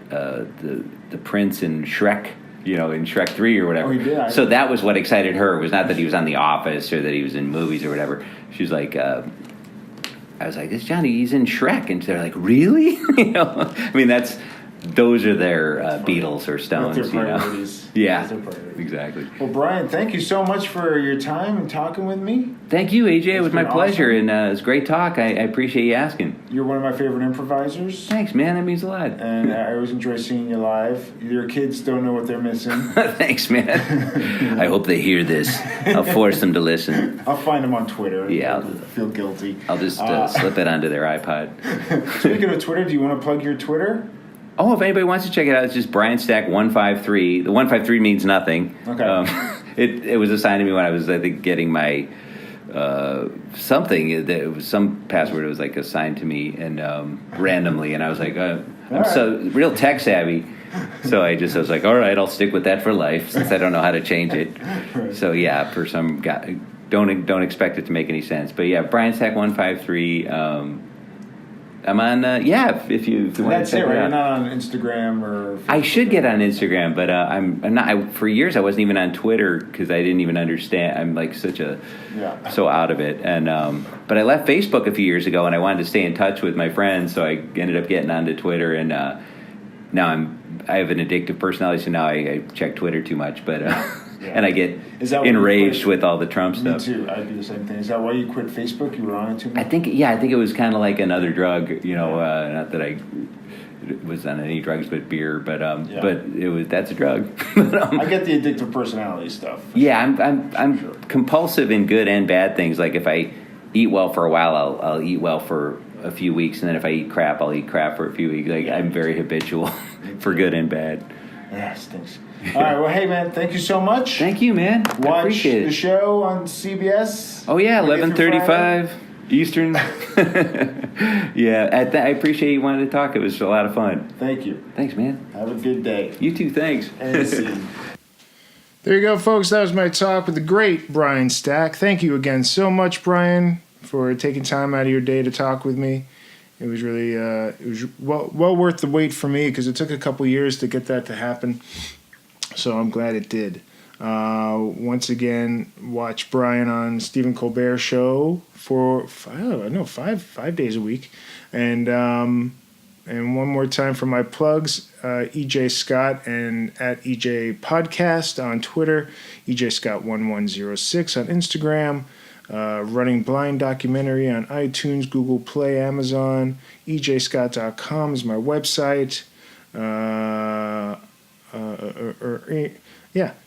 S2: the prince in Shrek. In Shrek 3 or whatever.
S4: Oh, he did.
S2: So that was what excited her. It was not that he was on The Office or that he was in movies or whatever. She was like, I was like, "This Johnny, he's in Shrek," and they're like, "Really?" I mean, those are their Beatles or Stones.
S4: That's their priorities.
S2: Yeah,
S4: That's their priorities.
S2: exactly.
S4: Well, Brian, thank you so much for your time and talking with me.
S2: Thank you, AJ. It was my
S4: been
S2: pleasure,
S4: awesome.
S2: and it was great talk. I appreciate you asking.
S4: You're one of my favorite improvisers.
S2: Thanks, man. That means a lot.
S4: And I always enjoy seeing you live. Your kids don't know what they're missing.
S2: Thanks, man. I hope they hear this. I'll force them to listen.
S4: I'll find them on Twitter.
S2: Yeah.
S4: I feel guilty.
S2: I'll just slip it onto their iPod.
S4: Speaking of Twitter, do you want to plug your Twitter?
S2: Oh, if anybody wants to check it out, it's just Brian Stack 153. The 153 means nothing.
S4: Okay.
S2: It was assigned to me when I was, I think, getting my something. It was some password. It was like assigned to me and randomly, and I was like, I'm so real tech savvy. So I was like, all right, I'll stick with that for life since I don't know how to change it.
S4: Right.
S2: So yeah, for some guy, don't expect it to make any sense. But yeah, Brian Stack 153. I'm on, if you want to
S4: That's
S2: check
S4: it, right?
S2: it out.
S4: You're not on Instagram or Facebook.
S2: I should get on Instagram, but I'm not. For years, I wasn't even on Twitter because I didn't even understand. I'm like so out of it. And but I left Facebook a few years ago, and I wanted to stay in touch with my friends, so I ended up getting onto Twitter. And now I have an addictive personality, so now I check Twitter too much. But and I get enraged with all the Trump stuff.
S4: Me too. I do the same thing. Is that why you quit Facebook? You were on it too much?
S2: I think it was kind of like another drug. Not that I was on any drugs but beer, but that's a drug.
S4: I get the addictive personality stuff.
S2: Yeah, I'm compulsive in good and bad things. Like if I eat well for a while, I'll eat well for a few weeks, and then if I eat crap, I'll eat crap for a few weeks. Like I'm very habitual for good and bad.
S4: Yeah, stinks. All right, well, hey, man, thank you so much.
S2: Thank you, man. I
S4: Watch
S2: appreciate
S4: the
S2: it.
S4: show on CBS.
S2: Oh yeah,
S4: Monday through
S2: 11:35 Eastern. Yeah, I appreciate you wanting to talk. It was a lot of fun.
S4: Thank you.
S2: Thanks, man.
S4: Have a good day.
S2: You too. Thanks.
S4: And see you.
S1: There you go, folks. That was my talk with the great Brian Stack. Thank you again so much, Brian, for taking time out of your day to talk with me. It was really well worth the wait for me because it took a couple years to get that to happen. So I'm glad it did. Once again, watch Brian on Stephen Colbert Show for 5 days a week, and one more time for my plugs: EJ Scott and at EJ Podcast on Twitter, EJ Scott 1106 on Instagram. Running Blind documentary on iTunes, Google Play, Amazon. EJScott.com is my website.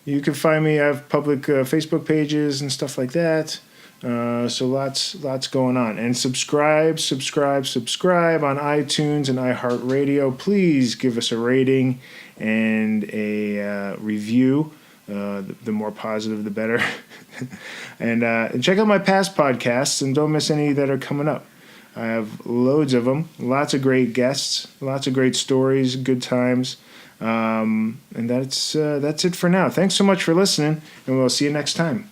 S1: You can find me. I have public Facebook pages and stuff like that. So lots going on. And subscribe on iTunes and iHeartRadio. Please give us a rating and a review. The more positive, the better. And check out my past podcasts and don't miss any that are coming up. I have loads of them, lots of great guests, lots of great stories, good times. And that's it for now. Thanks so much for listening, and we'll see you next time.